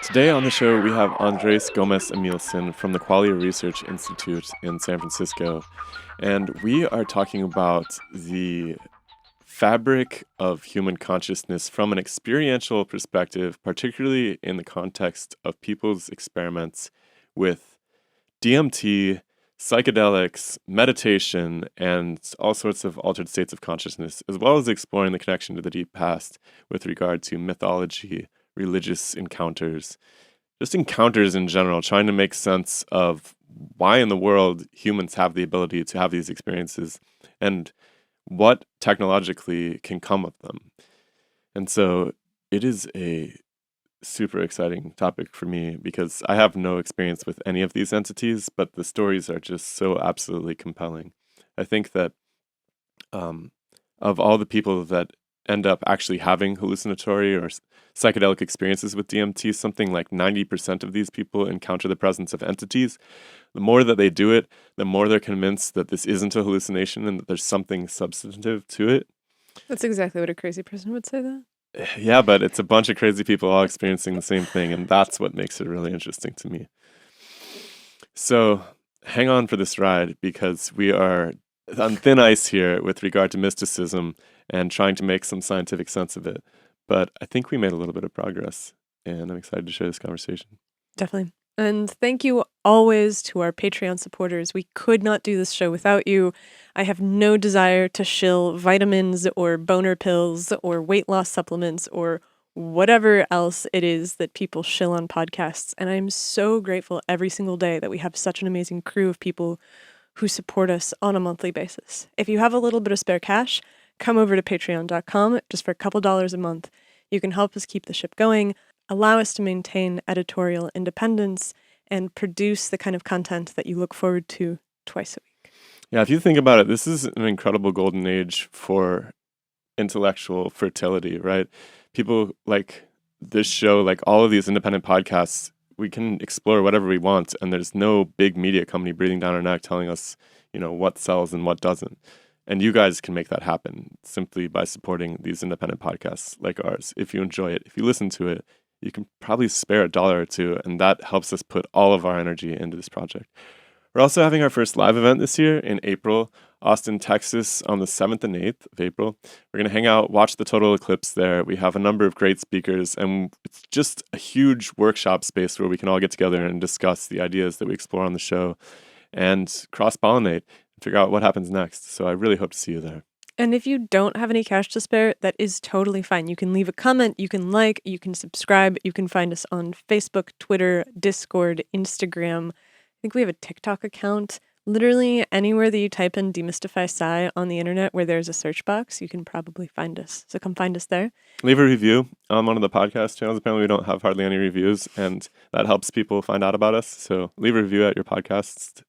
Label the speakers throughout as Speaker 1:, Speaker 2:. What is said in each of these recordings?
Speaker 1: Today on the show, we have Andres Gomez Emilsson from the Qualia Research Institute in San Francisco. And we are talking about the fabric of human consciousness from an experiential perspective, particularly in the context of people's experiments with DMT, psychedelics, meditation, and all sorts of altered states of consciousness, as well as exploring the connection to the deep past with regard to mythology, religious encounters, just encounters in general, trying to make sense of why in the world humans have the ability to have these experiences and what technologically can come of them. And so it is a super exciting topic for me because I have no experience with any of these entities, but the stories are just so absolutely compelling. I think that of all the people that end up actually having hallucinatory or psychedelic experiences with DMT, something like 90% of these people encounter the presence of entities. The more that they do it, the more they're convinced that this isn't a hallucination and that there's something substantive to it.
Speaker 2: That's exactly what a crazy person would say, though.
Speaker 1: Yeah, but it's a bunch of crazy people all experiencing the same thing, and that's what makes it really interesting to me. So hang on for this ride because we are on thin ice here with regard to mysticism and trying to make some scientific sense of it. But I think we made a little bit of progress, and I'm excited to share this conversation.
Speaker 2: Definitely. And thank you always to our Patreon supporters. We could not do this show without you. I have no desire to shill vitamins or boner pills or weight loss supplements or whatever else it is that people shill on podcasts. And I'm so grateful every single day that we have such an amazing crew of people who support us on a monthly basis. If you have a little bit of spare cash, come over to patreon.com just for a couple dollars a month. You can help us keep the ship going, allow us to maintain editorial independence, and produce the kind of content that you look forward to twice a week.
Speaker 1: Yeah, if you think about it, this is an incredible golden age for intellectual fertility, right? People like this show, like all of these independent podcasts, we can explore whatever we want, and there's no big media company breathing down our neck telling us, what sells and what doesn't. And you guys can make that happen simply by supporting these independent podcasts like ours. If you enjoy it, if you listen to it, you can probably spare $1 or $2, and that helps us put all of our energy into this project. We're also having our first live event this year in April, Austin, Texas, on the 7th and 8th of April. We're going to hang out, watch the total eclipse there. We have a number of great speakers, and it's just a huge workshop space where we can all get together and discuss the ideas that we explore on the show and cross-pollinate and figure out what happens next. So I really hope to see you there.
Speaker 2: And if you don't have any cash to spare, that is totally fine. You can leave a comment, you can like, you can subscribe, you can find us on Facebook, Twitter, Discord, Instagram. I think we have a TikTok account. Literally anywhere that you type in Demystify Psi on the internet where there's a search box, you can probably find us. So come find us there.
Speaker 1: Leave a review on one of the podcast channels. Apparently we don't have hardly any reviews, and that helps people find out about us. So leave a review at your podcast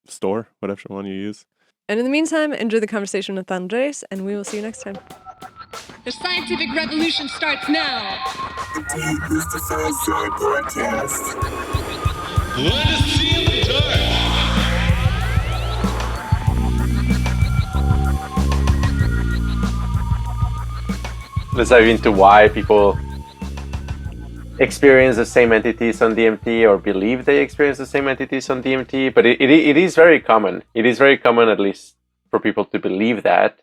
Speaker 1: store, whatever one you use.
Speaker 2: And in the meantime, enjoy the conversation with Andres, and we will see you next time.
Speaker 3: The scientific revolution starts now.
Speaker 4: The Demystify Psi podcast.
Speaker 5: Let us see in the dark.
Speaker 6: Let's dive into why people experience the same entities on DMT or believe they experience the same entities on DMT. But it is very common. It is very common, at least for people to believe that.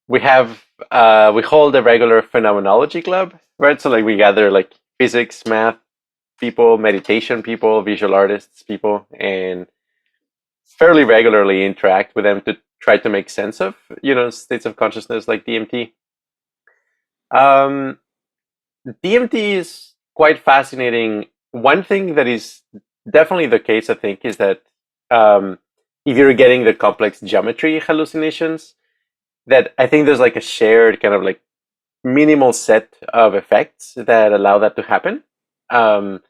Speaker 6: We hold a regular phenomenology club, right? So like we gather like physics, math people, meditation people, visual artists people, and fairly regularly interact with them to try to make sense of, states of consciousness like DMT. DMT is quite fascinating. One thing that is definitely the case, I think, is that if you're getting the complex geometry hallucinations, that I think there's like a shared kind of like minimal set of effects that allow that to happen. On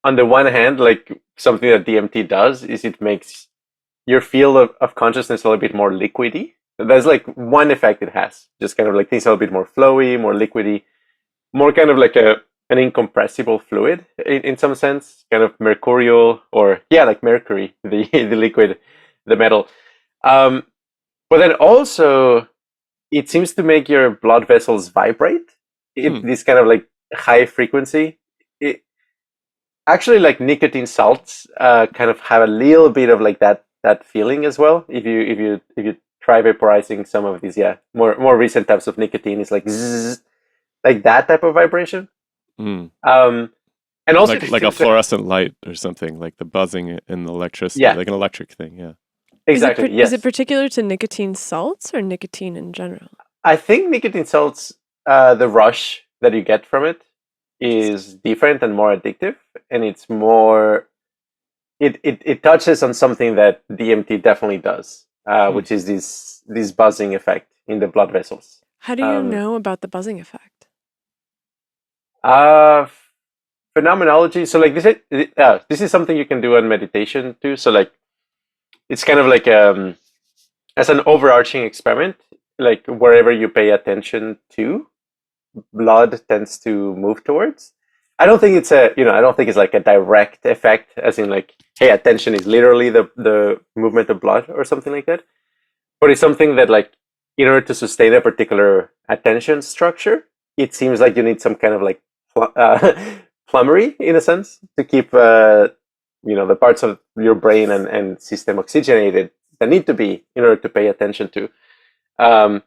Speaker 6: the one hand, like something that DMT does is it makes your field of consciousness a little bit more liquidy. That's like one effect it has. Just kind of like things a little bit more flowy, more liquidy, more kind of like an incompressible fluid in some sense, kind of mercurial, or like mercury, the liquid, the metal. But then also, it seems to make your blood vessels vibrate. This kind of like high frequency. It, actually, like nicotine salts, kind of have a little bit of like that feeling as well. If you try vaporizing some of these, more recent types of nicotine is like zzz, like that type of vibration.
Speaker 1: Mm.
Speaker 6: And also
Speaker 1: Like a fluorescent light or something, like the buzzing in the electricity,
Speaker 6: Yeah.
Speaker 1: like an electric thing. Yeah.
Speaker 6: exactly.
Speaker 2: Is it
Speaker 6: Yes,
Speaker 2: particular to nicotine salts or nicotine in general?
Speaker 6: I think nicotine salts, the rush that you get from it is different and more addictive, and it's more. It touches on something that DMT definitely does, which is this buzzing effect in the blood vessels.
Speaker 2: How do you know about the buzzing effect?
Speaker 6: Phenomenology. So like this is something you can do on meditation too. So like it's kind of like as an overarching experiment, like wherever you pay attention to, blood tends to move towards. I don't think I don't think it's like a direct effect, as in like, hey, attention is literally the movement of blood or something like that. But it's something that like, in order to sustain a particular attention structure, it seems like you need some kind of like plummery in a sense to keep the parts of your brain and system oxygenated that need to be in order to pay attention to. And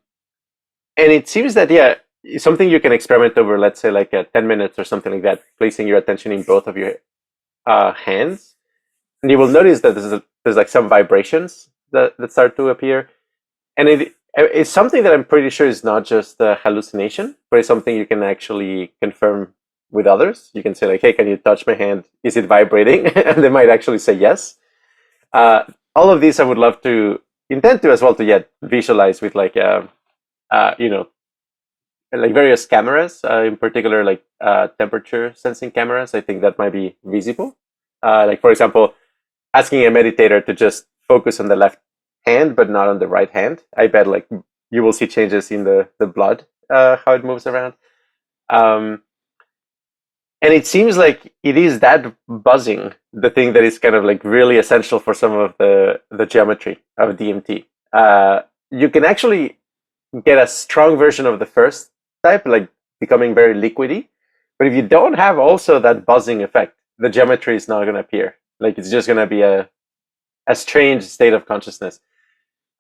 Speaker 6: it seems that something you can experiment over, let's say like 10 minutes or something like that, placing your attention in both of your hands, and you will notice that there's like some vibrations that start to appear, and it's something that I'm pretty sure is not just a hallucination, but it's something you can actually confirm with others. You can say like, hey, can you touch my hand? Is it vibrating? And they might actually say yes. All of these I would love to intend to as well to visualize with like like various cameras, in particular like temperature sensing cameras. I think that might be visible. Like for example, asking a meditator to just focus on the left hand but not on the right hand. I bet like you will see changes in the blood, how it moves around. And it seems like it is that buzzing, the thing that is kind of like really essential for some of the geometry of DMT. You can actually get a strong version of the first type, like becoming very liquidy. But if you don't have also that buzzing effect, the geometry is not going to appear. Like it's just going to be a strange state of consciousness.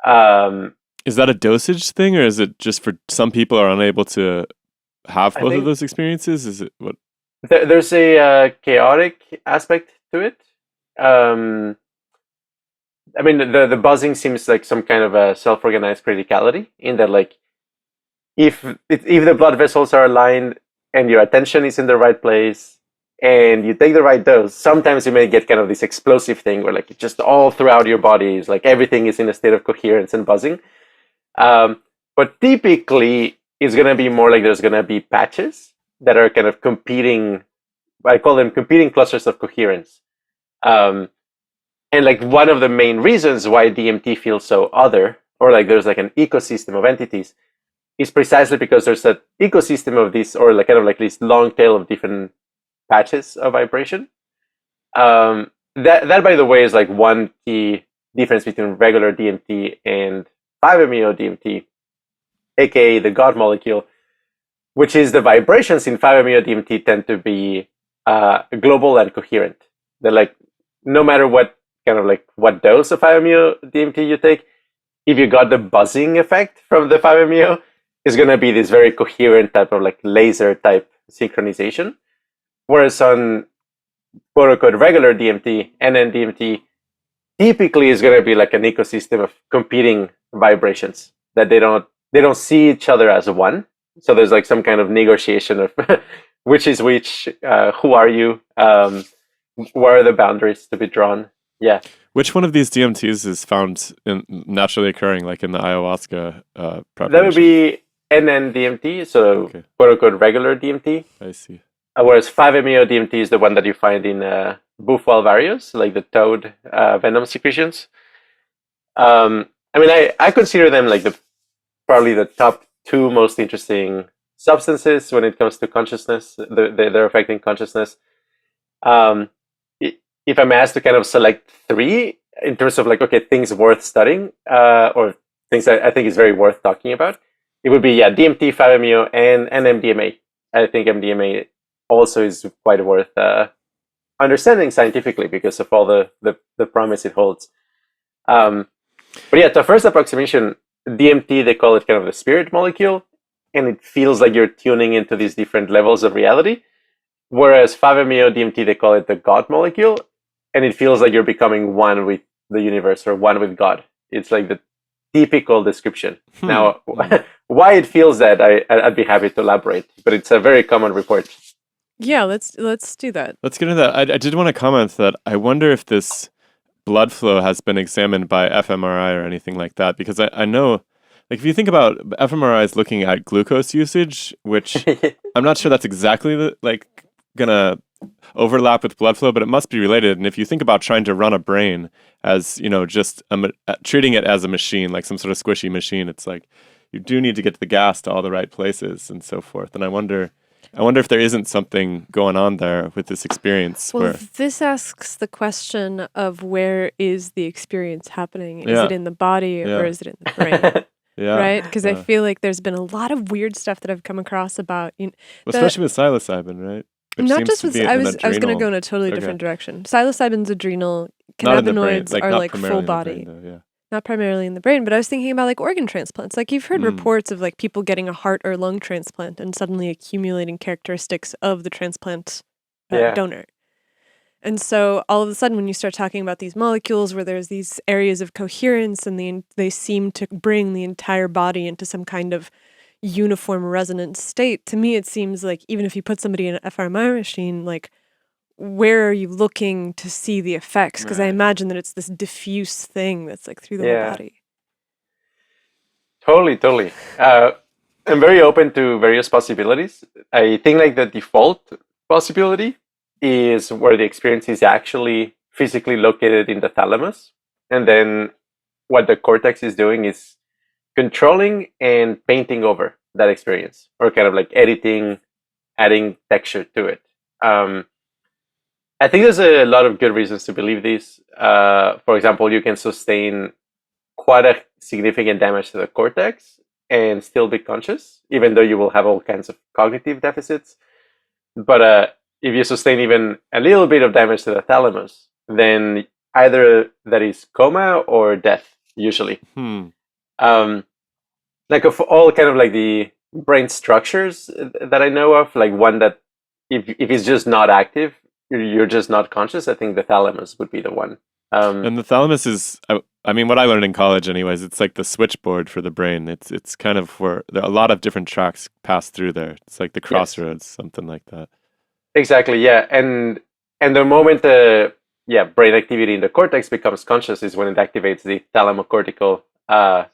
Speaker 1: Is that a dosage thing, or is it just for some people are unable to have both of those experiences? Is it what?
Speaker 6: There's a chaotic aspect to it. I mean, the buzzing seems like some kind of a self-organized criticality in that, like, if the blood vessels are aligned and your attention is in the right place and you take the right dose, sometimes you may get kind of this explosive thing where like just all throughout your body is like everything is in a state of coherence and buzzing. But typically, it's going to be more like there's going to be patches that are kind of competing. I call them competing clusters of coherence. And like one of the main reasons why DMT feels so other, or like there's like an ecosystem of entities, is precisely because there's an ecosystem of these, or like kind of like this long tail of different patches of vibration. That by the way is like one key difference between regular DMT and 5-MeO DMT, aka the God molecule, which is the vibrations in 5-MeO DMT tend to be global and coherent. They're like, no matter what kind of like what dose of 5-MeO DMT you take, if you got the buzzing effect from the 5-MeO, it's going to be this very coherent type of like laser type synchronization. Whereas on quote unquote regular DMT, NN-DMT, typically is going to be like an ecosystem of competing vibrations that they don't see each other as one. So there's like some kind of negotiation of which is which, who are you, where are the boundaries to be drawn? Yeah.
Speaker 1: Which one of these DMTs is found naturally occurring, like in the ayahuasca preparation?
Speaker 6: That would be NN-DMT, so quote unquote regular DMT.
Speaker 1: I see.
Speaker 6: Whereas 5-MeO DMT is the one that you find in Bufo alvarius, like the toad venom secretions. I mean, I consider them like probably the top two most interesting substances when it comes to consciousness. They're affecting consciousness. If I'm asked to kind of select three in terms of like, okay, things worth studying or things I think is very worth talking about, it would be DMT, 5-MeO, and MDMA. I think MDMA also is quite worth understanding scientifically because of all the promise it holds. But yeah, the first approximation, DMT, they call it kind of the spirit molecule, and it feels like you're tuning into these different levels of reality. Whereas 5-MeO DMT, they call it the God molecule, and it feels like you're becoming one with the universe or one with God. It's like the typical description. Now, why it feels that, I'd be happy to elaborate, but it's a very common report.
Speaker 2: Yeah, let's do that.
Speaker 1: Let's get into that. I did want to comment that I wonder if this blood flow has been examined by fMRI or anything like that, because I know, like, if you think about fMRI is looking at glucose usage, which I'm not sure that's exactly gonna overlap with blood flow, but it must be related. And if you think about trying to run a brain as, just treating it as a machine, like some sort of squishy machine, it's like you do need to get the gas to all the right places and so forth. And I wonder if there isn't something going on there with this experience.
Speaker 2: Well, this asks the question of where is the experience happening? Is it in the body or is it in the brain? Right? Because I feel like there's been a lot of weird stuff that I've come across about,
Speaker 1: especially with psilocybin, right? Which
Speaker 2: not just with, I was going to go in a totally
Speaker 1: Okay.
Speaker 2: different direction. Psilocybin's adrenal,
Speaker 1: Not in the brain,
Speaker 2: cannabinoids
Speaker 1: like,
Speaker 2: are
Speaker 1: not
Speaker 2: like
Speaker 1: primarily
Speaker 2: full
Speaker 1: in the
Speaker 2: body.
Speaker 1: brain, though, yeah.
Speaker 2: Not primarily in the brain, but I was thinking about like organ transplants. Like you've heard reports of like people getting a heart or lung transplant and suddenly accumulating characteristics of the transplant donor. And so all of a sudden when you start talking about these molecules where there's these areas of coherence and they seem to bring the entire body into some kind of uniform resonant state, to me it seems like even if you put somebody in an fMRI machine, like where are you looking to see the effects? Because I imagine that it's this diffuse thing that's like through the whole body.
Speaker 6: Totally. I'm very open to various possibilities. I think like the default possibility is where the experience is actually physically located in the thalamus. And then what the cortex is doing is controlling and painting over that experience, or kind of like editing, adding texture to it. I think there's a lot of good reasons to believe this. For example, you can sustain quite a significant damage to the cortex and still be conscious, even though you will have all kinds of cognitive deficits. But if you sustain even a little bit of damage to the thalamus, then either that is coma or death, usually. Like of all kind of like the brain structures that I know of, like one that if it's just not active, you're just not conscious, I think the thalamus would be the one.
Speaker 1: And the thalamus is, I mean, what I learned in college anyways, it's like the switchboard for the brain. It's kind of where there are a lot of different tracks pass through there. It's like the crossroads, something like that.
Speaker 6: Exactly, yeah. And the moment brain activity in the cortex becomes conscious is when it activates the thalamocortical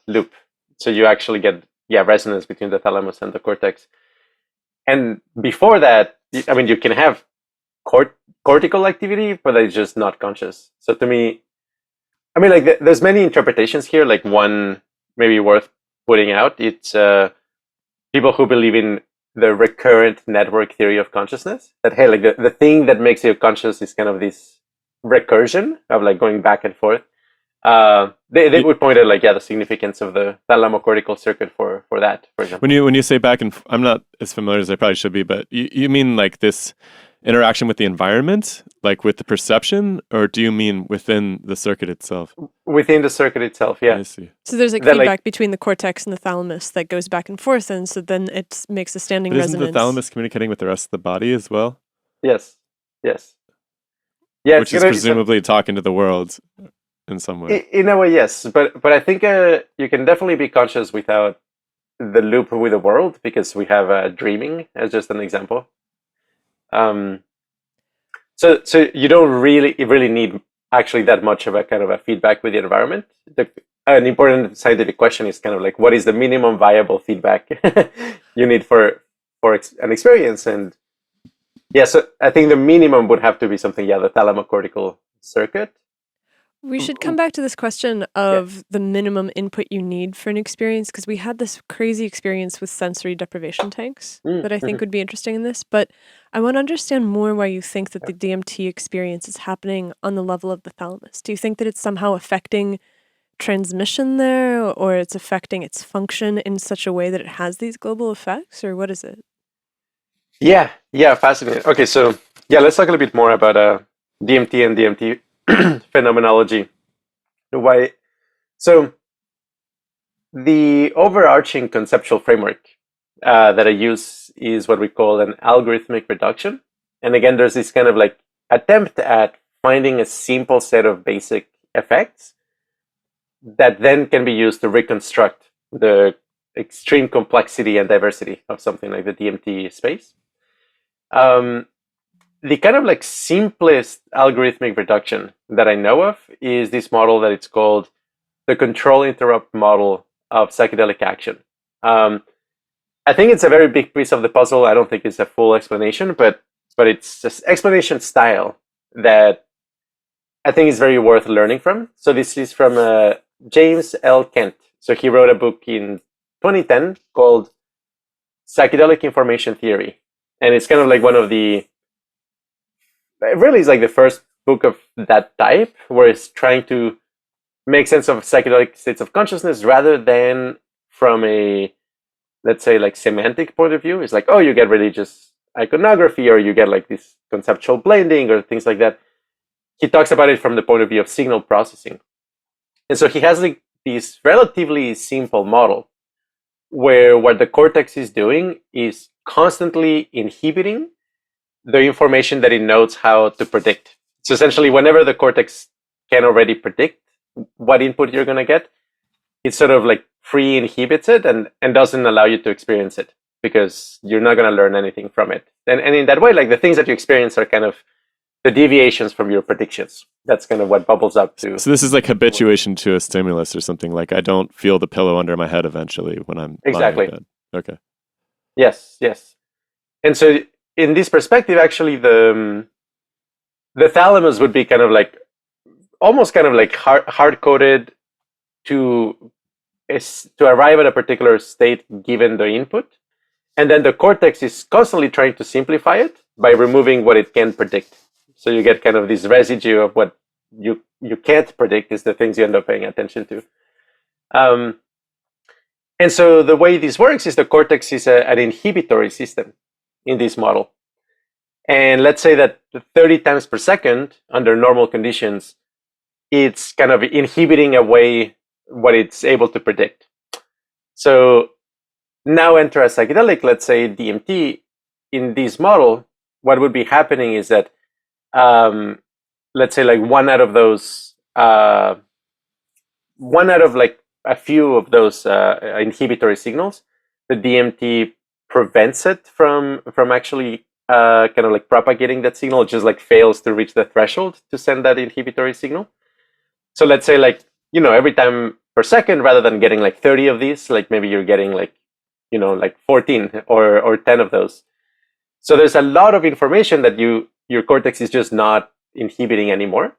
Speaker 6: loop. So you actually get resonance between the thalamus and the cortex. And before that, I mean, you can have cortical activity, but it's just not conscious. So to me, I mean, like there's many interpretations here. Like one maybe worth putting out, it's people who believe in the recurrent network theory of consciousness. That hey, like the thing that makes you conscious is kind of this recursion of like going back and forth. They would point at like the significance of the thalamocortical circuit for that, for example.
Speaker 1: When you say back and I'm not as familiar as I probably should be, but you mean like this interaction with the environment, like with the perception, or do you mean within the circuit itself?
Speaker 6: Within the circuit itself, yeah.
Speaker 1: I see.
Speaker 2: So there's like feedback between the cortex and the thalamus that goes back and forth, and so then it makes a standing resonance.
Speaker 1: Isn't the thalamus communicating with the rest of the body as well?
Speaker 6: Yes. Yeah,
Speaker 1: which is presumably talking to the world in some way.
Speaker 6: In a way, yes. But I think you can definitely be conscious without the loop with the world, because we have dreaming as just an example. So you don't really need actually that much of a kind of a feedback with the environment. An important scientific question is kind of like, what is the minimum viable feedback you need for an experience? And so I think the minimum would have to be something, the thalamocortical circuit.
Speaker 2: We should come back to this question of the minimum input you need for an experience, because we had this crazy experience with sensory deprivation tanks that I think would be interesting in this. But I want to understand more why you think that the DMT experience is happening on the level of the thalamus. Do you think that it's somehow affecting transmission there, or it's affecting its function in such a way that it has these global effects, or what is it?
Speaker 6: Yeah, fascinating. Okay, so yeah, let's talk a little bit more about DMT and DMT phenomenology. Why? So the overarching conceptual framework that I use is what we call an algorithmic reduction. And again, there's this kind of like attempt at finding a simple set of basic effects that then can be used to reconstruct the extreme complexity and diversity of something like the DMT space. The kind of like simplest algorithmic reduction that I know of is this model that it's called the control interrupt model of psychedelic action. I think it's a very big piece of the puzzle. I don't think it's a full explanation, but it's just explanation style that I think is very worth learning from. So this is from James L. Kent. So he wrote a book in 2010 called Psychedelic Information Theory. And it's kind of like one of the, it really is like the first book of that type, where it's trying to make sense of psychedelic states of consciousness rather than from a, let's say, like semantic point of view. It's like, oh, you get religious iconography, or you get like this conceptual blending or things like that. He talks about it from the point of view of signal processing. And so he has like this relatively simple model where what the cortex is doing is constantly inhibiting the information that it knows how to predict. So essentially, whenever the cortex can already predict what input you're going to get, it sort of like pre-inhibits it and doesn't allow you to experience it, because you're not going to learn anything from it. And in that way, like the things that you experience are kind of the deviations from your predictions. That's kind of what bubbles up to.
Speaker 1: So this is like habituation to a stimulus or something. Like I don't feel the pillow under my head eventually when I'm
Speaker 6: exactly
Speaker 1: lying in bed. Okay.
Speaker 6: Yes. And so in this perspective, actually, the thalamus would be kind of like almost kind of like hard coded to arrive at a particular state given the input, and then the cortex is constantly trying to simplify it by removing what it can predict. So you get kind of this residue of what you can't predict is the things you end up paying attention to. And so the way this works is the cortex is an inhibitory system in this model. And let's say that 30 times per second under normal conditions, it's kind of inhibiting away what it's able to predict. So now enter a psychedelic, let's say DMT. In this model, what would be happening is that, let's say like one out of like a few of those inhibitory signals, the DMT prevents it from actually kind of like propagating that signal. It just like fails to reach the threshold to send that inhibitory signal. So let's say like, every time per second, rather than getting like 30 of these, like maybe you're getting like, like 14 or 10 of those. So there's a lot of information that your cortex is just not inhibiting anymore.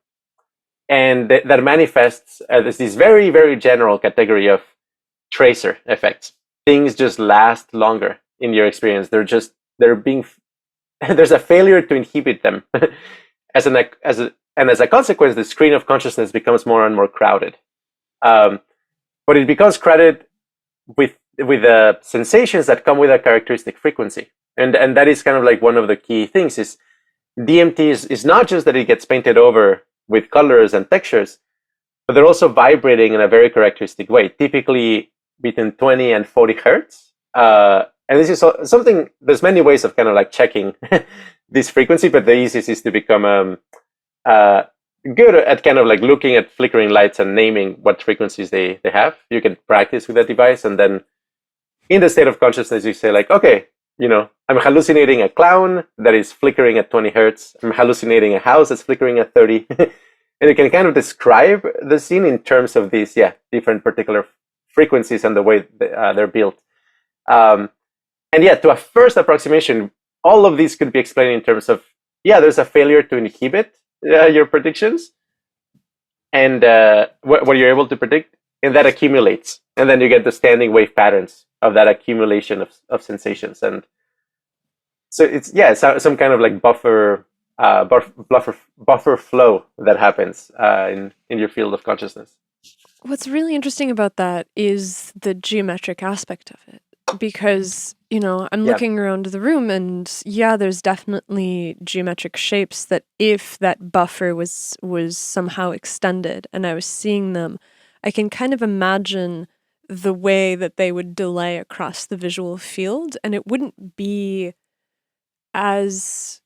Speaker 6: And that manifests as this very, very general category of tracer effects. Things just last longer in your experience. There's a failure to inhibit them. As a consequence, the screen of consciousness becomes more and more crowded. But it becomes crowded with the sensations that come with a characteristic frequency. And that is kind of like one of the key things is DMT is not just that it gets painted over with colors and textures, but they're also vibrating in a very characteristic way, typically between 20 and 40 hertz. And this is something, there's many ways of kind of like checking this frequency, but the easiest is to become good at kind of like looking at flickering lights and naming what frequencies they have. You can practice with that device, and then in the state of consciousness, you say like, okay, I'm hallucinating a clown that is flickering at 20 hertz. I'm hallucinating a house that's flickering at 30. And you can kind of describe the scene in terms of these, different particular frequencies and the way they're built. And to a first approximation, all of these could be explained in terms of, there's a failure to inhibit your predictions and what you're able to predict, and that accumulates. And then you get the standing wave patterns of that accumulation of sensations. And so it's some kind of like buffer flow that happens in your field of consciousness.
Speaker 2: What's really interesting about that is the geometric aspect of it. because, I'm
Speaker 6: Yeah.
Speaker 2: looking around the room and there's definitely geometric shapes that if that buffer was somehow extended and I was seeing them, I can kind of imagine the way that they would delay across the visual field, and it wouldn't be as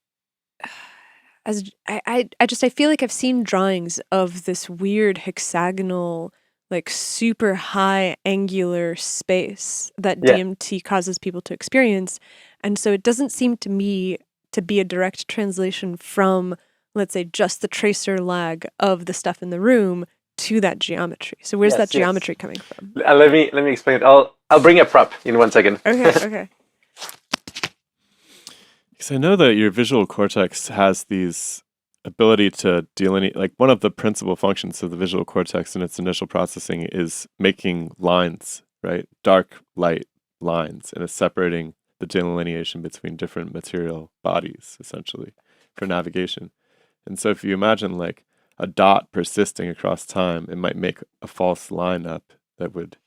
Speaker 2: I feel like I've seen drawings of this weird hexagonal, like super high angular space that
Speaker 6: Yeah.
Speaker 2: DMT causes people to experience. And so it doesn't seem to me to be a direct translation from, let's say, just the tracer lag of the stuff in the room to that geometry. So where's that
Speaker 6: Yes, yes.
Speaker 2: geometry coming from?
Speaker 6: Let me explain it. I'll bring a prop in 1 second.
Speaker 2: Okay.
Speaker 1: Because I know that your visual cortex has these ability to delineate, like one of the principal functions of the visual cortex in its initial processing is making lines, right? Dark, light lines, and it's separating the delineation between different material bodies, essentially, for navigation. And so if you imagine like a dot persisting across time, it might make a false line up that would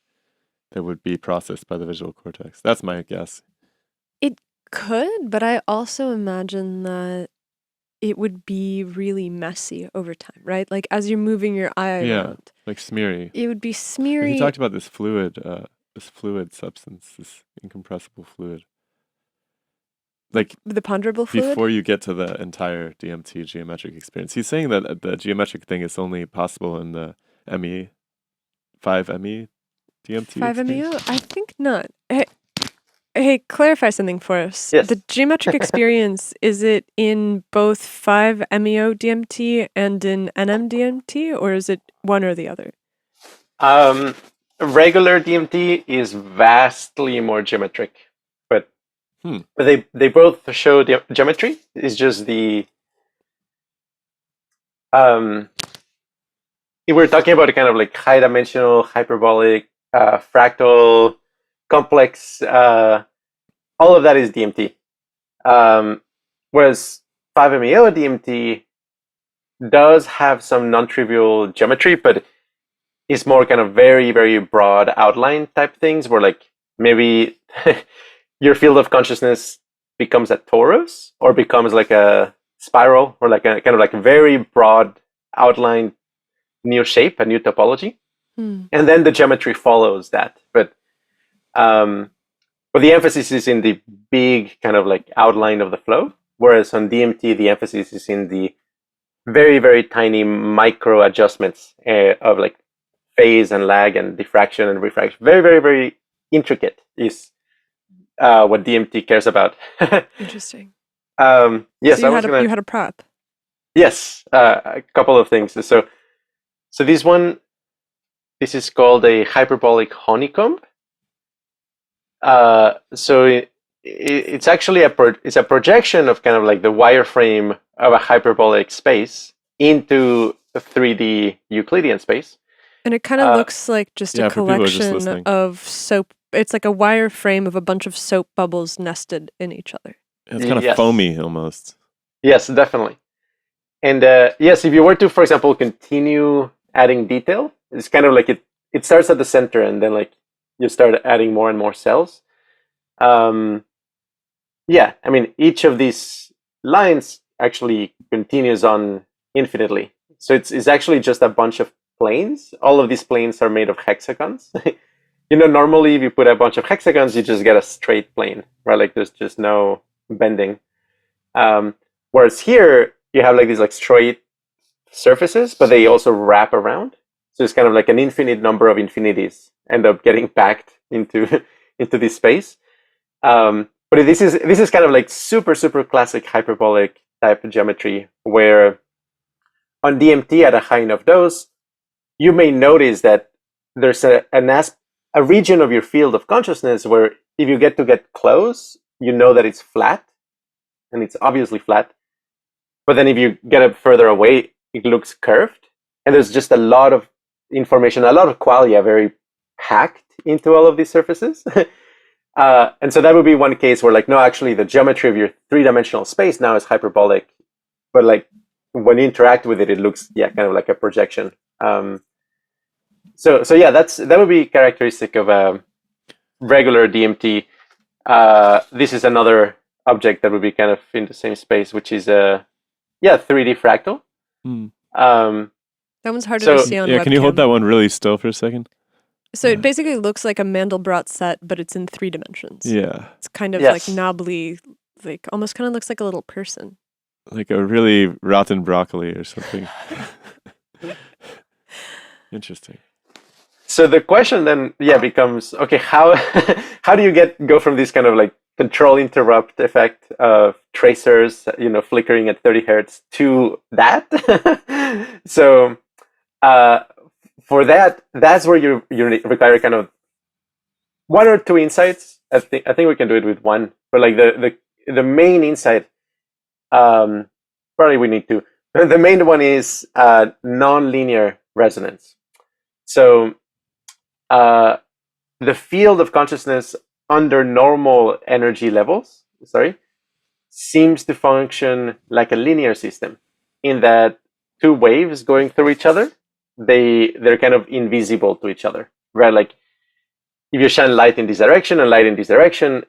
Speaker 1: be processed by the visual cortex. That's my guess.
Speaker 2: It could, but I also imagine that it would be really messy over time, right? Like as you're moving your eye around,
Speaker 1: Like smeary.
Speaker 2: it would be
Speaker 1: Like
Speaker 2: smeary.
Speaker 1: you talked about this fluid substance, this incompressible fluid. Like
Speaker 2: The ponderable fluid?
Speaker 1: before you get to the entire DMT geometric experience. He's saying that the geometric thing is only possible in the 5ME DMT
Speaker 2: 5MEO?
Speaker 1: experience.
Speaker 2: I think not. Hey, clarify something for us.
Speaker 6: Yes.
Speaker 2: The geometric experience, is it in both 5MEO DMT and in NMDMT, or is it one or the other?
Speaker 6: Regular DMT is vastly more geometric, but
Speaker 1: Hmm.
Speaker 6: they both show geometry. It's just the if we're talking about a kind of like high dimensional, hyperbolic, fractal, complex, all of that is DMT. Whereas 5MEO DMT does have some non-trivial geometry, but it's more kind of very, very broad outline type things where like maybe your field of consciousness becomes a torus or becomes like a spiral or like a kind of like a very broad outline new shape, a new topology. And then the geometry follows that. But the emphasis is in the big kind of like outline of the flow, whereas on DMT, the emphasis is in the very, very tiny micro adjustments of like phase and lag and diffraction and refraction. Very, very, very intricate is what DMT cares about.
Speaker 2: Interesting.
Speaker 6: Yes,
Speaker 2: So you had a prop.
Speaker 6: Yes, a couple of things. So this is called a hyperbolic honeycomb. So it's actually it's a projection of kind of like the wireframe of a hyperbolic space into a 3D Euclidean space.
Speaker 2: And it kind of looks like just a
Speaker 1: for people who are just
Speaker 2: collection
Speaker 1: listening.
Speaker 2: of soap. It's like a wireframe of a bunch of soap bubbles nested in each other.
Speaker 1: It's kind of
Speaker 6: Yes.
Speaker 1: foamy almost.
Speaker 6: Yes, definitely. And yes, if you were to, for example, continue adding detail, it's kind of like it starts at the center and then like you start adding more and more cells. Yeah, I mean, each of these lines actually continues on infinitely. So it's actually just a bunch of planes. All of these planes are made of hexagons. Normally if you put a bunch of hexagons, you just get a straight plane, right? Like there's just no bending. Whereas here you have like these like straight surfaces, but they also wrap around. So it's kind of like an infinite number of infinities end up getting packed into this space. But this is kind of like super, super classic hyperbolic type of geometry where on DMT at a high enough dose, you may notice that there's a region of your field of consciousness where if you get close, you know that it's flat, and it's obviously flat. But then if you get it further away, it looks curved. And there's just a lot of information, a lot of qualia very packed into all of these surfaces. And so that would be one case where like, no, actually the geometry of your three-dimensional space now is hyperbolic. But like when you interact with it, it looks, kind of like a projection. So yeah, that would be characteristic of regular DMT. this is another object that would be kind of in the same space, which is a 3D fractal.
Speaker 1: Mm.
Speaker 2: That one's harder
Speaker 6: So-
Speaker 2: to see on
Speaker 1: Yeah,
Speaker 2: webcam.
Speaker 1: can you hold that one really still for a second?
Speaker 2: So it basically looks like a Mandelbrot set, but it's in 3 dimensions.
Speaker 1: Yeah,
Speaker 2: It's kind of
Speaker 6: Yes.
Speaker 2: like knobbly, like almost kind of looks like a little person.
Speaker 1: like a really rotten broccoli or something. Interesting.
Speaker 6: So the question then, becomes, okay, how how do you go from this kind of like control interrupt effect of tracers, flickering at 30 hertz to that? So for that's where you require kind of one or two insights. I think we can do it with one, but like the main insight, probably we need two. The main one is non-linear resonance. So the field of consciousness under normal energy levels, seems to function like a linear system, in that two waves going through each other, they're kind of invisible to each other, right? Like if you shine light in this direction and light in this direction,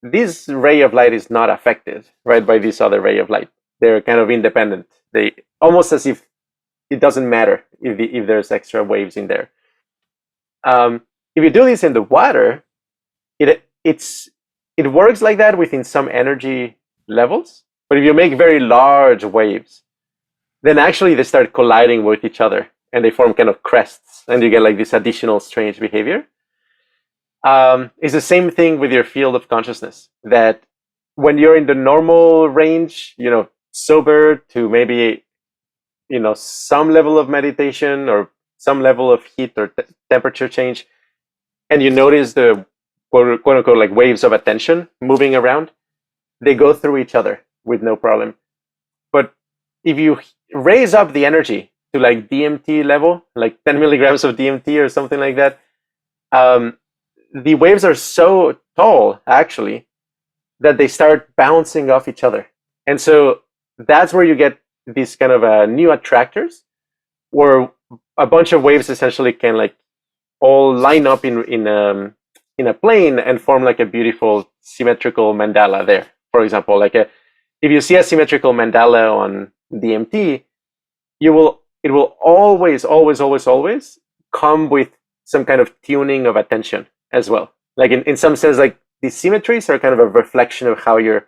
Speaker 6: this ray of light is not affected, right, by this other ray of light. They're kind of independent. They almost as if it doesn't matter if there's extra waves in there. If you do this in the water, it works like that within some energy levels. But if you make very large waves, then actually they start colliding with each other and they form kind of crests, and you get like this additional strange behavior. It's the same thing with your field of consciousness, that when you're in the normal range, sober to maybe, some level of meditation or some level of heat or temperature change, and you notice the quote unquote like waves of attention moving around, they go through each other with no problem. But if you raise up the energy to like DMT level, like 10 milligrams of DMT or something like that, the waves are so tall actually that they start bouncing off each other. And so that's where you get these kind of new attractors, where a bunch of waves essentially can like all line up in a plane and form like a beautiful symmetrical mandala there. For example, like if you see a symmetrical mandala on DMT, it will always come with some kind of tuning of attention as well. Like in some sense, like these symmetries are kind of a reflection of how your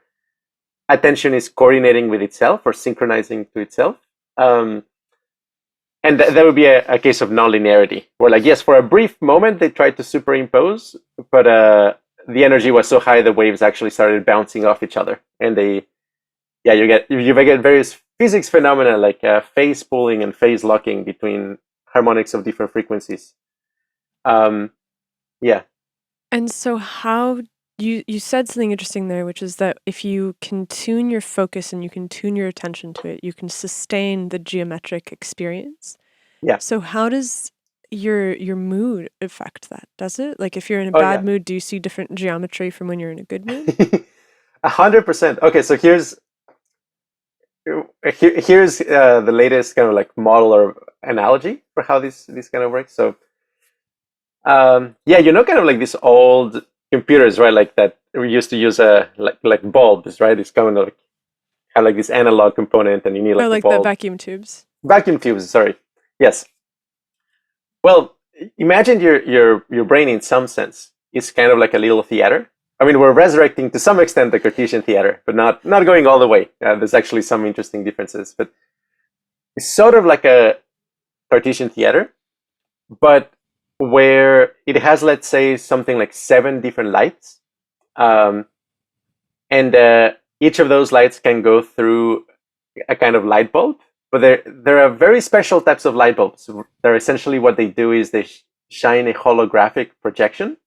Speaker 6: attention is coordinating with itself or synchronizing to itself. And that would be a case of nonlinearity, where like, yes, for a brief moment they tried to superimpose, but the energy was so high the waves actually started bouncing off each other, and you get various physics phenomena like phase pooling and phase locking between harmonics of different frequencies.
Speaker 2: And so how you said something interesting there, which is that if you can tune your focus and you can tune your attention to it, you can sustain the geometric experience.
Speaker 6: Yeah.
Speaker 2: So how does your mood affect that? Does it? Like if you're in a
Speaker 6: Oh,
Speaker 2: bad
Speaker 6: yeah.
Speaker 2: mood, do you see different geometry from when you're in a good mood?
Speaker 6: 100%. Okay, so here's the latest kind of like model or analogy for how this kind of works. So kind of like these old computers, right? Like that we used to use like bulbs, right? It's kind of like have like this analog component, and you need like
Speaker 2: Or like
Speaker 6: the
Speaker 2: the
Speaker 6: bulb.
Speaker 2: vacuum tubes.
Speaker 6: Vacuum tubes, sorry. Yes. Well, imagine your brain in some sense is kind of like a little theater. I mean, we're resurrecting to some extent the Cartesian theater, but not going all the way. There's actually some interesting differences, but it's sort of like a Cartesian theater, but where it has, let's say, something like 7 different lights, and each of those lights can go through a kind of light bulb. But there are very special types of light bulbs. They're essentially, what they do is they shine a holographic projection.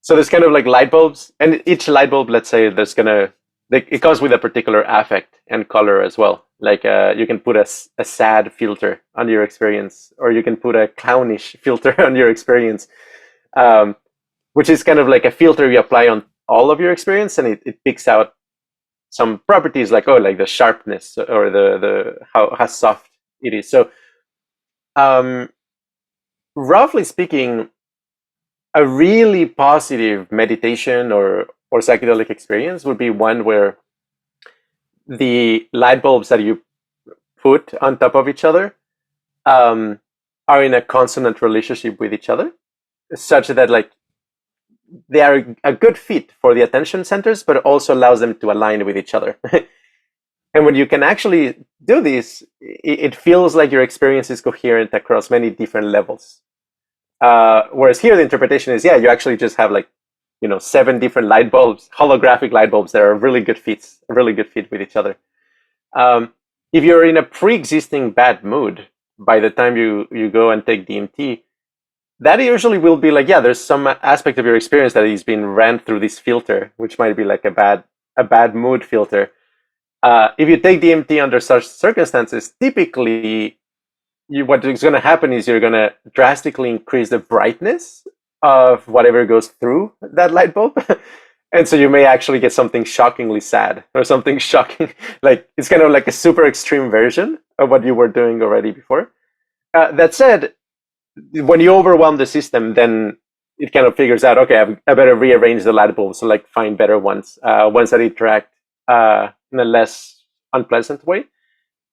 Speaker 6: So there's kind of like light bulbs, and each light bulb, let's say, it comes with a particular affect and color as well. Like you can put a sad filter on your experience, or you can put a clownish filter on your experience, which is kind of like a filter you apply on all of your experience, and it picks out some properties like the sharpness or the how soft it is. So roughly speaking, a really positive meditation or psychedelic experience would be one where the light bulbs that you put on top of each other are in a consonant relationship with each other, such that like they are a good fit for the attention centers, but it also allows them to align with each other. And when you can actually do this, it feels like your experience is coherent across many different levels. Whereas here, the interpretation is, you actually just have 7 different light bulbs, holographic light bulbs that are really good fits, a really good fit with each other. If you're in a pre-existing bad mood, by the time you go and take DMT, that usually will be like, there's some aspect of your experience that is being ran through this filter, which might be like a bad mood filter. If you take DMT under such circumstances, typically what is going to happen is you're going to drastically increase the brightness of whatever goes through that light bulb. And so you may actually get something shockingly sad or something shocking. Like it's kind of like a super extreme version of what you were doing already before. That said, when you overwhelm the system, then it kind of figures out, okay, I better rearrange the light bulbs to like find better ones, ones that interact in a less unpleasant way.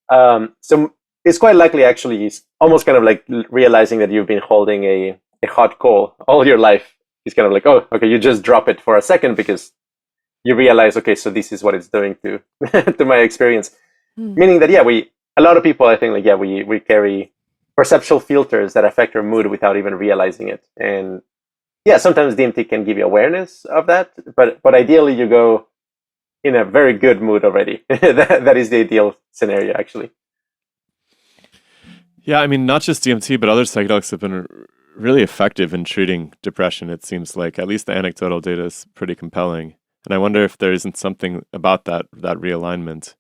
Speaker 6: So it's quite likely actually it's almost kind of like realizing that you've been holding a hot coal all your life. It's kind of like, oh, okay, you just drop it for a second because you realize, okay, so this is what it's doing to to my experience. Meaning that, a lot of people, I think, like, we carry perceptual filters that affect our mood without even realizing it. And sometimes DMT can give you awareness of that, but ideally you go in a very good mood already. That is the ideal scenario, actually.
Speaker 1: Yeah, I mean, not just DMT, but other psychedelics have been really effective in treating depression. It seems like at least the anecdotal data is pretty compelling. And I wonder if there isn't something about that realignment.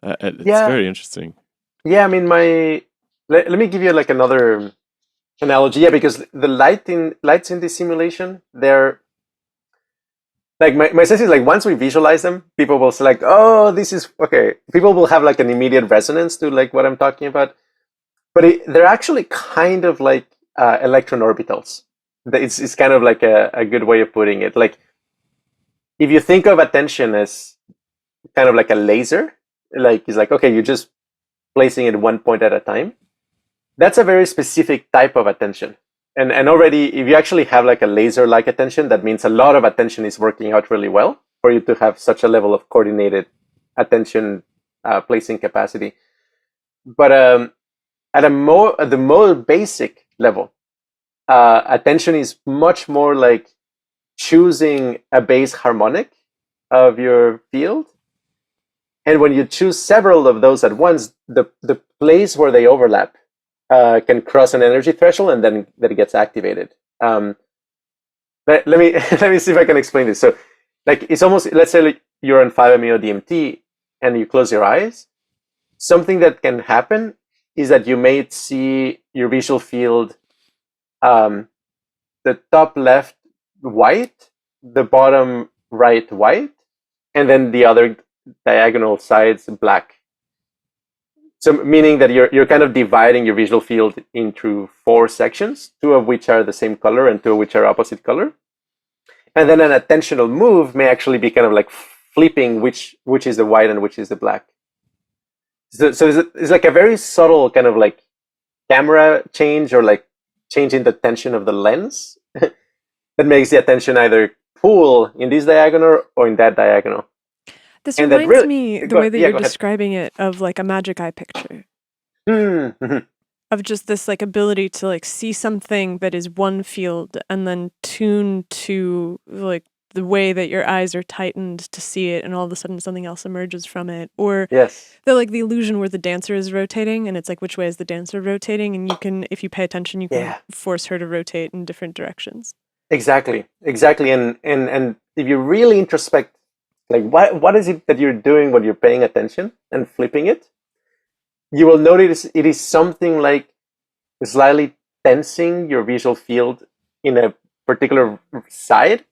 Speaker 1: It's very interesting.
Speaker 6: Yeah, I mean, let me give you like another analogy. Yeah, because the lights in this simulation, they're like my sense is like once we visualize them, people will say like, oh, this is okay. People will have like an immediate resonance to like what I'm talking about. But they're actually kind of like electron orbitals. It's kind of like a good way of putting it. Like if you think of attention as kind of like a laser, like it's like, okay, you're just placing it one point at a time. That's a very specific type of attention. And already, if you actually have like a laser-like attention, that means a lot of attention is working out really well for you to have such a level of coordinated attention placing capacity. But at the more basic level, attention is much more like choosing a base harmonic of your field. And when you choose several of those at once, the place where they overlap can cross an energy threshold, and then that it gets activated. Let me see if I can explain this. So, like it's almost, let's say like you're on 5-MeO DMT and you close your eyes. Something that can happen is that you may see your visual field, the top left white, the bottom right white, and then the other diagonal sides black. So meaning that you're kind of dividing your visual field into 4 sections, 2 of which are the same color and 2 of which are opposite color. And then an attentional move may actually be kind of like flipping which is the white and which is the black. So it's like a very subtle kind of like camera change or like changing the tension of the lens that makes the attention either pull in this diagonal or in that diagonal.
Speaker 2: This reminds me, the way that you're describing it, of like a magic eye picture.
Speaker 6: Mm-hmm.
Speaker 2: Of just this like ability to like see something that is one field and then tune to like the way that your eyes are tightened to see it, and all of a sudden something else emerges from it. Or the illusion where the dancer is rotating and it's like, which way is the dancer rotating? And you can, if you pay attention, you can force her to rotate in different directions. Exactly.
Speaker 6: And if you really introspect, like what is it that you're doing when you're paying attention and flipping it, you will notice it is something like slightly tensing your visual field in a particular side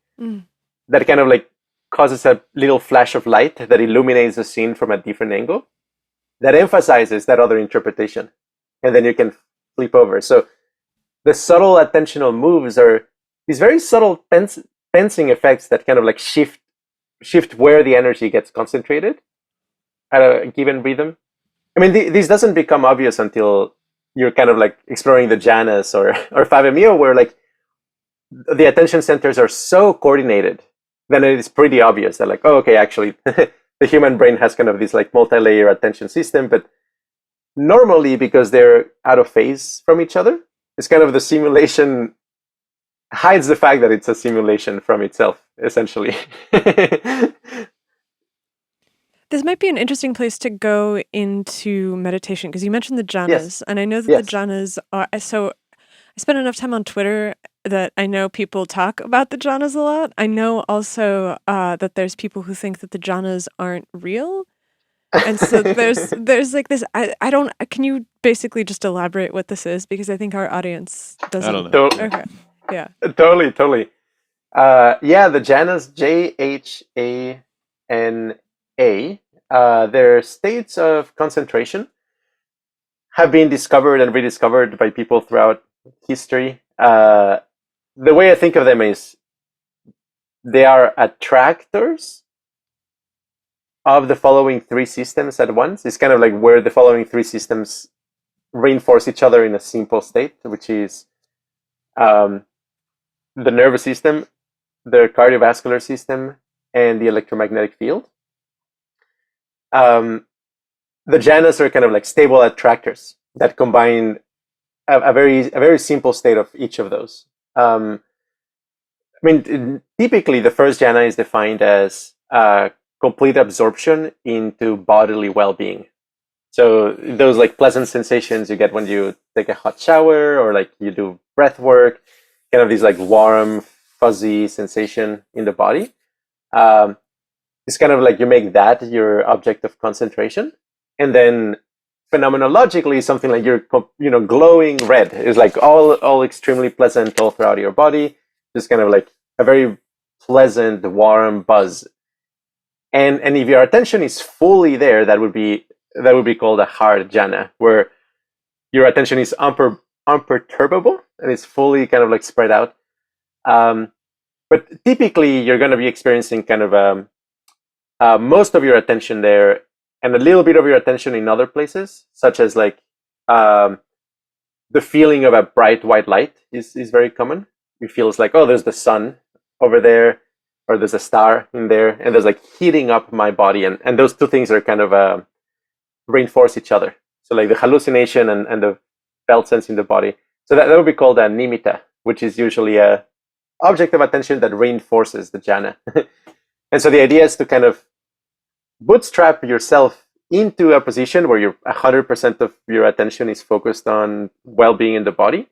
Speaker 6: that kind of like causes a little flash of light that illuminates the scene from a different angle that emphasizes that other interpretation. And then you can flip over. So the subtle attentional moves are these very subtle tensing effects that kind of like shift where the energy gets concentrated at a given rhythm. I mean, this doesn't become obvious until you're kind of like exploring the Jhanas or 5-MeO, where like the attention centers are so coordinated, then it is pretty obvious that like, oh, okay, actually, the human brain has kind of this like multi-layer attention system, but normally because they're out of phase from each other, it's kind of the simulation hides the fact that it's a simulation from itself, essentially.
Speaker 2: This might be an interesting place to go into meditation, because you mentioned the jhanas,
Speaker 6: Yes.
Speaker 2: and I know that
Speaker 6: Yes.
Speaker 2: the jhanas are, so I spend enough time on Twitter that I know people talk about the jhanas a lot. I know also that there's people who think that the jhanas aren't real. And so there's like this, I don't, can you basically just elaborate what this is? Because I think our audience doesn't.
Speaker 1: I don't know.
Speaker 2: Okay. Yeah.
Speaker 6: Totally. Yeah, the Jhanas, Jhana, they're states of concentration, have been discovered and rediscovered by people throughout history. The way I think of them is they are attractors of the following three systems at once. It's kind of like where the following three systems reinforce each other in a simple state, which is the nervous system, the cardiovascular system, and the electromagnetic field. The Jhanas are kind of like stable attractors that combine a very simple state of each of those. I mean, typically the first jhana is defined as complete absorption into bodily well-being. So those like pleasant sensations you get when you take a hot shower or like you do breath work, kind of these like warm, fuzzy sensation in the body. It's kind of like you make that your object of concentration, and then phenomenologically something like you're glowing red is like all extremely pleasant all throughout your body, just kind of like a very pleasant warm buzz. And if your attention is fully there, that would be called a hard jhana, where your attention is unperturbable and it's fully kind of like spread out. But typically you're going to be experiencing kind of most of your attention there and a little bit of your attention in other places, such as like the feeling of a bright white light is very common. It feels like, oh, there's the sun over there, or there's a star in there, and there's like heating up my body. And those two things are kind of reinforce each other. So like the hallucination and the felt sense in the body. So that would be called a nimitta, which is usually a object of attention that reinforces the jhana. And so the idea is to kind of bootstrap yourself into a position where you're 100% of your attention is focused on well-being in the body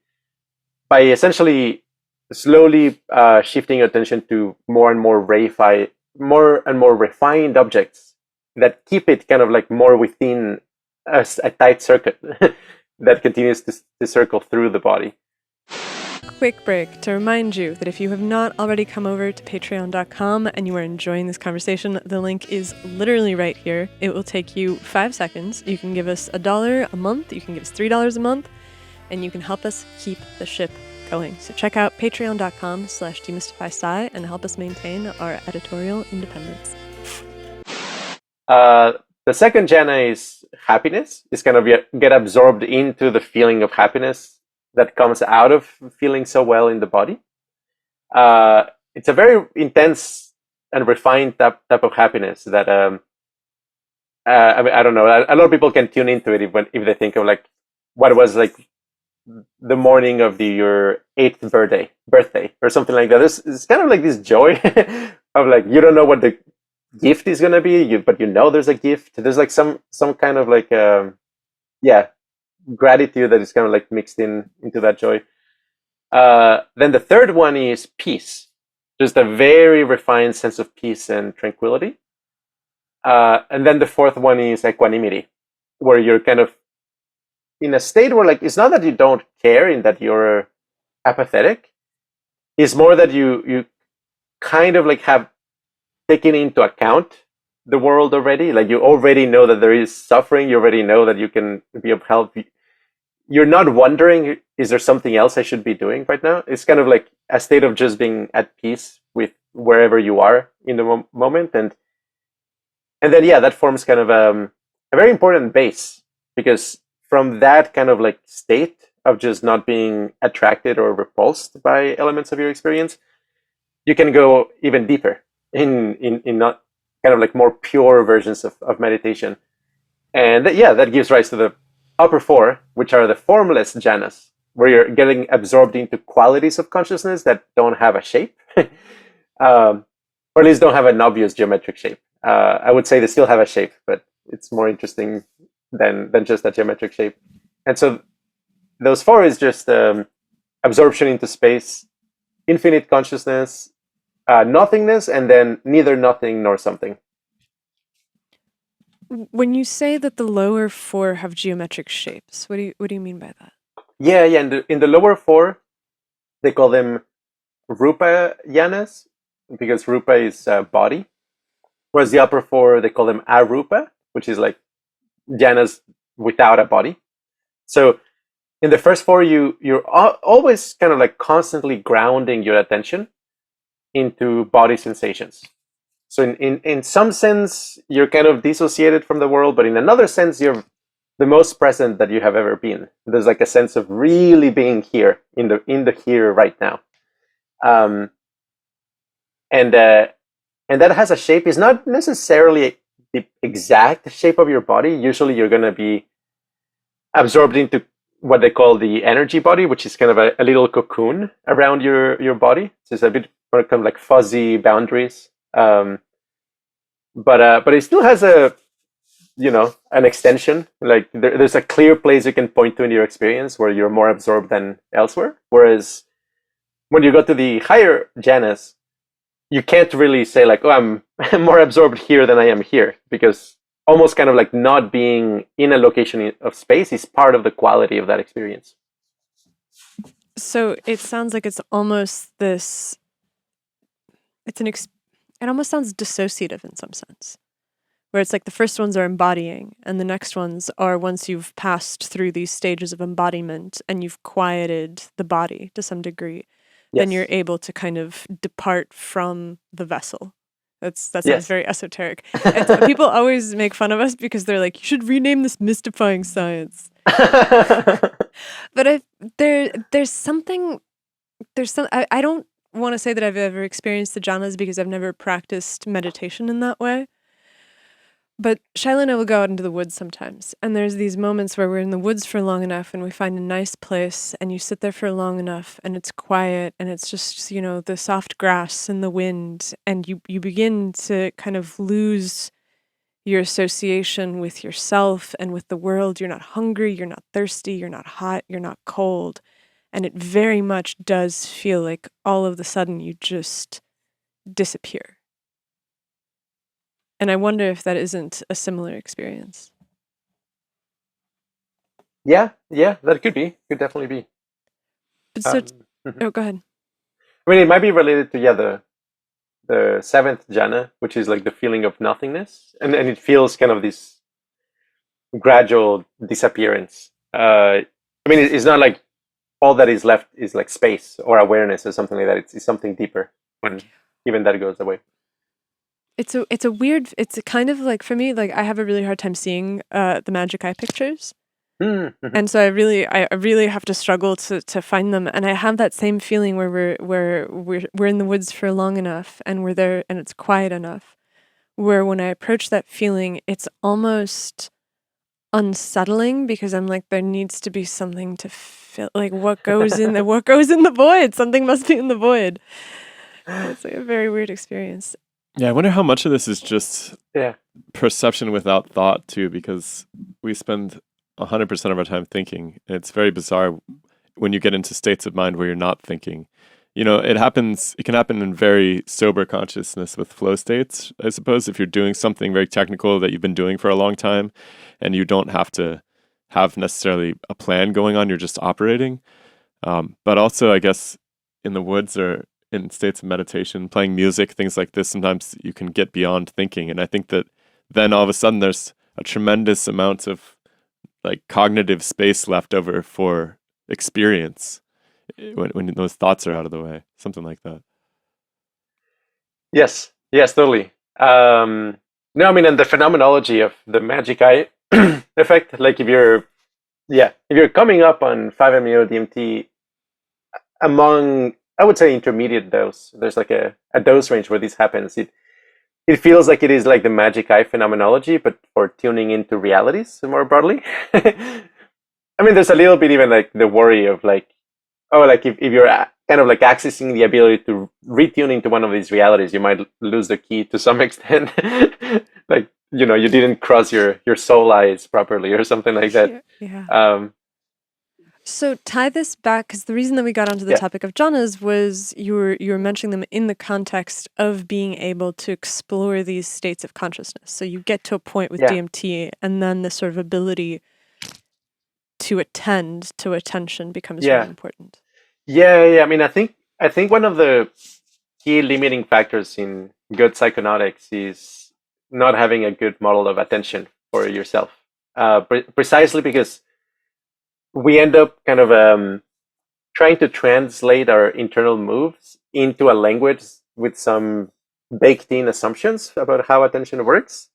Speaker 6: by essentially slowly shifting your attention to more and more refined objects that keep it kind of like more within a tight circuit that continues to circle through the body.
Speaker 2: Quick break to remind you that if you have not already come over to patreon.com and you are enjoying this conversation, the link is literally right here. It will take you 5 seconds. You can give us $1 a month, you can give us $3 a month, and you can help us keep the ship going. So check out patreon.com/demystifysci and help us maintain our editorial independence.
Speaker 6: The second jhana is happiness. It's kind of get absorbed into the feeling of happiness that comes out of feeling so well in the body. It's a very intense and refined type of happiness that I mean, I don't know. A lot of people can tune into it if they think of like what was like the morning of your 8th birthday or something like that. It's kind of like this joy of like you don't know what the gift is gonna be, but you know there's a gift. There's like some kind of like gratitude that is kind of like mixed into that joy. Then the third one is peace, just a very refined sense of peace and tranquility. And then the fourth one is equanimity, where you're kind of in a state where like it's not that you don't care and that you're apathetic. It's more that you kind of like have taken into account the world already. Like you already know that there is suffering. You already know that you can be of help. you're not wondering, is there something else I should be doing right now? It's kind of like a state of just being at peace with wherever you are in the moment. And then, yeah, that forms kind of a very important base, because from that kind of like state of just not being attracted or repulsed by elements of your experience, you can go even deeper in not kind of like more pure versions of meditation. And that gives rise to the upper four, which are the formless jhanas, where you're getting absorbed into qualities of consciousness that don't have a shape, or at least don't have an obvious geometric shape. I would say they still have a shape, but it's more interesting than just a geometric shape. And so those four is just absorption into space, infinite consciousness, nothingness, and then neither nothing nor something.
Speaker 2: When you say that the lower four have geometric shapes, what do you mean by that?
Speaker 6: Yeah. In the lower four, they call them rupa jhanas, because rupa is body, whereas the upper four, they call them arupa, which is like jhanas without a body. So in the first four, you're always kind of like constantly grounding your attention into body sensations. So in some sense, you're kind of dissociated from the world, but in another sense, you're the most present that you have ever been. There's like a sense of really being here in the here right now. And that has a shape. It's not necessarily the exact shape of your body. Usually you're going to be absorbed into what they call the energy body, which is kind of a little cocoon around your body. So it's a bit more kind of like fuzzy boundaries. But it still has an extension. Like there's a clear place you can point to in your experience where you're more absorbed than elsewhere. Whereas when you go to the higher jhanas, you can't really say like, oh, I'm more absorbed here than I am here, because almost kind of like not being in a location of space is part of the quality of that experience.
Speaker 2: So it sounds like it's almost this. It almost sounds dissociative in some sense, where it's like the first ones are embodying, and the next ones are once you've passed through these stages of embodiment and you've quieted the body to some degree, then you're able to kind of depart from the vessel. That sounds very esoteric. And people always make fun of us because they're like, you should rename this mystifying science. But there's something. I don't want to say that I've ever experienced the jhanas because I've never practiced meditation in that way. But Shaila and I will go out into the woods sometimes, and there's these moments where we're in the woods for long enough and we find a nice place and you sit there for long enough and it's quiet and it's just, the soft grass and the wind, and you begin to kind of lose your association with yourself and with the world. You're not hungry, you're not thirsty, you're not hot, you're not cold. And it very much does feel like all of a sudden you just disappear. And I wonder if that isn't a similar experience.
Speaker 6: Yeah, that could be. Could definitely be.
Speaker 2: But so, go ahead.
Speaker 6: I mean, it might be related to the seventh jhana, which is like the feeling of nothingness, and it feels kind of this gradual disappearance. I mean, it's not like all that is left is like space or awareness or something like that. It's something deeper when even that goes away.
Speaker 2: It's a kind of like, for me, like I have a really hard time seeing the magic eye pictures.
Speaker 6: Mm-hmm.
Speaker 2: And so I really have to struggle to find them. And I have that same feeling where we're in the woods for long enough and we're there and it's quiet enough, where when I approach that feeling, it's almost unsettling because I'm like, there needs to be something to fill, like what goes in the void. Something must be in the void. It's like a very weird experience.
Speaker 1: Yeah, I wonder how much of this is just perception without thought too, because we spend 100% of our time thinking. And it's very bizarre when you get into states of mind where you're not thinking. It can happen in very sober consciousness with flow states, I suppose, if you're doing something very technical that you've been doing for a long time and you don't have to have necessarily a plan going on, you're just operating. But also, I guess, in the woods or in states of meditation, playing music, things like this, sometimes you can get beyond thinking. And I think that then all of a sudden there's a tremendous amount of like cognitive space left over for experience when those thoughts are out of the way, something like that.
Speaker 6: Yes, yes, totally. No, I mean, and the phenomenology of the magic eye effect, like if you're coming up on 5-MeO DMT among, I would say, intermediate dose, there's like a dose range where this happens. It feels like it is like the magic eye phenomenology, but for tuning into realities more broadly. I mean, there's a little bit even like the worry of like, oh, like if you're kind of like accessing the ability to retune into one of these realities, you might lose the key to some extent. Like, you didn't cross your soul eyes properly or something like that.
Speaker 2: Yeah. So tie this back, because the reason that we got onto the topic of jhanas was you were mentioning them in the context of being able to explore these states of consciousness. So you get to a point with DMT, and then this sort of ability to attend to attention becomes really important.
Speaker 6: Yeah. I mean, I think one of the key limiting factors in good psychonautics is not having a good model of attention for yourself. Precisely because we end up kind of trying to translate our internal moves into a language with some baked-in assumptions about how attention works.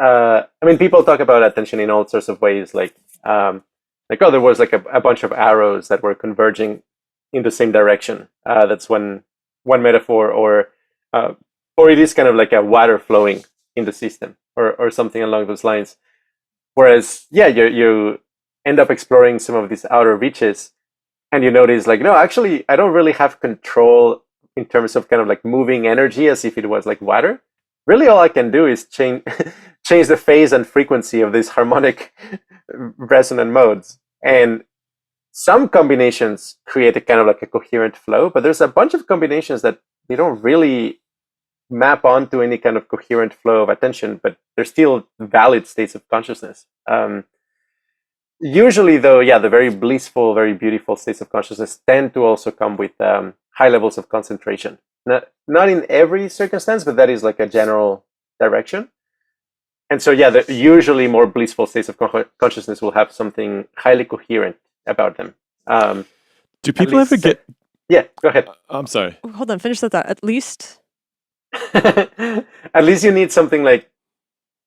Speaker 6: I mean, people talk about attention in all sorts of ways, like oh, there was like a bunch of arrows that were converging in the same direction. That's one metaphor, or it is kind of like a water flowing in the system, or something along those lines. Whereas, you end up exploring some of these outer reaches, and you notice like, no, actually, I don't really have control in terms of kind of like moving energy as if it was like water. Really, all I can do is change the phase and frequency of these harmonic resonant modes. And some combinations create a kind of like a coherent flow, but there's a bunch of combinations that they don't really map onto any kind of coherent flow of attention, but they're still valid states of consciousness. Usually, though, the very blissful, very beautiful states of consciousness tend to also come with high levels of concentration. Not in every circumstance, but that is like a general direction. And so, the usually more blissful states of consciousness will have something highly coherent about them.
Speaker 1: Do people ever get...
Speaker 6: Yeah, go ahead.
Speaker 1: I'm sorry.
Speaker 2: Hold on, finish that. At least?
Speaker 6: At least you need something like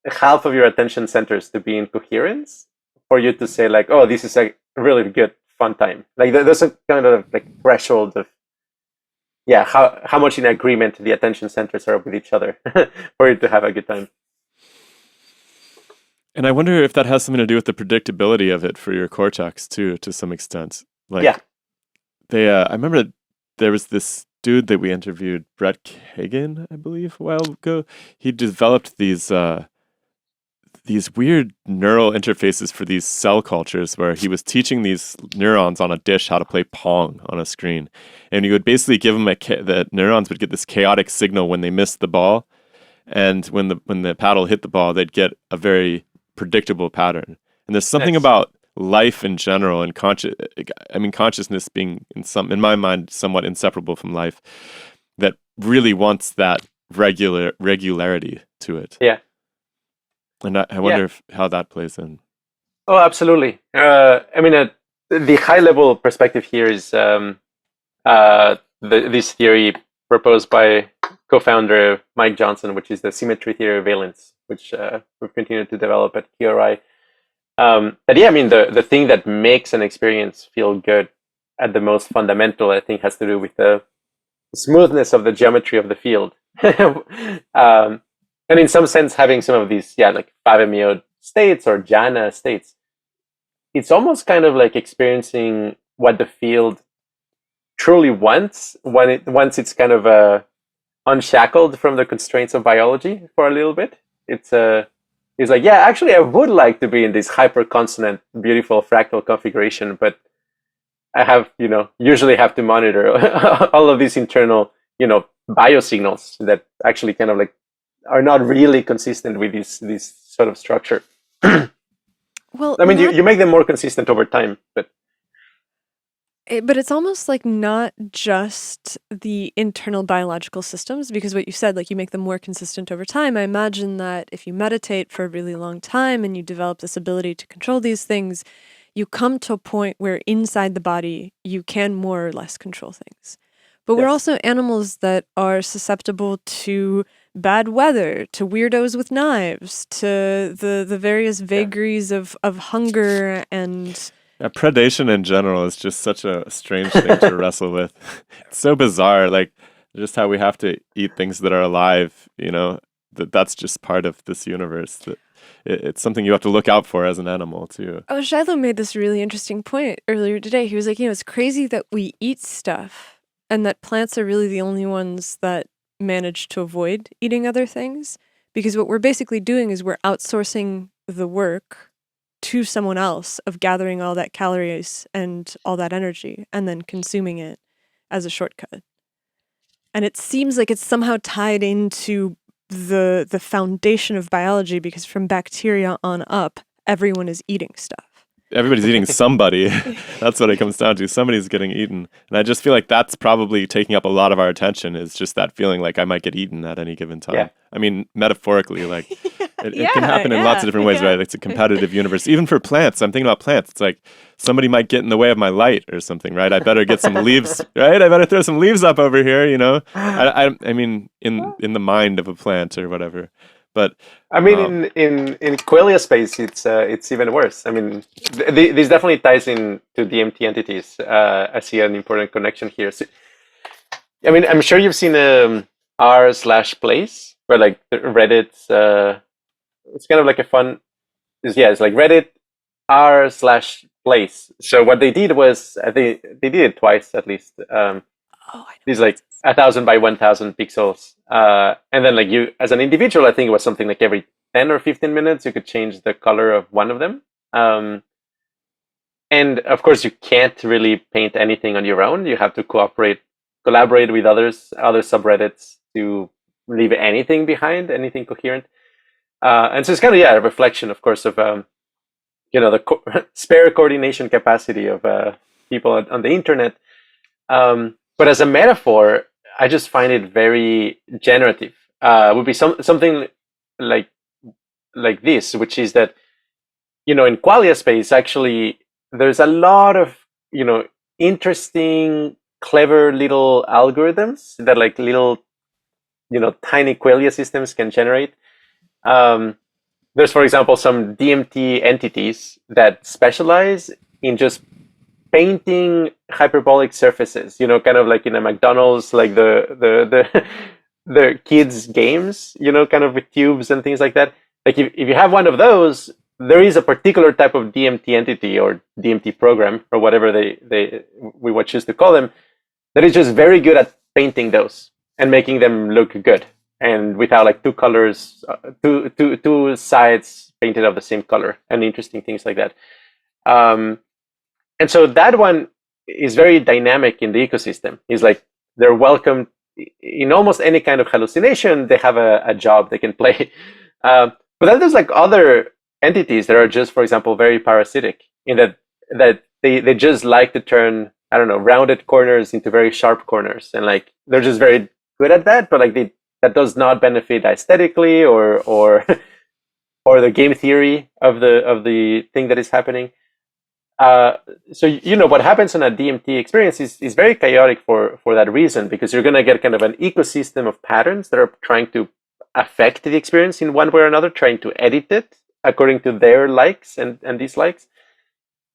Speaker 6: half of your attention centers to be in coherence for you to say like, oh, this is a really good, fun time. Like there's a kind of like threshold of, how much in agreement the attention centers are with each other for you to have a good time.
Speaker 1: And I wonder if that has something to do with the predictability of it for your cortex too, to some extent. Like, I remember there was this dude that we interviewed, Brett Kagan, I believe, a while ago. He developed these weird neural interfaces for these cell cultures where he was teaching these neurons on a dish how to play Pong on a screen. And he would basically give them the neurons would get this chaotic signal when they missed the ball. And when the paddle hit the ball, they'd get a very predictable pattern. And there's something about life in general and consciousness being in my mind somewhat inseparable from life, that really wants that regularity to it.
Speaker 6: Yeah.
Speaker 1: And I wonder how that plays in.
Speaker 6: Oh, absolutely. The high level perspective here is this theory proposed by co-founder Mike Johnson, which is the symmetry theory of valence, which we've continued to develop at QRI. The thing that makes an experience feel good at the most fundamental, I think, has to do with the smoothness of the geometry of the field. And in some sense, having some of these, like 5-MeO states or Jhana states, it's almost kind of like experiencing what the field truly wants once it's kind of unshackled from the constraints of biology for a little bit. It's like, actually, I would like to be in this hyper-consonant, beautiful fractal configuration, but I have, usually have to monitor all of these internal, biosignals that actually kind of like are not really consistent with this sort of structure.
Speaker 2: Well,
Speaker 6: I mean, you make them more consistent over time, but
Speaker 2: But it's almost like not just the internal biological systems, because what you said, like you make them more consistent over time. I imagine that if you meditate for a really long time and you develop this ability to control these things, you come to a point where inside the body you can more or less control things. But we're
Speaker 6: Yes.
Speaker 2: also animals that are susceptible to bad weather, to weirdos with knives, to the various vagaries of hunger and
Speaker 1: Yeah, predation in general is just such a strange thing to wrestle with. It's so bizarre, like just how we have to eat things that are alive, that's just part of this universe. That it's something you have to look out for as an animal too.
Speaker 2: Oh, Shiloh made this really interesting point earlier today. He was like, it's crazy that we eat stuff and that plants are really the only ones that manage to avoid eating other things. Because what we're basically doing is we're outsourcing the work to someone else of gathering all that calories and all that energy and then consuming it as a shortcut. And it seems like it's somehow tied into the foundation of biology, because from bacteria on up, everyone is eating stuff.
Speaker 1: Everybody's eating somebody. That's what it comes down to. Somebody's getting eaten. And I just feel like that's probably taking up a lot of our attention, is just that feeling like I might get eaten at any given time.
Speaker 6: Yeah.
Speaker 1: I mean, metaphorically, like it can happen in lots of different ways, right? It's a competitive universe. Even for plants, I'm thinking about plants. It's like somebody might get in the way of my light or something, right? I better get some leaves, right? I better throw some leaves up over here. I mean, in the mind of a plant or whatever. But
Speaker 6: I mean, in Qualia space, it's even worse. I mean, this definitely ties in to DMT entities. I see an important connection here. So, I mean, I'm sure you've seen r/place, where like Reddit's. It's kind of like a fun. It's like Reddit r/place. So what they did was they did it twice at least.
Speaker 2: Oh, I know.
Speaker 6: These like 1,000 by 1,000 pixels, and then like you as an individual, I think it was something like every 10 or 15 minutes you could change the color of one of them. And of course, you can't really paint anything on your own. You have to collaborate with other subreddits to leave anything behind, anything coherent. And so it's kind of a reflection, of course, of the spare coordination capacity of people on the internet. But as a metaphor, I just find it very generative. Would be something like this, which is that in Qualia space, actually, there's a lot of interesting, clever little algorithms that like little tiny Qualia systems can generate. There's, for example, some DMT entities that specialize in just painting hyperbolic surfaces, kind of like in a McDonald's, like the kids games, kind of with tubes and things like that. Like if you have one of those, there is a particular type of DMT entity or DMT program or whatever we would choose to call them, that is just very good at painting those and making them look good, and without like two colors, two sides painted of the same color, and interesting things like that. And so that one is very dynamic in the ecosystem. It's like they're welcome in almost any kind of hallucination. They have a job they can play. But then there's like other entities that are just, for example, very parasitic in that they just like to turn, I don't know, rounded corners into very sharp corners, and like they're just very good at that. But like that does not benefit aesthetically or or the game theory of the thing that is happening. So what happens in a DMT experience is very chaotic for that reason, because you're going to get kind of an ecosystem of patterns that are trying to affect the experience in one way or another, trying to edit it according to their likes and dislikes.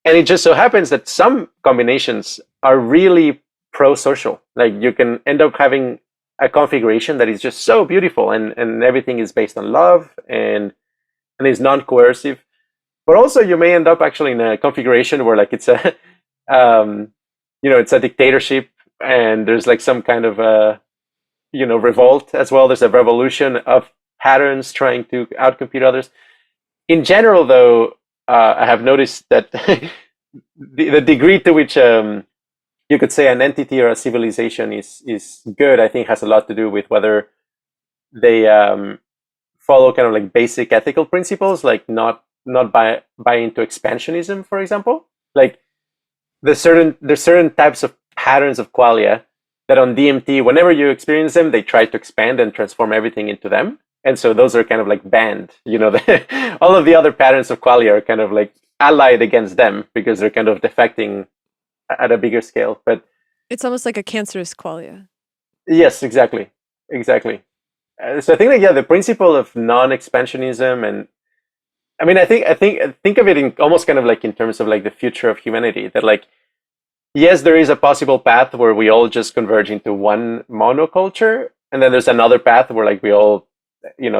Speaker 6: And it just so happens that some combinations are really pro-social. Like you can end up having a configuration that is just so beautiful, and everything is based on love and is non-coercive. But also, you may end up actually in a configuration where, like, it's a, it's a dictatorship, and there's like some kind of revolt as well. There's a revolution of patterns trying to outcompete others. In general, though, I have noticed that the degree to which you could say an entity or a civilization is good, I think, has a lot to do with whether they follow kind of like basic ethical principles, like not buy into expansionism, for example. Like there's certain types of patterns of qualia that on DMT, whenever you experience them, they try to expand and transform everything into them. And so those are kind of like banned. All of the other patterns of qualia are kind of like allied against them because they're kind of defecting at a bigger scale. But
Speaker 2: it's almost like a cancerous qualia.
Speaker 6: yes, exactly. So I think that, the principle of non-expansionism, and I mean, I think of it in almost kind of like in terms of like the future of humanity, that like, yes, there is a possible path where we all just converge into one monoculture, and then there's another path where like we all,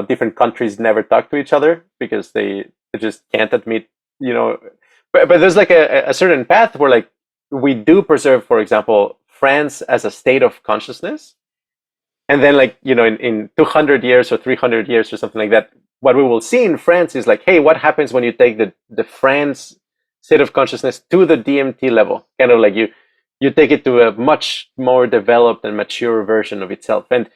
Speaker 6: different countries never talk to each other because they just can't admit, but there's like a certain path where like we do preserve, for example, France as a state of consciousness. And then like, in 200 years or 300 years or something like that, what we will see in France is like, hey, what happens when you take the France state of consciousness to the DMT level? Kind of like you take it to a much more developed and mature version of itself. And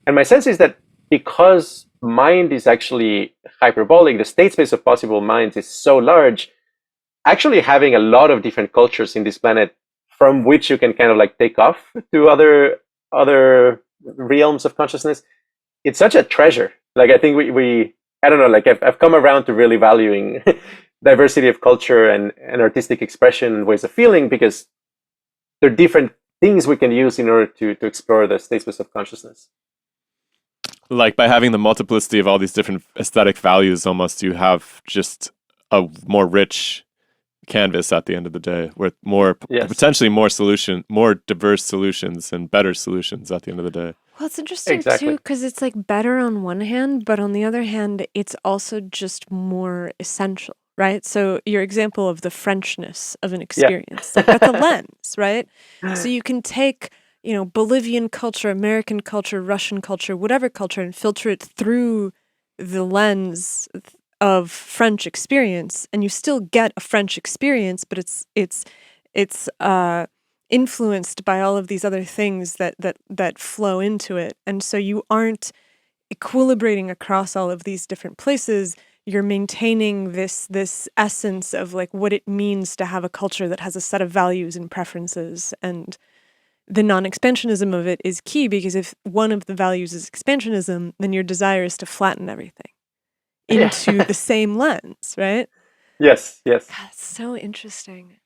Speaker 6: my sense is that because mind is actually hyperbolic, the state space of possible minds is so large, actually having a lot of different cultures in this planet from which you can kind of like take off to other realms of consciousness, it's such a treasure. Like I think we I don't know, like I've come around to really valuing diversity of culture and artistic expression and ways of feeling, because there are different things we can use in order to explore the state space of consciousness.
Speaker 1: Like by having the multiplicity of all these different aesthetic values, almost you have just a more rich canvas at the end of the day, with potentially more diverse solutions and better solutions at the end of the day.
Speaker 2: Well, it's interesting too, because it's like better on one hand, but on the other hand, it's also just more essential, right? So your example of the Frenchness of an experience, like that's a lens, right? So you can take, Bolivian culture, American culture, Russian culture, whatever culture, and filter it through the lens of French experience, and you still get a French experience, but it's influenced by all of these other things that flow into it, and so you aren't equilibrating across all of these different places. You're maintaining this essence of like what it means to have a culture that has a set of values and preferences, and the non-expansionism of it is key, because if one of the values is expansionism, then your desire is to flatten everything into the same lens, right?
Speaker 6: Yes.
Speaker 2: God, it's so interesting.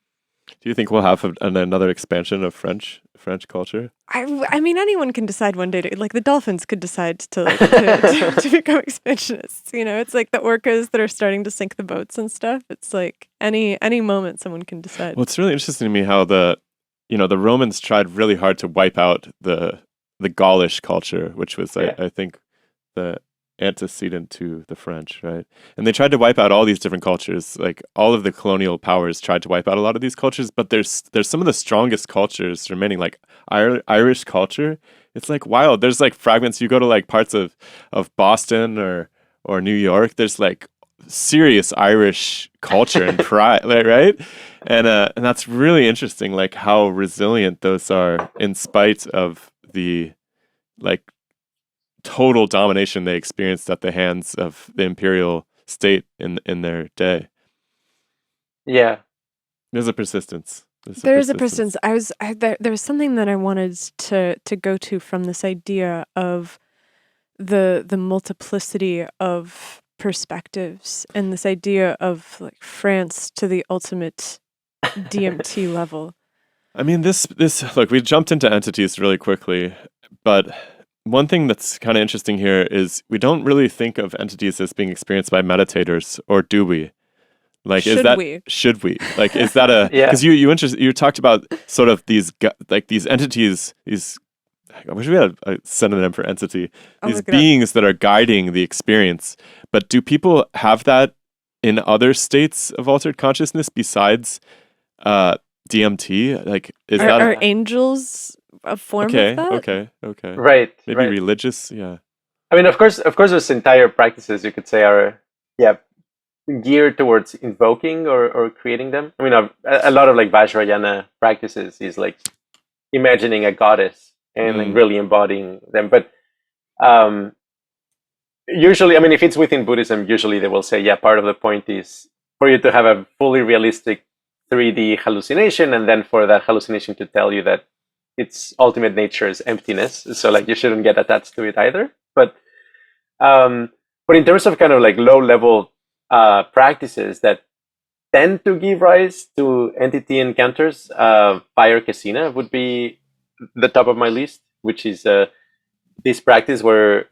Speaker 1: Do you think we'll have another expansion of French culture?
Speaker 2: I mean, anyone can decide one day to, like, the dolphins could decide to become expansionists. It's like the orcas that are starting to sink the boats and stuff. It's like any moment someone can decide.
Speaker 1: Well, it's really interesting to me how the Romans tried really hard to wipe out the Gaulish culture, which was I think the antecedent to the French, right? And they tried to wipe out all these different cultures. Like all of the colonial powers tried to wipe out a lot of these cultures, but there's some of the strongest cultures remaining, like Irish culture. It's like wild. There's like fragments. You go to like parts of Boston or New York, there's like serious Irish culture and pride, right? And that's really interesting, like how resilient those are in spite of the like total domination they experienced at the hands of the imperial state in their day.
Speaker 6: Yeah,
Speaker 1: there's a persistence.
Speaker 2: There is a persistence. There was something that I wanted to go to from this idea of the multiplicity of perspectives, and this idea of like France to the ultimate DMT level.
Speaker 1: I mean, this look, we jumped into entities really quickly, but one thing that's kind of interesting here is we don't really think of entities as being experienced by meditators, or do we? Like, should we? Like, is that a, because you talked about sort of these entities, I wish we had a synonym for entity, these beings that are guiding the experience. But do people have that in other states of altered consciousness besides DMT? Like,
Speaker 2: are angels a form of that?
Speaker 1: Okay.
Speaker 6: Right.
Speaker 1: Maybe religious, yeah.
Speaker 6: I mean, of course, those entire practices, you could say, are geared towards invoking or creating them. I mean, a lot of like Vajrayana practices is like imagining a goddess and like really embodying them. But usually, I mean, if it's within Buddhism, usually they will say, part of the point is for you to have a fully realistic 3D hallucination, and then for that hallucination to tell you that its ultimate nature is emptiness. So like you shouldn't get attached to it either. But in terms of kind of like low level practices that tend to give rise to entity encounters, fire casino would be the top of my list, which is this practice where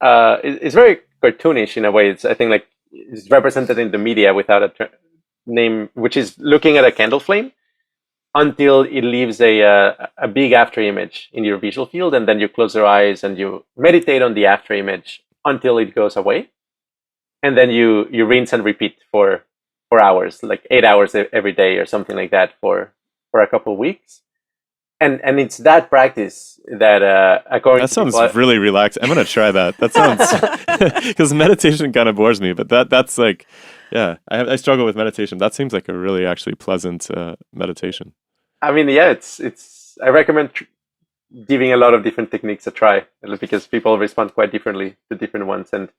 Speaker 6: it's very cartoonish in a way. I think like it's represented in the media without a name, which is looking at a candle flame until it leaves a big after image in your visual field, and then you close your eyes and you meditate on the after image until it goes away, and then you rinse and repeat for hours, like 8 hours every day or something like that for a couple of weeks. And it's that practice that according
Speaker 1: That
Speaker 6: to
Speaker 1: sounds
Speaker 6: people,
Speaker 1: really relaxed. I'm gonna try that. That sounds because meditation kind of bores me, but that's like, yeah, I struggle with meditation. That seems like a really actually pleasant meditation.
Speaker 6: I mean, yeah, it's I recommend giving a lot of different techniques a try because people respond quite differently to different ones, and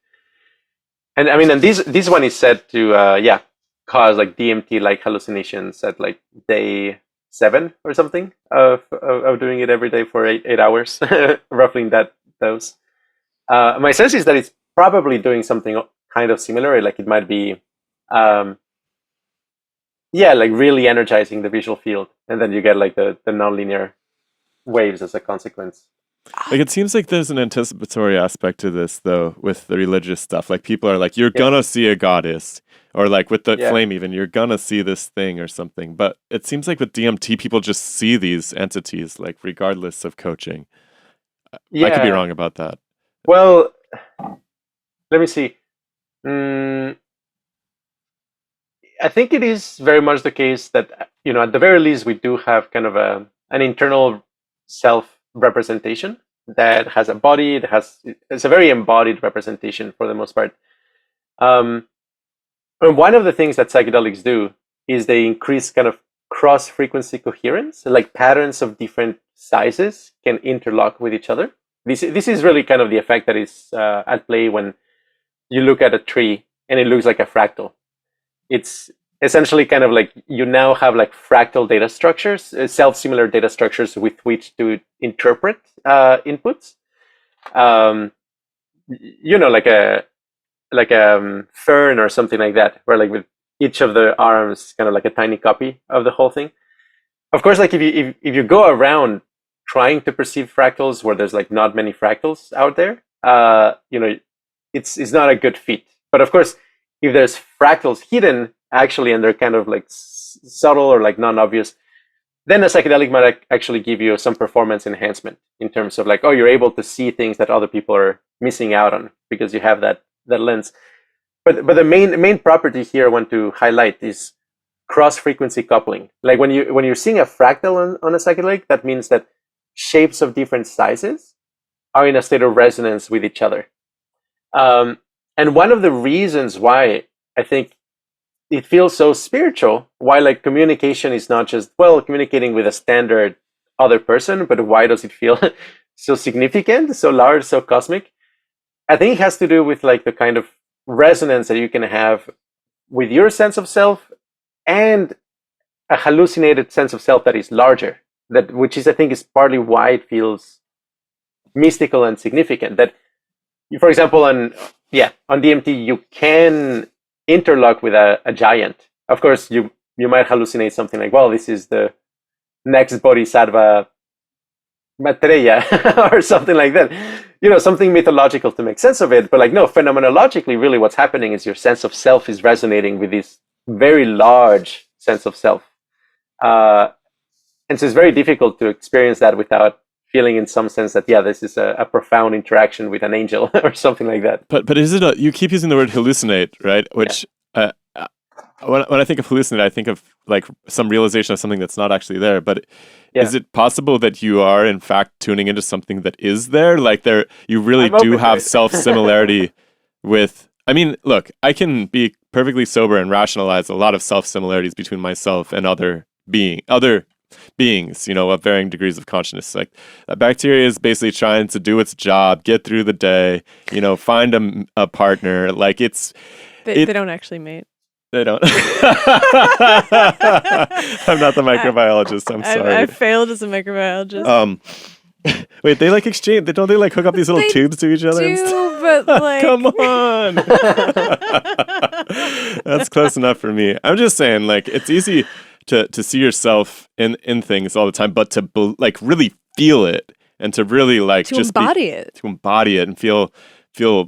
Speaker 6: I mean, and this one is said to cause like DMT like hallucinations at like day 7 or something of doing it every day for 8 hours, roughly in that dose. My sense is that it's probably doing something kind of similar. Like it might be, like really energizing the visual field, and then you get like the nonlinear waves as a consequence.
Speaker 1: Like it seems like there's an anticipatory aspect to this though with the religious stuff. Like people are like, you're gonna see a goddess, or like with the flame even, you're gonna see this thing or something. But it seems like with DMT, people just see these entities like regardless of coaching. I could be wrong about that.
Speaker 6: Well, let me see. I think it is very much the case that, at the very least, we do have kind of an internal self representation that has a body. It's a very embodied representation for the most part. And one of the things that psychedelics do is they increase kind of cross-frequency coherence, like patterns of different sizes can interlock with each other. This is really kind of the effect that is at play when you look at a tree and it looks like a fractal. It's essentially kind of like you now have like fractal data structures, self-similar data structures with which to interpret inputs. Like a fern or something like that, where like with each of the arms kind of like a tiny copy of the whole thing. Of course, like if you go around trying to perceive fractals where there's like not many fractals out there, it's not a good fit. But of course, if there's fractals hidden actually and they're kind of like subtle or like non-obvious, then a psychedelic might actually give you some performance enhancement in terms of like, oh, you're able to see things that other people are missing out on because you have that lens. But the main property here I want to highlight is cross-frequency coupling. Like when you're seeing a fractal on a psychedelic, that means that shapes of different sizes are in a state of resonance with each other. And one of the reasons why I think it feels so spiritual, why like communication is not just, communicating with a standard other person, but why does it feel so significant, so large, so cosmic? I think it has to do with like the kind of resonance that you can have with your sense of self and a hallucinated sense of self that is larger, which is, I think, is partly why it feels mystical and significant. That, for example, on DMT, you can interlock with a giant. Of course, you might hallucinate something like, this is the next Bodhisattva Maitreya or something like that. Something mythological to make sense of it. But like, no, phenomenologically, really what's happening is your sense of self is resonating with this very large sense of self. And so it's very difficult to experience that without feeling in some sense that, this is a profound interaction with an angel or something like that.
Speaker 1: But is it you keep using the word hallucinate, right? Which when I think of hallucinate, I think of like some realization of something that's not actually there. But is it possible that you are in fact tuning into something that is there? Like you really do have self-similarity with, I mean, look, I can be perfectly sober and rationalize a lot of self-similarities between myself and other beings, of varying degrees of consciousness. Like a bacteria is basically trying to do its job, get through the day, find a partner. Like
Speaker 2: they don't actually mate.
Speaker 1: They don't. I'm not the microbiologist. I'm sorry.
Speaker 2: I failed as a microbiologist.
Speaker 1: Wait, they like exchange. Don't they like hook up these little
Speaker 2: They
Speaker 1: tubes to each other? and
Speaker 2: do, but like,
Speaker 1: Come on. That's close enough for me. I'm just saying, like, it's easy to see yourself in things all the time, but to like really feel it and to really like
Speaker 2: to
Speaker 1: just
Speaker 2: embody it.
Speaker 1: to embody it and feel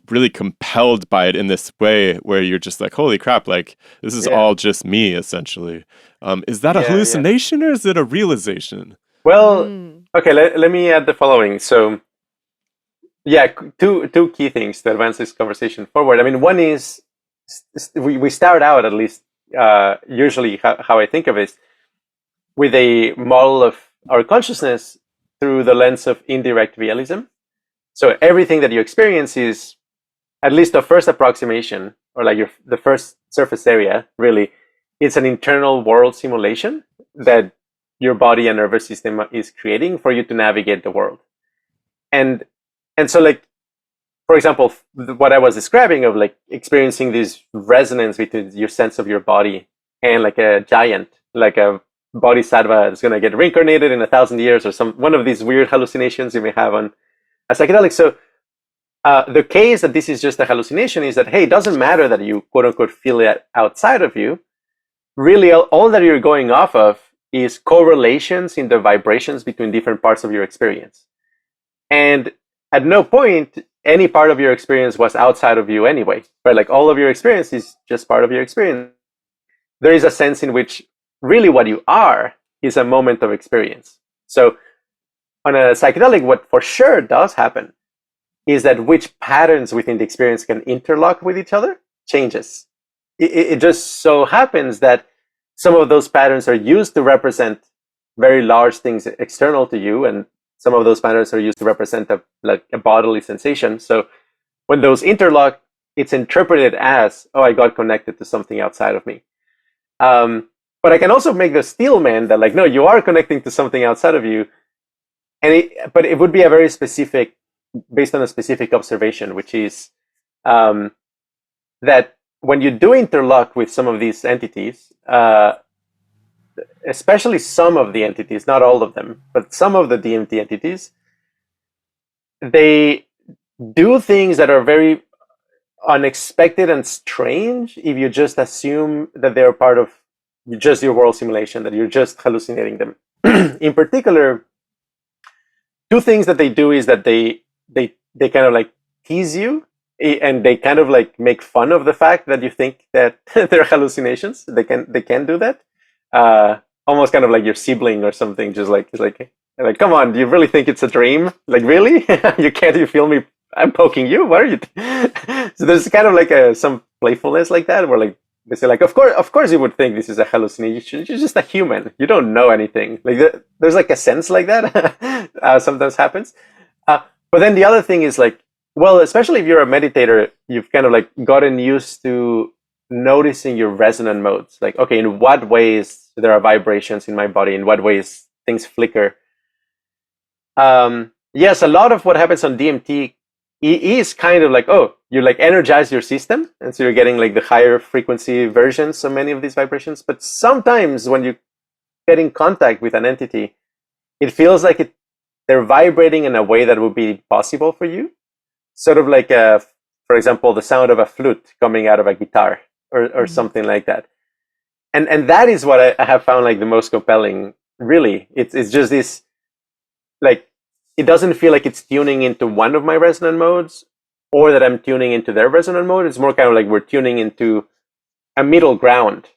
Speaker 1: really compelled by it in this way where you're just like, holy crap, like this is all just me essentially. Is that a hallucination or is it a realization?
Speaker 6: Well, okay, let me add the following. So, yeah, two key things to advance this conversation forward. I mean, one is we start out, at least usually how I think of it, with a model of our consciousness through the lens of indirect realism. So everything that you experience is at least the first approximation, or like the first surface area, really, it's an internal world simulation that your body and nervous system is creating for you to navigate the world. And so, like, for example, what I was describing of like experiencing this resonance between your sense of your body and like a giant, like a bodhisattva that's going to get reincarnated in 1,000 years, or one of these weird hallucinations you may have on a psychedelic. So the case that this is just a hallucination is that, hey, it doesn't matter that you quote unquote feel it outside of you. Really, all that you're going off of is correlations in the vibrations between different parts of your experience. And at no point, any part of your experience was outside of you anyway, right? Like all of your experience is just part of your experience. There is a sense in which really what you are is a moment of experience. So on a psychedelic, what for sure does happen is that which patterns within the experience can interlock with each other changes. It just so happens that some of those patterns are used to represent very large things external to you, and some of those patterns are used to represent a bodily sensation. So when those interlock, it's interpreted as, oh, I got connected to something outside of me. But I can also make the steel man that, like, no, you are connecting to something outside of you. But it would be a very specific, based on a specific observation, which is that when you do interlock with some of these entities, especially some of the entities, not all of them, but some of the DMT entities, they do things that are very unexpected and strange if you just assume that they're part of just your world simulation, that you're just hallucinating them. In particular, two things that they do is that they kind of like tease you, and they kind of like make fun of the fact that you think that they're hallucinations. They can do that. Almost kind of like your sibling or something, just like, it's like, come on, do you really think it's a dream? Like, really? You feel me? I'm poking you. What are you? So there's kind of like some playfulness like that, where like they say like, of course you would think this is a hallucination. You're just a human. You don't know anything. Like there's like a sense like that sometimes happens. But then the other thing is like, well, especially if you're a meditator, you've kind of like gotten used to noticing your resonant modes. Like, okay, in what ways there are vibrations in my body? In what ways things flicker? Yes, a lot of what happens on DMT is kind of like, oh, you like energize your system, and so you're getting like the higher frequency versions of many of these vibrations. But sometimes when you get in contact with an entity, it feels like they're vibrating in a way that would be possible for you. Sort of like, for example, the sound of a flute coming out of a guitar, or something like that. And that is what I have found like the most compelling, really. It's just this, like, it doesn't feel like it's tuning into one of my resonant modes, or that I'm tuning into their resonant mode. It's more kind of like we're tuning into a middle ground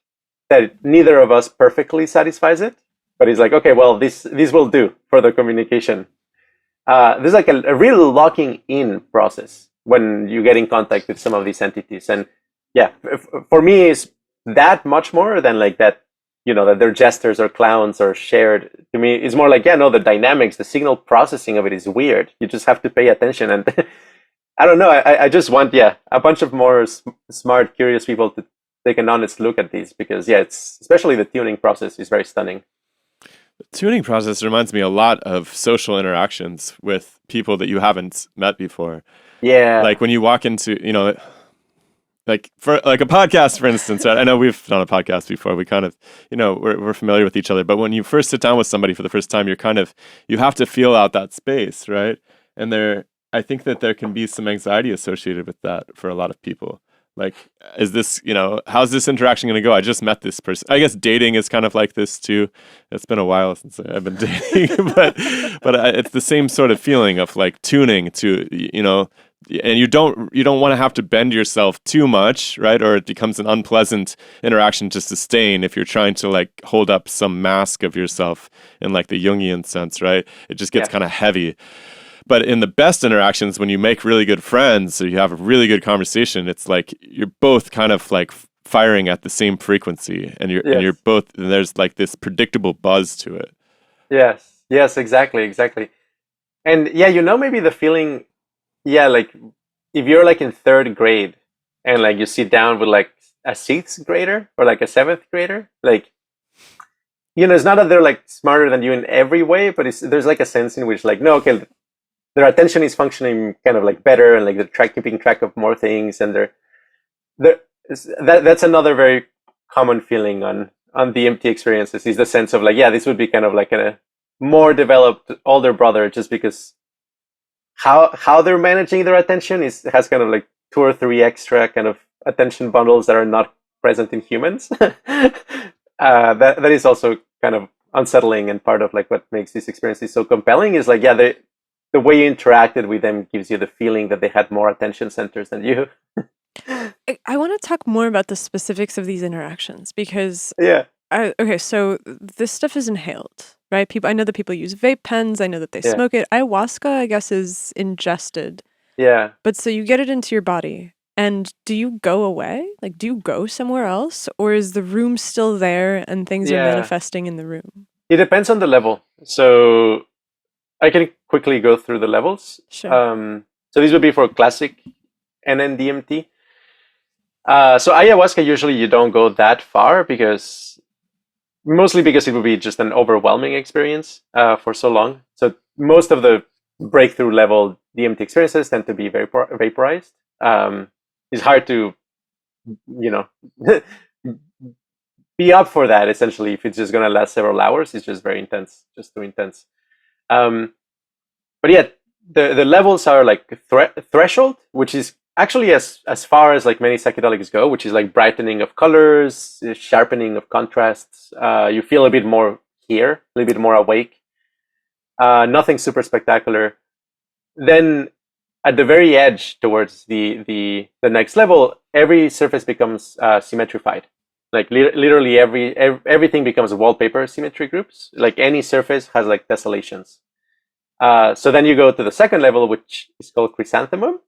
Speaker 6: that neither of us perfectly satisfies it, but it's like, okay, well, this will do for the communication. There's like a real locking in process when you get in contact with some of these entities. And yeah, for me, it's that much more than like that, that their gestures or clowns or shared. To me, it's more like, the dynamics, the signal processing of it is weird. You just have to pay attention. And I don't know, I just want, a bunch of more smart, curious people to take an honest look at these, because it's especially the tuning process is very stunning.
Speaker 1: The tuning process reminds me a lot of social interactions with people that you haven't met before.
Speaker 6: Yeah.
Speaker 1: Like when you walk into, like for like a podcast, for instance, right? I know we've done a podcast before. We kind of, we're familiar with each other. But when you first sit down with somebody for the first time, you have to feel out that space, right? And I think that there can be some anxiety associated with that for a lot of people. Like, is this, how's this interaction going to go? I just met this person. I guess dating is kind of like this too. It's been a while since I've been dating, but it's the same sort of feeling of like tuning to, and you don't want to have to bend yourself too much, right? Or it becomes an unpleasant interaction to sustain if you're trying to like hold up some mask of yourself in like the Jungian sense, right? It just gets kind of heavy. But in the best interactions, when you make really good friends, or you have a really good conversation, it's like you're both kind of like firing at the same frequency, and you're both, and there's like this predictable buzz to it.
Speaker 6: Yes, exactly. And maybe the feeling, like if you're like in third grade and like you sit down with like a sixth grader or like a seventh grader, like, it's not that they're like smarter than you in every way, but there's like a sense in which like, no, okay, their attention is functioning kind of like better, and like they're keeping track of more things, and that's another very common feeling on DMT experiences, is the sense of like, this would be kind of like a more developed older brother, just because how they're managing their attention has kind of like 2 or 3 extra kind of attention bundles that are not present in humans. That is also kind of unsettling, and part of like what makes these experiences so compelling is like, the way you interacted with them gives you the feeling that they had more attention centers than you.
Speaker 2: I want to talk more about the specifics of these interactions because so this stuff is inhaled, right? I know that people use vape pens. I know that they smoke it. Ayahuasca, I guess, is ingested.
Speaker 6: Yeah.
Speaker 2: But so you get it into your body, and do you go away? Like, do you go somewhere else, or is the room still there and things are manifesting in the room?
Speaker 6: It depends on the level. So I can quickly go through the levels.
Speaker 2: Sure.
Speaker 6: So these would be for classic NNDMT. So ayahuasca, usually you don't go that far mostly because it would be just an overwhelming experience for so long. So most of the breakthrough level DMT experiences tend to be very vaporized. It's hard to, be up for that, essentially, if it's just going to last several hours. It's just very intense, just too intense. But the levels are like threshold, which is actually as far as like many psychedelics go, which is like brightening of colors, sharpening of contrasts. You feel a bit more here, a little bit more awake. Nothing super spectacular. Then at the very edge, towards the next level, every surface becomes symmetrified. Like literally everything becomes wallpaper symmetry groups. Like any surface has like tessellations. So then you go to the second level, which is called chrysanthemum.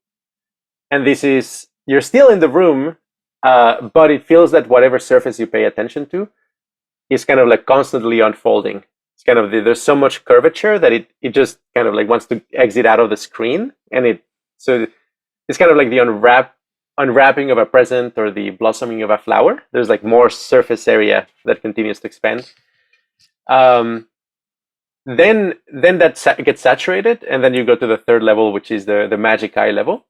Speaker 6: And this is, you're still in the room, but it feels that whatever surface you pay attention to is kind of like constantly unfolding. It's kind of, there's so much curvature that it just kind of like wants to exit out of the screen. And so it's kind of like the unwrapping of a present or the blossoming of a flower. There's like more surface area that continues to expand. Then that gets saturated, and then you go to the third level, which is the magic eye level.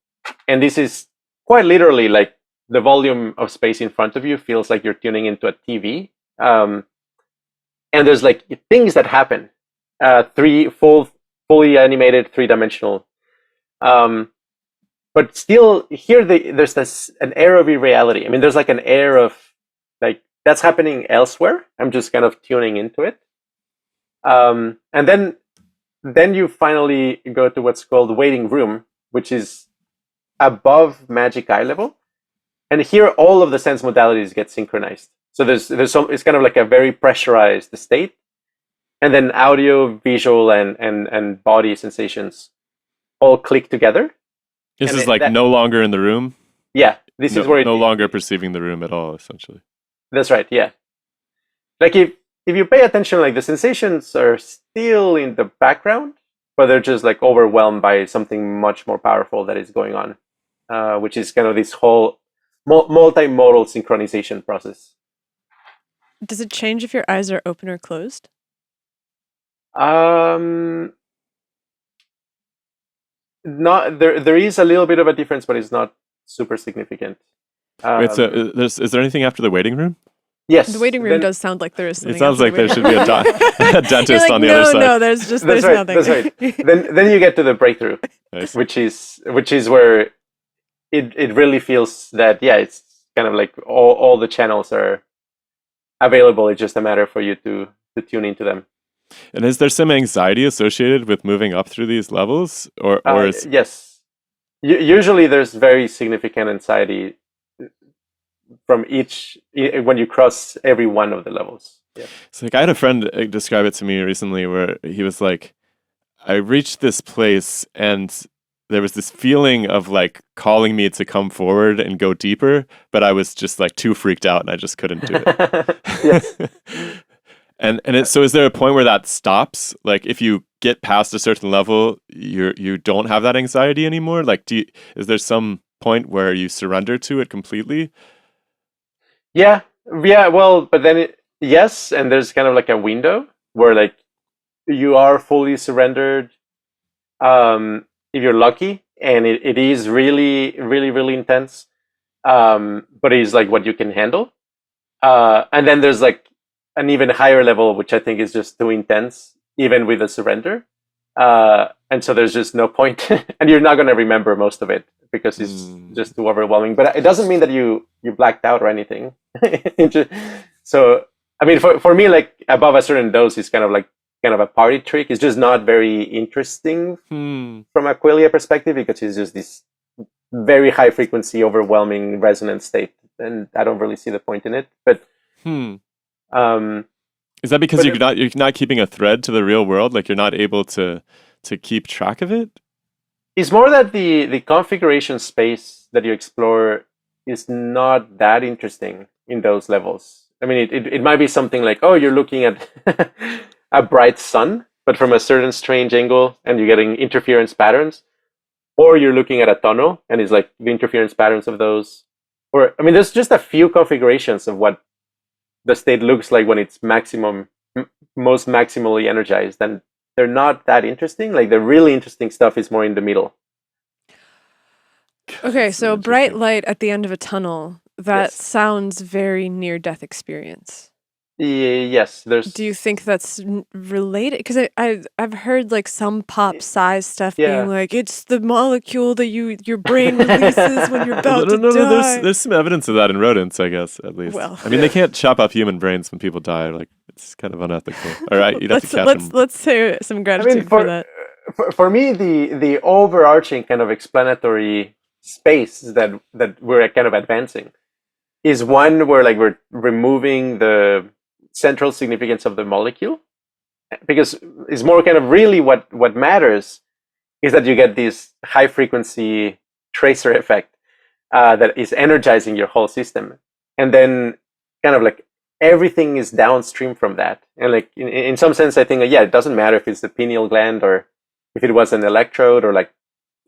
Speaker 6: And this is quite literally like the volume of space in front of you feels like you're tuning into a TV. And there's like things that happen, fully animated, 3-dimensional. But still, here there's an air of irreality. I mean, there's like an air of like that's happening elsewhere. I'm just kind of tuning into it. And then you finally go to what's called waiting room, which is above magic eye level. And here all of the sense modalities get synchronized. So there's some, it's kind of like a very pressurized state. And then audio, visual, and body sensations all click together.
Speaker 1: This is like no longer in the room?
Speaker 6: Yeah. This is where
Speaker 1: no longer perceiving the room at all, essentially.
Speaker 6: That's right, yeah. Like if you pay attention, like the sensations are still in the background, but they're just like overwhelmed by something much more powerful that is going on, which is kind of this whole multimodal synchronization process.
Speaker 2: Does it change if your eyes are open or closed?
Speaker 6: Not there is a little bit of a difference, but it's not super significant.
Speaker 1: Wait, so
Speaker 6: Um,
Speaker 1: is there anything after the waiting room?
Speaker 6: yes.
Speaker 2: The waiting room
Speaker 6: then-
Speaker 2: does sound like there is something.
Speaker 1: It sounds
Speaker 2: after
Speaker 1: like
Speaker 2: the
Speaker 1: there should
Speaker 2: waiting
Speaker 1: be a,
Speaker 2: room.
Speaker 1: a dentist
Speaker 2: You're like,
Speaker 1: on the
Speaker 2: no,
Speaker 1: other side.
Speaker 2: no, there's
Speaker 6: That's
Speaker 2: there's
Speaker 6: right.
Speaker 2: nothing.
Speaker 6: That's right. then you get to the breakthrough,
Speaker 1: Nice.
Speaker 6: which is where it really feels that it's kind of like all the channels are available. It's just a matter for you to tune into them.
Speaker 1: And is there some anxiety associated with moving up through these levels, or is
Speaker 6: Yes. Usually there's very significant anxiety from when you cross every one of the levels. Yeah.
Speaker 1: it's like I had a friend describe it to me recently where he was like, I reached this place and there was this feeling of like calling me to come forward and go deeper, but I was just like too freaked out and I just couldn't do it.
Speaker 6: Yes.
Speaker 1: So is there a point where that stops? Like if you get past a certain level, you don't have that anxiety anymore? Like is there some point where you surrender to it completely?
Speaker 6: Yeah. Well, but then yes, and there's kind of like a window where like you are fully surrendered. If you're lucky, and it is really, really, really intense, but it is like what you can handle. And then there's like an even higher level, which I think is just too intense, even with a surrender. And so there's just no point, and you're not going to remember most of it because it's just too overwhelming. But it doesn't mean that you blacked out or anything. So I mean, for me, like above a certain dose is kind of a party trick. It's just not very interesting from a Qualia perspective because it's just this very high frequency, overwhelming resonance state, and I don't really see the point in it. But
Speaker 1: is that because you're not keeping a thread to the real world? Like you're not able to keep track of it?
Speaker 6: It's more that the configuration space that you explore is not that interesting in those levels. I mean, it might be something like, oh, you're looking at a bright sun, but from a certain strange angle, and you're getting interference patterns, or you're looking at a tunnel, and it's like the interference patterns of those. Or I mean, there's just a few configurations of what the state looks like when it's most maximally energized, and they're not that interesting. Like the really interesting stuff is more in the middle.
Speaker 2: Okay, so bright light at the end of a tunnel. That
Speaker 6: Yes.
Speaker 2: sounds very near-death experience.
Speaker 6: Yes, there's.
Speaker 2: Do you think that's related? Because I've heard like some pop size stuff
Speaker 6: Yeah.
Speaker 2: being like it's the molecule that your brain releases when you're about to
Speaker 1: No.
Speaker 2: die.
Speaker 1: There's some evidence of that in rodents, I guess, at least.
Speaker 2: Well.
Speaker 1: I mean, they can't chop up human brains when people die. Like it's kind of unethical. All right, you'd have to catch them.
Speaker 2: Let's say some
Speaker 6: I
Speaker 2: gratitude
Speaker 6: mean,
Speaker 2: for that.
Speaker 6: for me, the overarching kind of explanatory space that we're kind of advancing is one where like we're removing the central significance of the molecule, because it's more kind of really what matters is that you get this high frequency tracer effect that is energizing your whole system, and then kind of like everything is downstream from that. And like in some sense, I think it doesn't matter if it's the pineal gland or if it was an electrode or like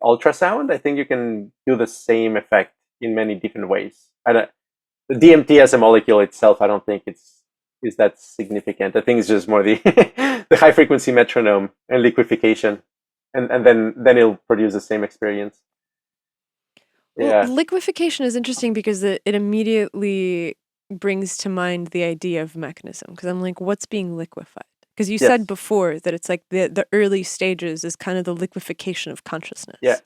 Speaker 6: ultrasound. I think you can do the same effect in many different ways. The DMT as a molecule itself, I don't think is that significant. I think it's just more the the high frequency metronome and liquefaction, and then it'll produce the same experience. Yeah.
Speaker 2: Well, liquefaction is interesting because it immediately brings to mind the idea of mechanism. Because I'm like, what's being liquefied? Because you
Speaker 6: Yes.
Speaker 2: said before that it's like the early stages is kind of the liquefaction of consciousness.
Speaker 6: Yeah.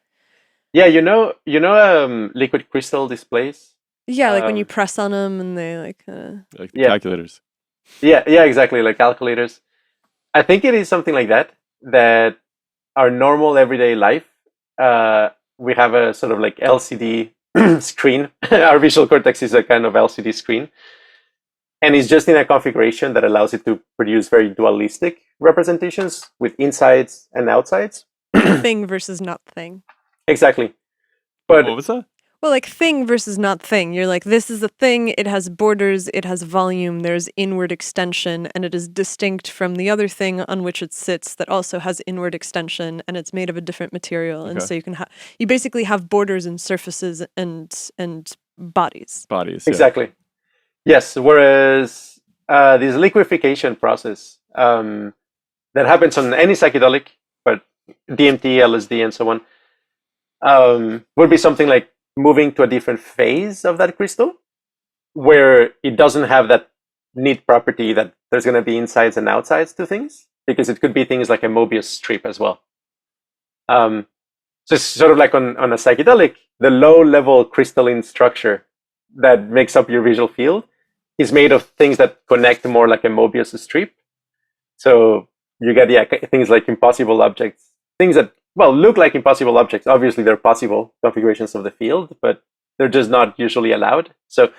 Speaker 6: Liquid crystal displays.
Speaker 2: Yeah, like when you
Speaker 6: Um,
Speaker 2: press on them and they like.
Speaker 1: Like
Speaker 6: Yeah.
Speaker 1: calculators.
Speaker 6: Yeah, exactly, like calculators. I think it is something like that our normal everyday life, we have a sort of like LCD screen. Our visual cortex is a kind of LCD screen. And it's just in a configuration that allows it to produce very dualistic representations with insides and outsides.
Speaker 2: Thing versus not thing.
Speaker 6: Exactly. But
Speaker 1: What was that?
Speaker 2: Well, like thing versus not thing. You're like, this is a thing, it has borders, it has volume, there's inward extension, and it is distinct from the other thing on which it sits that also has inward extension, and it's made of a different material. And
Speaker 1: Okay.
Speaker 2: so you basically have borders and surfaces and bodies.
Speaker 1: Bodies. Yeah.
Speaker 6: exactly. Yes. Whereas this liquefaction process that happens on any psychedelic, but DMT, LSD, and so on, would be something like moving to a different phase of that crystal, where it doesn't have that neat property that there's going to be insides and outsides to things, because it could be things like a Mobius strip as well. So it's sort of like on a psychedelic, the low-level crystalline structure that makes up your visual field is made of things that connect more like a Mobius strip. So you get things like impossible objects, things that, well, look like impossible objects. Obviously, they're possible configurations of the field, but they're just not usually allowed. So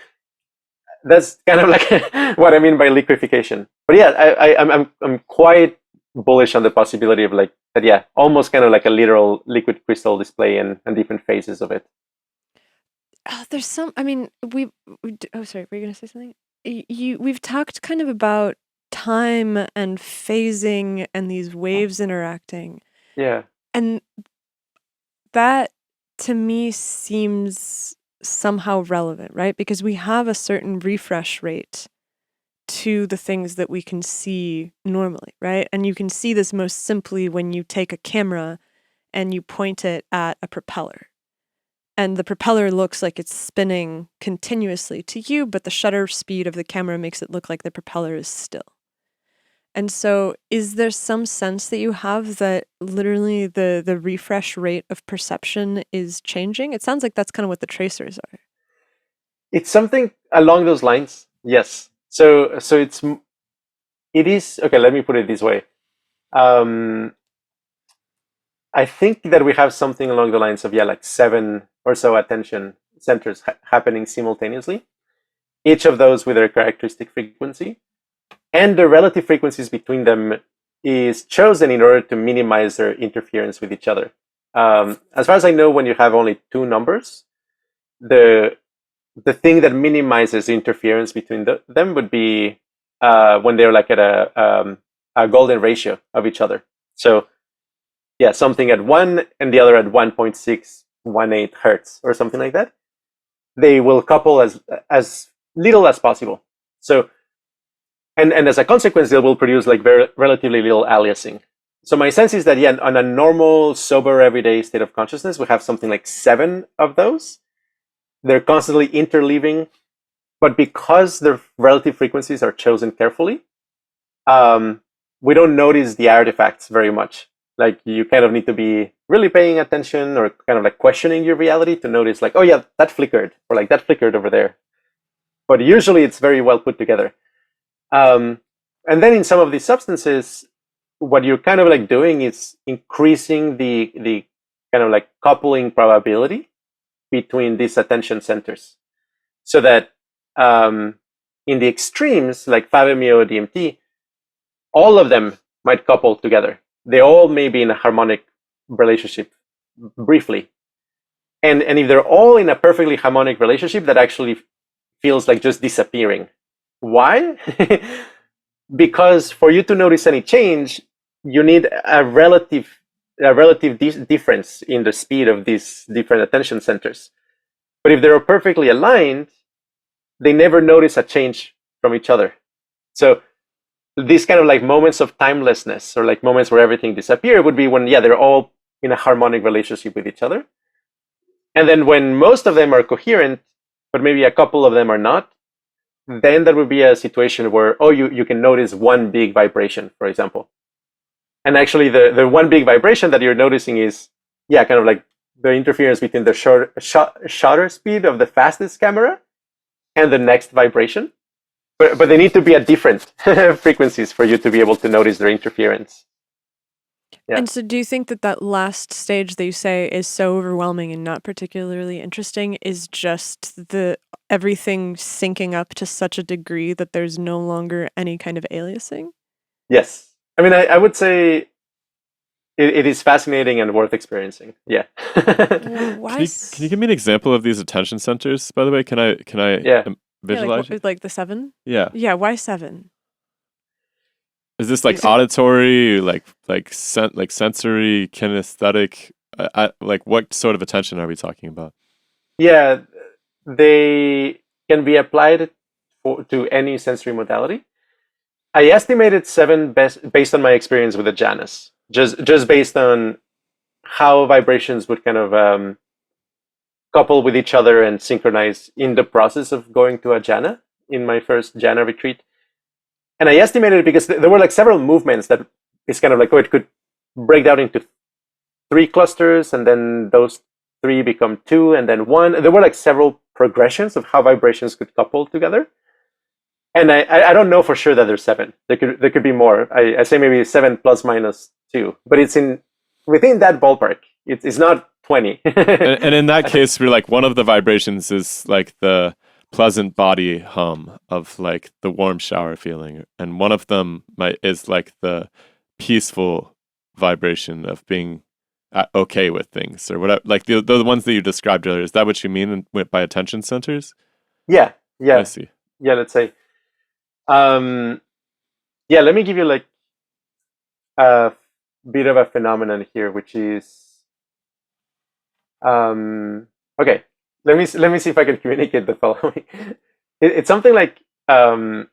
Speaker 6: that's kind of like what I mean by liquefaction. But yeah, I'm quite bullish on the possibility of like that. Yeah, almost kind of like a literal liquid crystal display and different phases of it.
Speaker 2: There's some. I mean, oh, sorry. Were you gonna say something? We've talked kind of about time and phasing and these waves interacting.
Speaker 6: Yeah.
Speaker 2: And that to me seems somehow relevant, right? Because we have a certain refresh rate to the things that we can see normally, right? And you can see this most simply when you take a camera and you point it at a propeller. And the propeller looks like it's spinning continuously to you, but the shutter speed of the camera makes it look like the propeller is still. And so is there some sense that you have that literally the refresh rate of perception is changing? It sounds like that's kind of what the tracers are.
Speaker 6: It's something along those lines, yes. So it is, okay, let me put it this way. I think that we have something along the lines of, like 7 or so attention centers happening simultaneously, each of those with their characteristic frequency. And the relative frequencies between them is chosen in order to minimize their interference with each other. As far as I know, when you have only 2 numbers, the thing that minimizes the interference between them would be when they're like at a golden ratio of each other. So yeah, something at 1 and the other at 1.618 hertz or something like that. They will couple as little as possible. So and as a consequence, they will produce like relatively little aliasing. So my sense is that, yeah, on a normal, sober, everyday state of consciousness, we have something like 7 of those. They're constantly interleaving, but because the relative frequencies are chosen carefully, we don't notice the artifacts very much. Like you kind of need to be really paying attention or kind of like questioning your reality to notice like, oh yeah, that flickered, or like that flickered over there. But usually it's very well put together. And then in some of these substances, what you're kind of like doing is increasing the kind of like coupling probability between these attention centers, so that in the extremes, like 5-MeO DMT, all of them might couple together. They all may be in a harmonic relationship briefly. And if they're all in a perfectly harmonic relationship, that actually feels like just disappearing. Why? Because for you to notice any change, you need a relative difference in the speed of these different attention centers. But if they're perfectly aligned, they never notice a change from each other. So these kind of like moments of timelessness, or like moments where everything disappears, would be when, yeah, they're all in a harmonic relationship with each other. And then when most of them are coherent, but maybe a couple of them are not, then there would be a situation where, oh, you can notice one big vibration, for example. And actually the one big vibration that you're noticing is, yeah, kind of like the interference between the shutter speed of the fastest camera and the next vibration. But they need to be at different frequencies for you to be able to notice their interference. Yeah.
Speaker 2: And so do you think that last stage that you say is so overwhelming and not particularly interesting is just everything syncing up to such a degree that there's no longer any kind of aliasing?
Speaker 6: Yes. I mean, I would say it is fascinating and worth experiencing. Yeah.
Speaker 2: Why?
Speaker 1: Can you give me an example of these attention centers, by the way? Can I visualize?
Speaker 2: Yeah, like the 7?
Speaker 1: Yeah.
Speaker 2: Yeah, why 7?
Speaker 1: Is this like auditory, like sensory, kinesthetic? Like what sort of attention are we talking about?
Speaker 6: Yeah, they can be applied to any sensory modality. I estimated 7 based on my experience with the Jhanas, just based on how vibrations would kind of couple with each other and synchronize in the process of going to a jhana in my first jhana retreat. And I estimated it because there were like several movements that it's kind of like, oh, it could break down into 3 clusters, and then those 3 become 2, and then 1. There were like several progressions of how vibrations could couple together. And I don't know for sure that there's 7. There could be more. I say maybe 7 plus minus 2, but it's within that ballpark. It's not 20.
Speaker 1: And in that case, we're like, one of the vibrations is like the pleasant body hum of like the warm shower feeling, and one of them is like the peaceful vibration of being okay with things, or whatever. Like the ones that you described earlier. Is that what you mean by attention centers?
Speaker 6: Yeah.
Speaker 1: I see.
Speaker 6: Yeah, let's say. Yeah, let me give you like a bit of a phenomenon here, which is okay. Let me see if I can communicate the following. It's something like the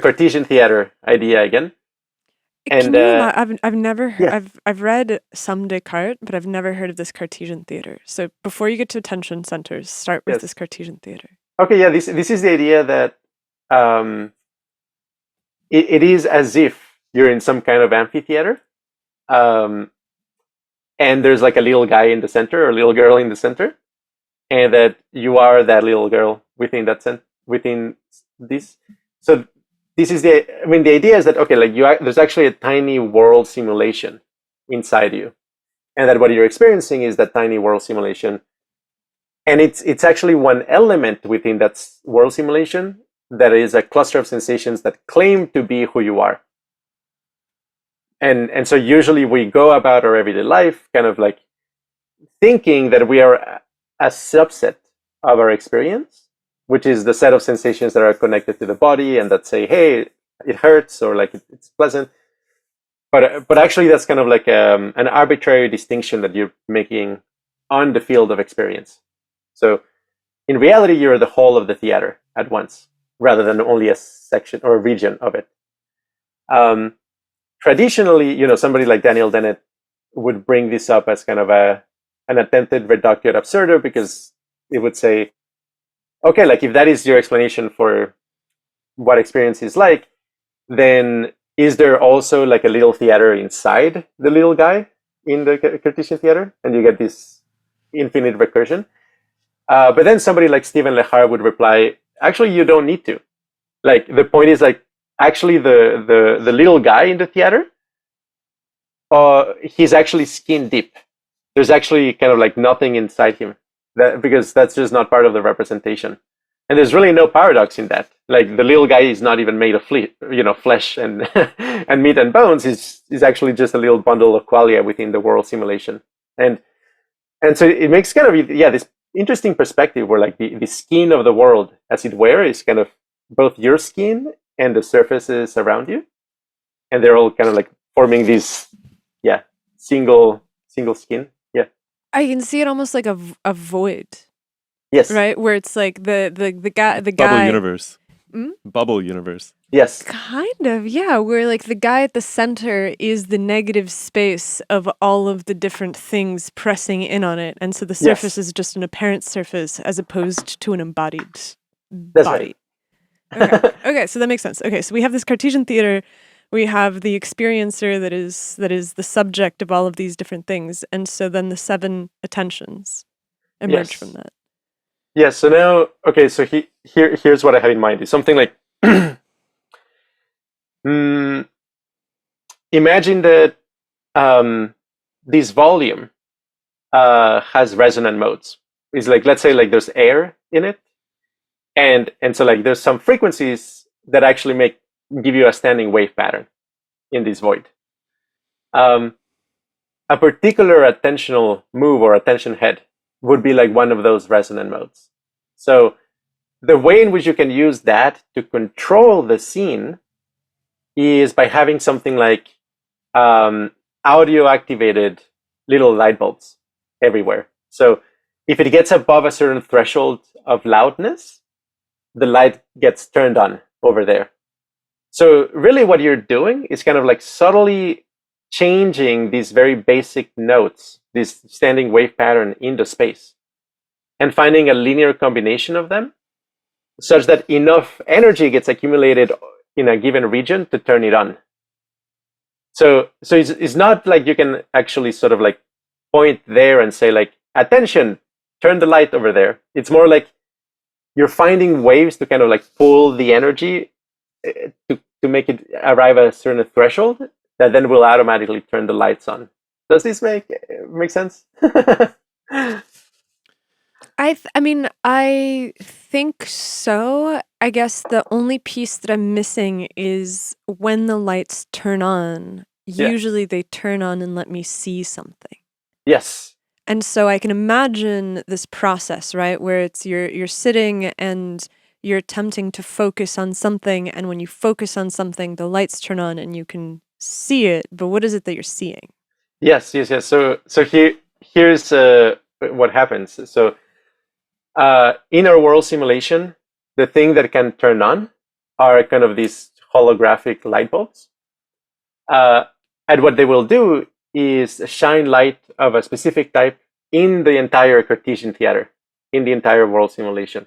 Speaker 6: Cartesian theater idea again.
Speaker 2: And I've never I've read some Descartes, but I've never heard of this Cartesian theater. So before you get to attention centers, start with this Cartesian theater.
Speaker 6: Okay, yeah, this is the idea that it is as if you're in some kind of amphitheater, and there's like a little guy in the center or a little girl in the center, and that you are that little girl within within this. So this is the idea is that, okay, like there's actually a tiny world simulation inside you, and that what you're experiencing is that tiny world simulation, and it's actually one element within that world simulation that is a cluster of sensations that claim to be who you are. And so usually we go about our everyday life kind of like thinking that we are a subset of our experience, which is the set of sensations that are connected to the body and that say, hey, it hurts, or like it's pleasant. But actually that's kind of like an arbitrary distinction that you're making on the field of experience. So in reality, you're the whole of the theater at once, rather than only a section or a region of it. Traditionally, somebody like Daniel Dennett would bring this up as kind of an attempted reductio ad absurdum, because it would say, okay, like if that is your explanation for what experience is like, then is there also like a little theater inside the little guy in the Cartesian theater? And you get this infinite recursion. But then somebody like Stephen Lehar would reply, actually, you don't need to. Like the point is like, actually the little guy in the theater, he's actually skin deep. There's actually kind of like nothing inside him, because that's just not part of the representation. And there's really no paradox in that. Like the little guy is not even made of flesh and and meat and bones. Is actually just a little bundle of qualia within the world simulation. And so it makes kind of this interesting perspective where like the skin of the world, as it were, is kind of both your skin and the surfaces around you, and they're all kind of like forming this single skin.
Speaker 2: I can see it almost like a void.
Speaker 6: Yes.
Speaker 2: Right, where it's like the guy
Speaker 1: Bubble universe.
Speaker 2: Hmm?
Speaker 1: Bubble universe.
Speaker 6: Yes.
Speaker 2: Kind of, yeah. Where like the guy at the center is the negative space of all of the different things pressing in on it, and so the surface is just an apparent surface as opposed to an embodied body.
Speaker 6: Right.
Speaker 2: Okay, so that makes sense. Okay, so we have this Cartesian theater. We have the experiencer that is the subject of all of these different things, and so then the 7 attentions emerge from that.
Speaker 6: Yes. So now, okay. So here's what I have in mind. It's something like, imagine that this volume has resonant modes. It's like, let's say like there's air in it, and so like there's some frequencies that actually give you a standing wave pattern in this void. A particular attentional move or attention head would be like one of those resonant modes. So the way in which you can use that to control the scene is by having something like audio activated little light bulbs everywhere. So if it gets above a certain threshold of loudness, the light gets turned on over there. So really what you're doing is kind of like subtly changing these very basic notes, this standing wave pattern in the space. and finding a linear combination of them such that enough energy gets accumulated in a given region to turn it on. So it's not like you can actually sort of like point there and say like, attention, turn the light over there. It's more like you're finding ways to kind of like pull the energy to make it arrive at a certain threshold that then will automatically turn the lights on. Does this make sense?
Speaker 2: I mean, I think so. I guess the only piece that I'm missing is when the lights turn on, usually they turn on and let me see something.
Speaker 6: Yes.
Speaker 2: And so I can imagine this process, right, where it's you're sitting and you're attempting to focus on something, and when you focus on something, the lights turn on and you can see it. But what is it that you're seeing?
Speaker 6: Yes. So here's what happens. So in our world simulation, the thing that can turn on are kind of these holographic light bulbs. And what they will do is shine light of a specific type in the entire Cartesian theater, in the entire world simulation.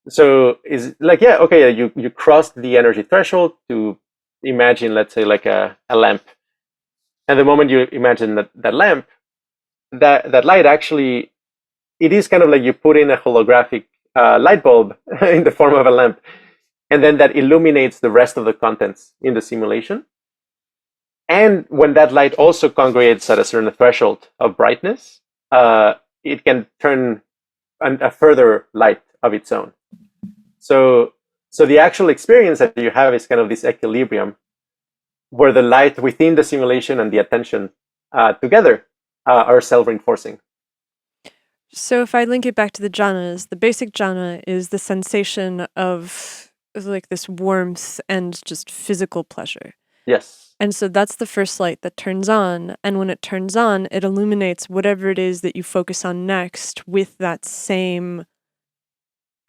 Speaker 6: So it's like, you crossed the energy threshold to imagine, let's say, like a lamp. And the moment you imagine that lamp, that light actually, it is kind of like you put in a holographic light bulb in the form of a lamp, and then that illuminates the rest of the contents in the simulation. And when that light also congregates at a certain threshold of brightness, it can turn a further light of its own. So the actual experience that you have is kind of this equilibrium where the light within the simulation and the attention together are self-reinforcing.
Speaker 2: So if I link it back to the jhanas, the basic jhana is the sensation of like this warmth and just physical pleasure.
Speaker 6: Yes.
Speaker 2: And so that's the first light that turns on. And when it turns on, it illuminates whatever it is that you focus on next with that same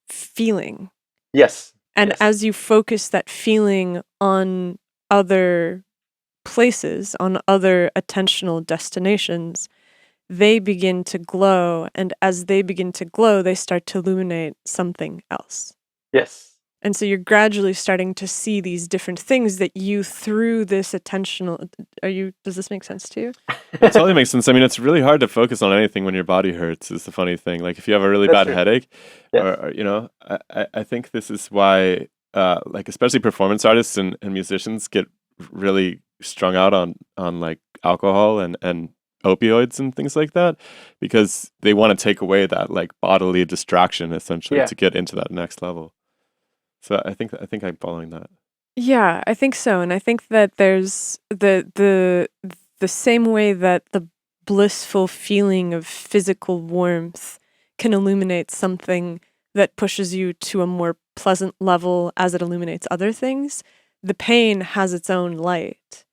Speaker 2: feeling.
Speaker 6: Yes.
Speaker 2: And
Speaker 6: yes.
Speaker 2: as you focus that feeling on other places, on other attentional destinations, they begin to glow. And as they begin to glow, they start to illuminate something else.
Speaker 6: Yes.
Speaker 2: And so you're gradually starting to see these different things that you, through this attentional, does this make sense to you?
Speaker 1: It totally makes sense. I mean, it's really hard to focus on anything when your body hurts, is the funny thing. Like if you have a really bad headache, or I think this is why, like especially performance artists and musicians get really strung out on like alcohol and opioids and things like that, because they want to take away that like bodily distraction essentially to get into that next level. So I think I'm following that.
Speaker 2: Yeah, I think so. And I think that there's the same way that the blissful feeling of physical warmth can illuminate something that pushes you to a more pleasant level as it illuminates other things. The pain has its own light.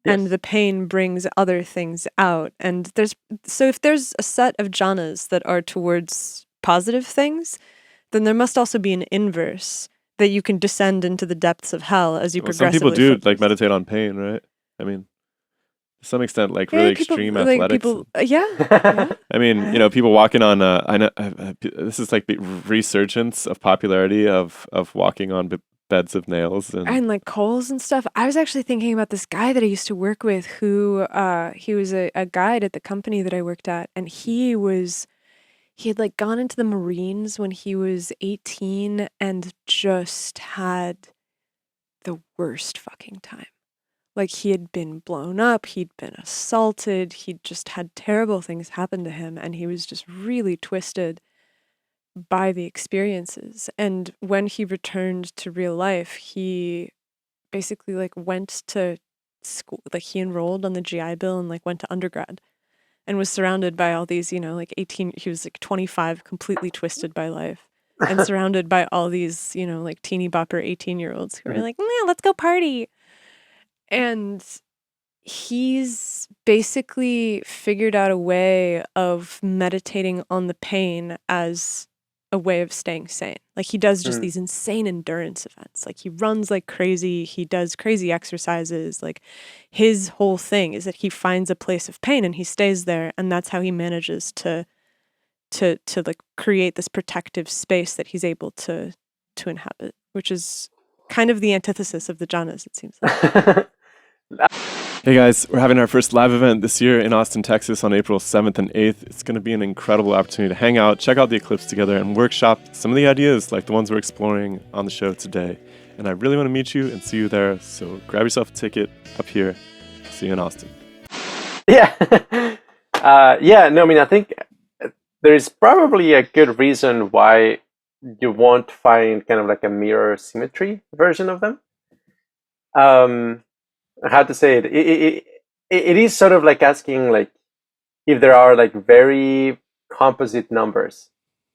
Speaker 2: And the pain brings other things out. And if there's a set of jhanas that are towards positive things, then there must also be an inverse that you can descend into the depths of hell as you progressively.
Speaker 1: Some people do focus. Like meditate on pain, right? I mean, to some extent, like really extreme athletics.
Speaker 2: Yeah.
Speaker 1: I mean, people walking on. I know this is like the resurgence of popularity of walking on beds of nails
Speaker 2: and like coals and stuff. I was actually thinking about this guy that I used to work with, who he was a guide at the company that I worked at, and he had like gone into the Marines when he was 18 and just had the worst fucking time. Like he had been blown up, he'd been assaulted, he'd just had terrible things happen to him, and he was just really twisted by the experiences. And when he returned to real life, he basically like went to school, like he enrolled on the GI Bill and like went to undergrad. And was surrounded by all these, like 18, he was like 25, completely twisted by life. And surrounded by all these, like teeny bopper 18-year-olds who were like, let's go party. And he's basically figured out a way of meditating on the pain as a way of staying sane. Like he does just these insane endurance events. Like he runs like crazy. He does crazy exercises. Like his whole thing is that he finds a place of pain and he stays there. And that's how he manages to to like create this protective space that he's able to inhabit, which is kind of the antithesis of the jhanas, it seems like.
Speaker 1: Hey guys, we're having our first live event this year in Austin, Texas on April 7th and 8th. It's going to be an incredible opportunity to hang out, check out the eclipse together, and workshop some of the ideas like the ones we're exploring on the show today. And I really want to meet you and see you there, so grab yourself a ticket up here. See you in Austin.
Speaker 6: Yeah. I think there's probably a good reason why you won't find kind of like a mirror symmetry version of them. How to say it? It is sort of like asking like if there are like very composite numbers.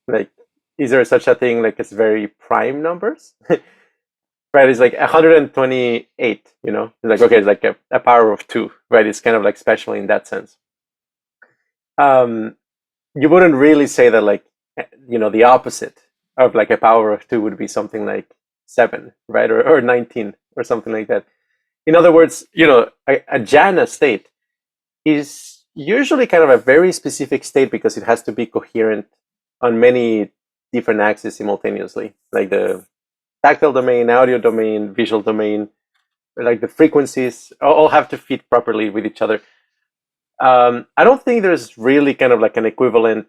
Speaker 6: Like, is there such a thing like as very prime numbers? Right, it's like 128, you know? It's like, okay, it's like a power of 2, right? It's kind of like special in that sense. You wouldn't really say that like, you know, the opposite of like a power of 2 would be something like 7, right? Or 19 or something like that. In other words, you know, a jhana state is usually kind of a very specific state because it has to be coherent on many different axes simultaneously, like the tactile domain, audio domain, visual domain, like the frequencies all have to fit properly with each other. I don't think there's really kind of like an equivalent,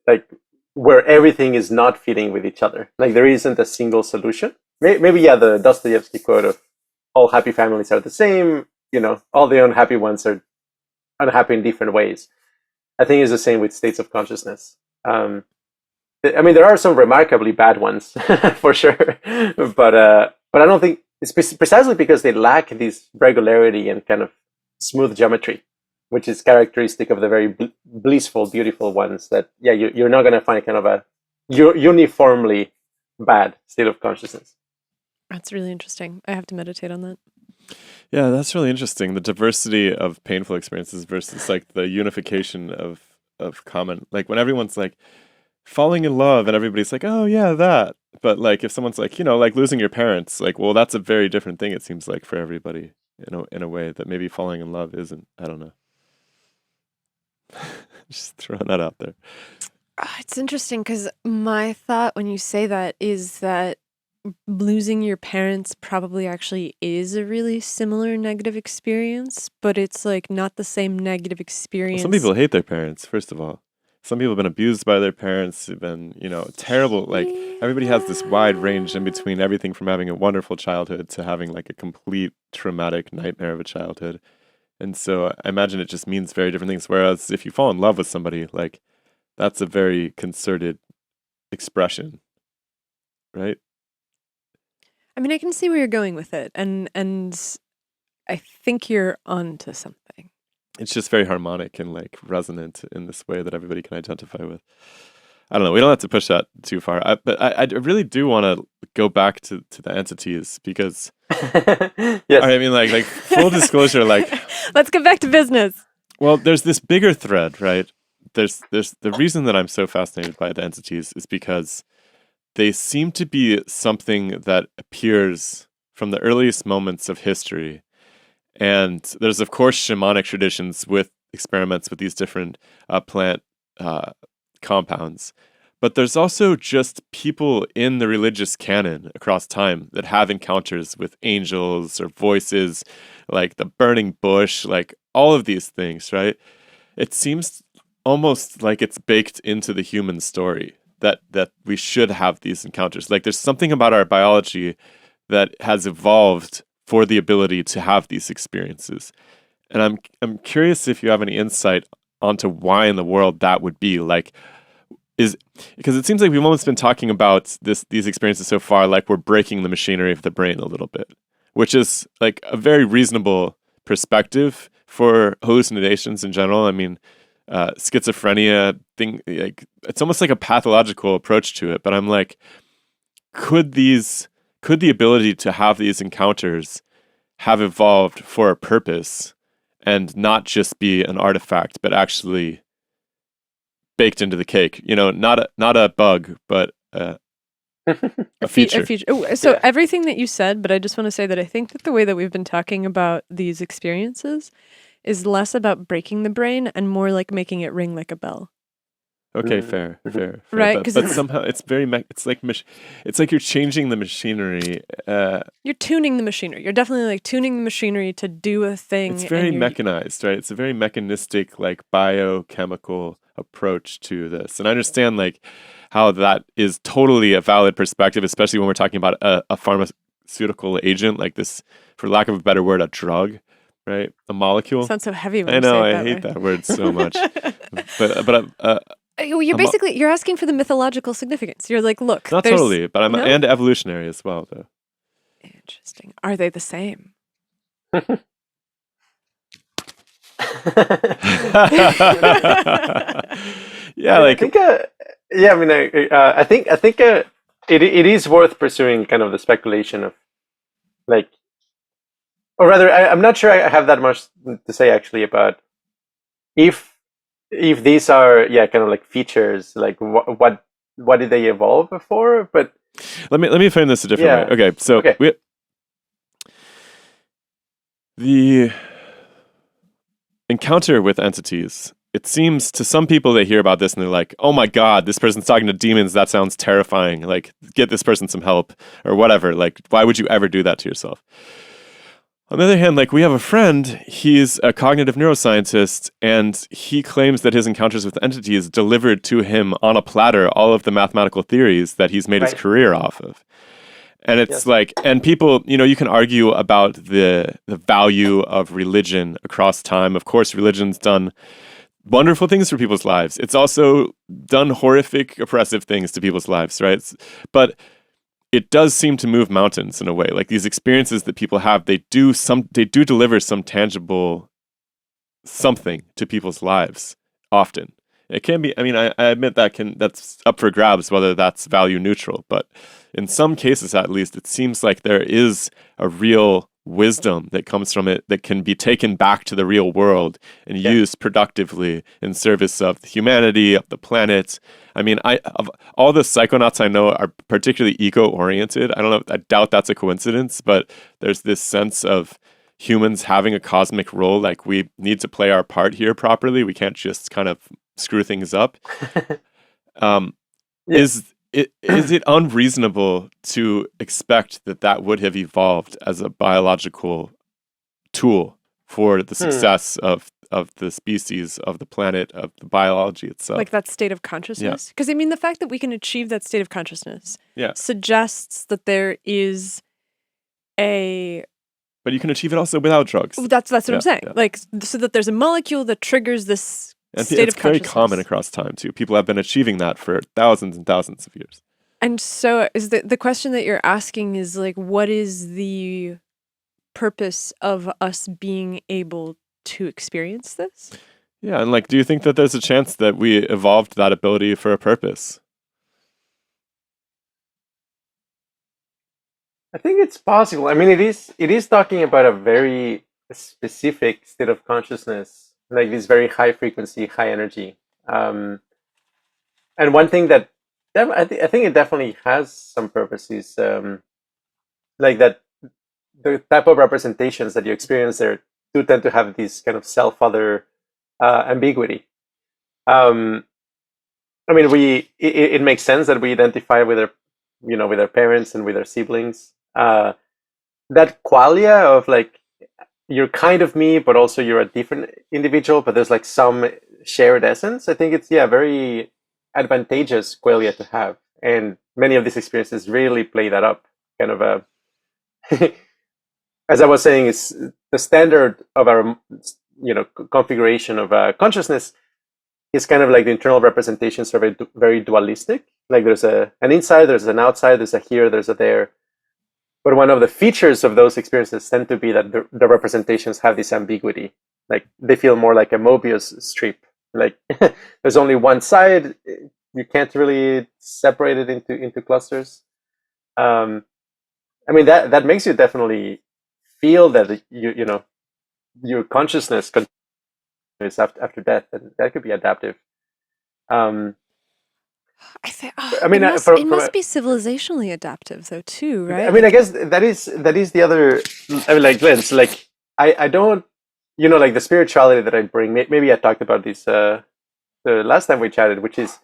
Speaker 6: like where everything is not fitting with each other. Like there isn't a single solution. Maybe the Dostoevsky quote of all happy families are the same, you know, all the unhappy ones are unhappy in different ways. I think it's the same with states of consciousness. I mean, there are some remarkably bad ones for sure, but I don't think it's precisely because they lack this regularity and kind of smooth geometry, which is characteristic of the very blissful, beautiful ones that, you're not going to find kind of a uniformly bad state of consciousness.
Speaker 2: That's really interesting. I have to meditate on that.
Speaker 1: Yeah, that's really interesting. The diversity of painful experiences versus like the unification of common. Like when everyone's like falling in love and everybody's like, oh yeah, that. But like if someone's like, you know, like losing your parents, like, well, that's a very different thing, it seems like, for everybody in a way that maybe falling in love isn't. I don't know. Just throwing that out there.
Speaker 2: It's interesting because my thought when you say that is that losing your parents probably actually is a really similar negative experience, but it's like not the same negative experience.
Speaker 1: Well, some people hate their parents, first of all. Some people have been abused by their parents, have been, you know, terrible. Like everybody has this wide range in between everything from having a wonderful childhood to having like a complete traumatic nightmare of a childhood. And so I imagine it just means very different things. Whereas if you fall in love with somebody, like that's a very concerted expression, right?
Speaker 2: I mean, I can see where you're going with it, and I think you're onto something.
Speaker 1: It's just very harmonic and like resonant in this way that everybody can identify with. I don't know. We don't have to push that too far. But I really do want to go back to the entities because,
Speaker 6: Yes.
Speaker 1: I mean, like full disclosure, like
Speaker 2: Let's get back to business.
Speaker 1: well, there's this bigger thread, right? There's the reason that I'm so fascinated by the entities is because they seem to be something that appears from the earliest moments of history. And there's, of course, shamanic traditions with experiments with these different plant compounds. But there's also just people in the religious canon across time that have encounters with angels or voices, like the burning bush, like all of these things, right? It seems almost like it's baked into the human story that we should have these encounters. Like there's something about our biology that has evolved for the ability to have these experiences. And I'm curious if you have any insight onto why in the world that would be. Like, because it seems like we've almost been talking about these experiences so far, like we're breaking the machinery of the brain a little bit, which is like a very reasonable perspective for hallucinations in general. I mean, schizophrenia thing, like it's almost like a pathological approach to it. But I'm like, could the ability to have these encounters have evolved for a purpose and not just be an artifact, but actually baked into the cake? You know, not a bug, but a feature.
Speaker 2: So everything that you said, but I just want to say that I think that the way that we've been talking about these experiences is less about breaking the brain and more like making it ring like a bell.
Speaker 1: Okay, fair.
Speaker 2: Right,
Speaker 1: But
Speaker 2: 'cause
Speaker 1: but
Speaker 2: it's-
Speaker 1: somehow it's very it's like you're changing the machinery.
Speaker 2: You're tuning the machinery. You're definitely like tuning the machinery to do a thing.
Speaker 1: It's very
Speaker 2: and you're-
Speaker 1: mechanized, right? It's a very mechanistic, like biochemical approach to this. And I understand like how that is totally a valid perspective, especially when we're talking about a pharmaceutical agent like this, for lack of a better word, a drug, right? A molecule.
Speaker 2: Sounds so heavy when
Speaker 1: I
Speaker 2: you
Speaker 1: know,
Speaker 2: say it
Speaker 1: I
Speaker 2: that
Speaker 1: hate
Speaker 2: way.
Speaker 1: that word so much. but
Speaker 2: You're basically you're asking for the mythological significance. You're like, look,
Speaker 1: not
Speaker 2: there's-
Speaker 1: totally, but I'm
Speaker 2: No?
Speaker 1: and evolutionary as well, though.
Speaker 2: Interesting. Are they the same?
Speaker 1: Yeah, like
Speaker 6: I think, I mean, I think it is worth pursuing kind of the speculation of like, or rather, I'm not sure I have that much to say actually about if these are kind of like features, like what did they evolve for? But
Speaker 1: let me frame this a different way. Okay, so
Speaker 6: Okay.
Speaker 1: the encounter with entities, it seems to some people they hear about this and they're like, oh my god, this person's talking to demons, that sounds terrifying, like get this person some help or whatever, like why would you ever do that to yourself? On the other hand, like we have a friend, he's a cognitive neuroscientist, and he claims that his encounters with entities delivered to him on a platter all of the mathematical theories that he's made his
Speaker 6: Right.
Speaker 1: career off of. And it's
Speaker 6: Yes.
Speaker 1: like, and people, you can argue about the value of religion across time. Of course, religion's done wonderful things for people's lives. It's also done horrific, oppressive things to people's lives, right? But it does seem to move mountains in a way. Like these experiences that people have, they do deliver some tangible something to people's lives often. It can be, I mean, I admit that's up for grabs whether that's value neutral, but in some cases at least, it seems like there is a real wisdom that comes from it that can be taken back to the real world and used productively in service of humanity, of the planet. I mean, of all the psychonauts I know are particularly ego-oriented. I don't know, I doubt that's a coincidence, but there's this sense of humans having a cosmic role, like we need to play our part here properly. We can't just kind of screw things up. Is it unreasonable to expect that would have evolved as a biological tool for the success of the species, of the planet, of the biology itself?
Speaker 2: Like that state of consciousness? Because I mean, the fact that we can achieve that state of consciousness suggests that there is a...
Speaker 1: But you can achieve it also without drugs.
Speaker 2: That's what I'm saying.
Speaker 1: Yeah.
Speaker 2: Like, so that there's a molecule that triggers this
Speaker 1: And
Speaker 2: state
Speaker 1: it's
Speaker 2: of
Speaker 1: very
Speaker 2: consciousness.
Speaker 1: common across time too. People have been achieving that for thousands and thousands of years.
Speaker 2: And so is the question that you're asking is like, what is the purpose of us being able to experience this?
Speaker 1: Yeah, and like, do you think that there's a chance that we evolved that ability for a purpose?
Speaker 6: I think it's possible. I mean, it is talking about a very specific state of consciousness, like this very high frequency, high energy. And one thing that I think it definitely has some purpose is like that the type of representations that you experience there do tend to have this kind of self-other ambiguity. I mean, it makes sense that we identify with our parents and with our siblings. That qualia of like you're kind of me, but also you're a different individual, but there's like some shared essence. I think it's very advantageous qualia to have, and many of these experiences really play that up. Kind of as I was saying, is the standard of our configuration of consciousness is kind of like the internal representations are very dualistic. Like there's an inside, there's an outside, there's a here, there's a there. But one of the features of those experiences tend to be that the representations have this ambiguity. Like they feel more like a Mobius strip. Like there's only one side. You can't really separate it into clusters. I mean that makes you definitely feel that your consciousness continues after death, and that could be adaptive.
Speaker 2: I mean, it must be civilizationally adaptive, though, too, right?
Speaker 6: I mean, I guess that is the other. I mean, like lens. Like I don't, like the spirituality that I bring. Maybe I talked about this the last time we chatted, which is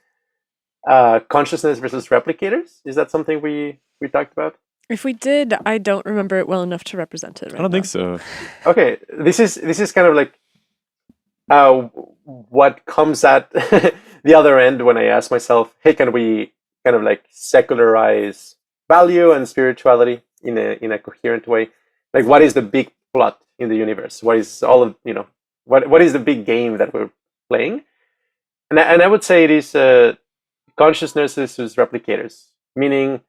Speaker 6: consciousness versus replicators. Is that something we talked about?
Speaker 2: If we did, I don't remember it well enough to represent it right
Speaker 1: I don't
Speaker 2: now.
Speaker 1: think so.
Speaker 6: Okay, this is kind of like what comes at the other end when I ask myself, hey, can we kind of like secularize value and spirituality in a coherent way? Like, what is the big plot in the universe? What is all of, what is the big game that we're playing? And I would say it is consciousness versus replicators, meaning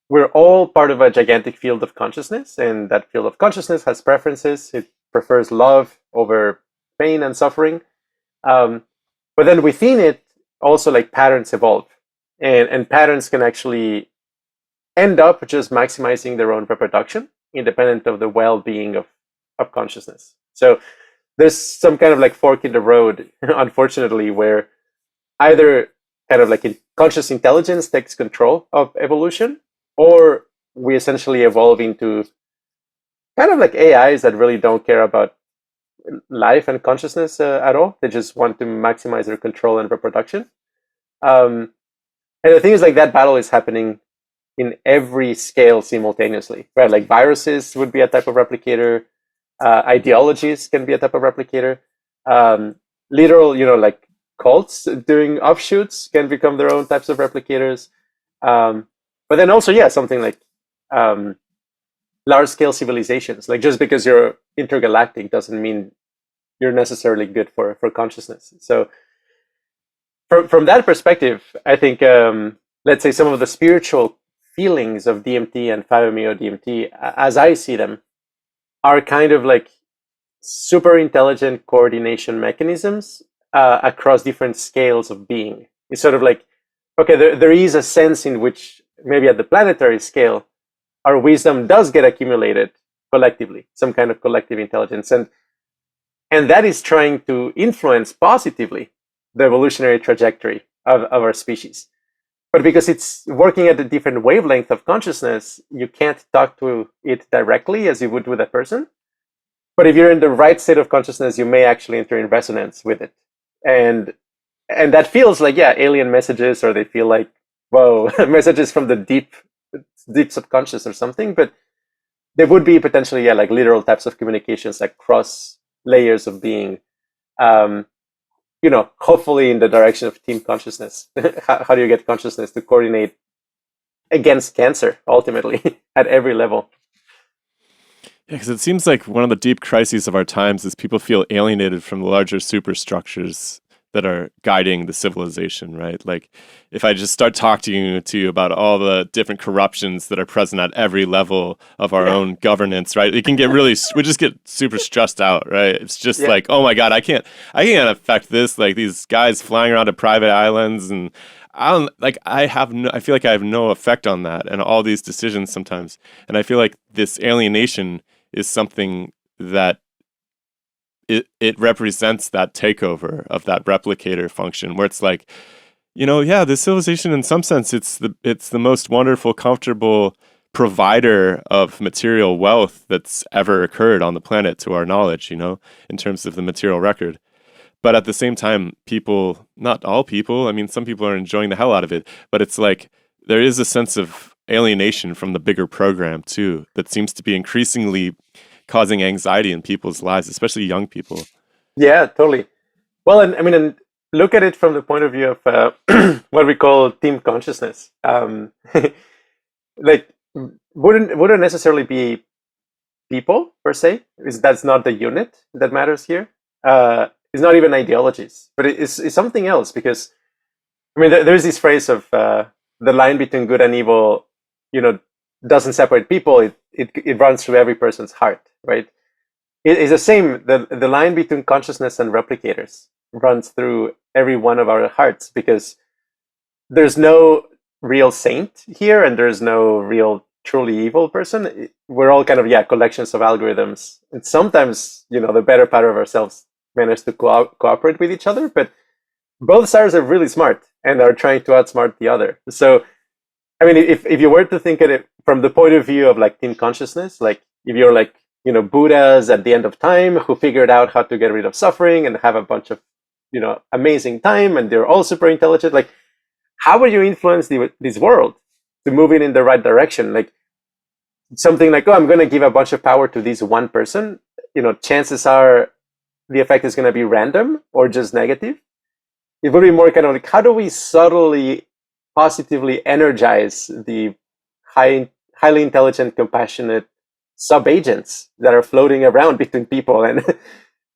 Speaker 6: we're all part of a gigantic field of consciousness, and that field of consciousness has preferences. It prefers love over pain and suffering. But then within it, also like patterns evolve, and patterns can actually end up just maximizing their own reproduction, independent of the well-being of consciousness. So there's some kind of like fork in the road, unfortunately, where either kind of like conscious intelligence takes control of evolution, or we essentially evolve into kind of like AIs that really don't care about life and consciousness at all. They just want to maximize their control and reproduction. And the thing is, like, that battle is happening in every scale simultaneously, right? Like viruses would be a type of replicator. Ideologies can be a type of replicator. Literal, like cults doing offshoots can become their own types of replicators. But then also, yeah, something like large-scale civilizations. Like, just because you're intergalactic doesn't mean you're necessarily good for consciousness. So from that perspective, I think, let's say some of the spiritual feelings of DMT and 5-MeO DMT, as I see them, are kind of like super intelligent coordination mechanisms across different scales of being. It's sort of like, okay, there is a sense in which maybe at the planetary scale, our wisdom does get accumulated collectively, some kind of collective intelligence. And that is trying to influence positively the evolutionary trajectory of our species. But because it's working at a different wavelength of consciousness, you can't talk to it directly as you would with a person. But if you're in the right state of consciousness, you may actually enter in resonance with it. And that feels like, yeah, alien messages, or they feel like, whoa, messages from the deep subconscious or something. But there would be potentially, yeah, like literal types of communications like cross layers of being, hopefully in the direction of team consciousness. How do you get consciousness to coordinate against cancer, ultimately, at every level?
Speaker 1: Yeah, because it seems like one of the deep crises of our times is people feel alienated from the larger superstructures that are guiding the civilization, right? Like, if I just start talking to you about all the different corruptions that are present at every level of our own governance, right? It can get we just get super stressed out, right? It's just like, oh my God, I can't affect this. Like, these guys flying around to private islands, and I feel like I have no effect on that and all these decisions sometimes. And I feel like this alienation is something that it represents that takeover of that replicator function, where it's like, the civilization, in some sense, it's the most wonderful, comfortable provider of material wealth that's ever occurred on the planet, to our knowledge, in terms of the material record. But at the same time, people, not all people, I mean, some people are enjoying the hell out of it, but it's like there is a sense of alienation from the bigger program too, that seems to be increasingly causing anxiety in people's lives, especially young people.
Speaker 6: Yeah, totally. Well, and look at it from the point of view of what we call team consciousness. Like, wouldn't necessarily be people per se. That's not the unit that matters here. It's not even ideologies, but it's something else. Because there's this phrase of the line between good and evil, doesn't separate people. It runs through every person's heart, right? It's the same. The line between consciousness and replicators runs through every one of our hearts, because there's no real saint here, and there's no real truly evil person. We're all kind of, collections of algorithms, and sometimes, the better part of ourselves manage to cooperate with each other, but both sides are really smart and are trying to outsmart the other. So, if you were to think at it from the point of view of like team consciousness, like if you're like, Buddhas at the end of time who figured out how to get rid of suffering and have a bunch of amazing time, and they're all super intelligent. Like, how will you influence this world to move it in the right direction? Like, something like, oh, I'm going to give a bunch of power to this one person. Chances are the effect is going to be random or just negative. It would be more kind of like, how do we subtly, positively energize the highly intelligent, compassionate sub-agents that are floating around between people? And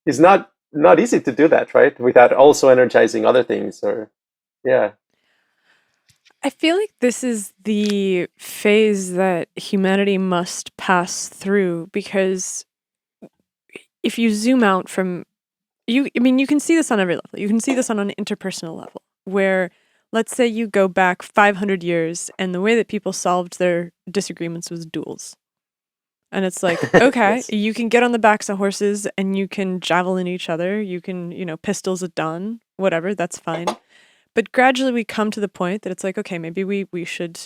Speaker 6: it's not easy to do that, right? Without also energizing other things. Yeah.
Speaker 2: I feel like this is the phase that humanity must pass through, because if you zoom out from you can see this on every level. You can see this on an interpersonal level, where let's say you go back 500 years and the way that people solved their disagreements was duels. And it's like, okay,
Speaker 6: Yes.
Speaker 2: you can get on the backs of horses and you can javelin each other. You can, pistols at dawn, whatever, that's fine. But gradually we come to the point that it's like, okay, maybe we should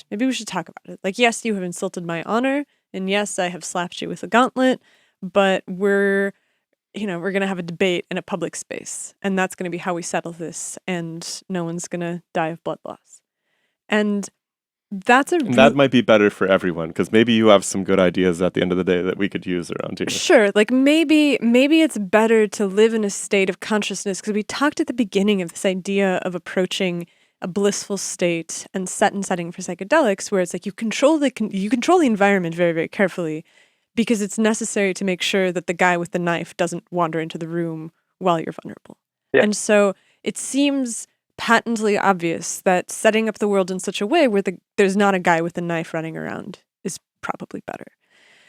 Speaker 2: talk about it. Like, yes, you have insulted my honor, and yes, I have slapped you with a gauntlet, but we're going to have a debate in a public space, and that's going to be how we settle this, and no one's going to die of blood loss. And that's
Speaker 1: And that might be better for everyone, because maybe you have some good ideas at the end of the day that we could use around here.
Speaker 2: Sure, like maybe it's better to live in a state of consciousness, because we talked at the beginning of this idea of approaching a blissful state and setting for psychedelics, where it's like you control the environment very, very carefully, because it's necessary to make sure that the guy with the knife doesn't wander into the room while you're vulnerable.
Speaker 6: Yeah.
Speaker 2: And so it seems patently obvious that setting up the world in such a way where there's not a guy with a knife running around is probably better.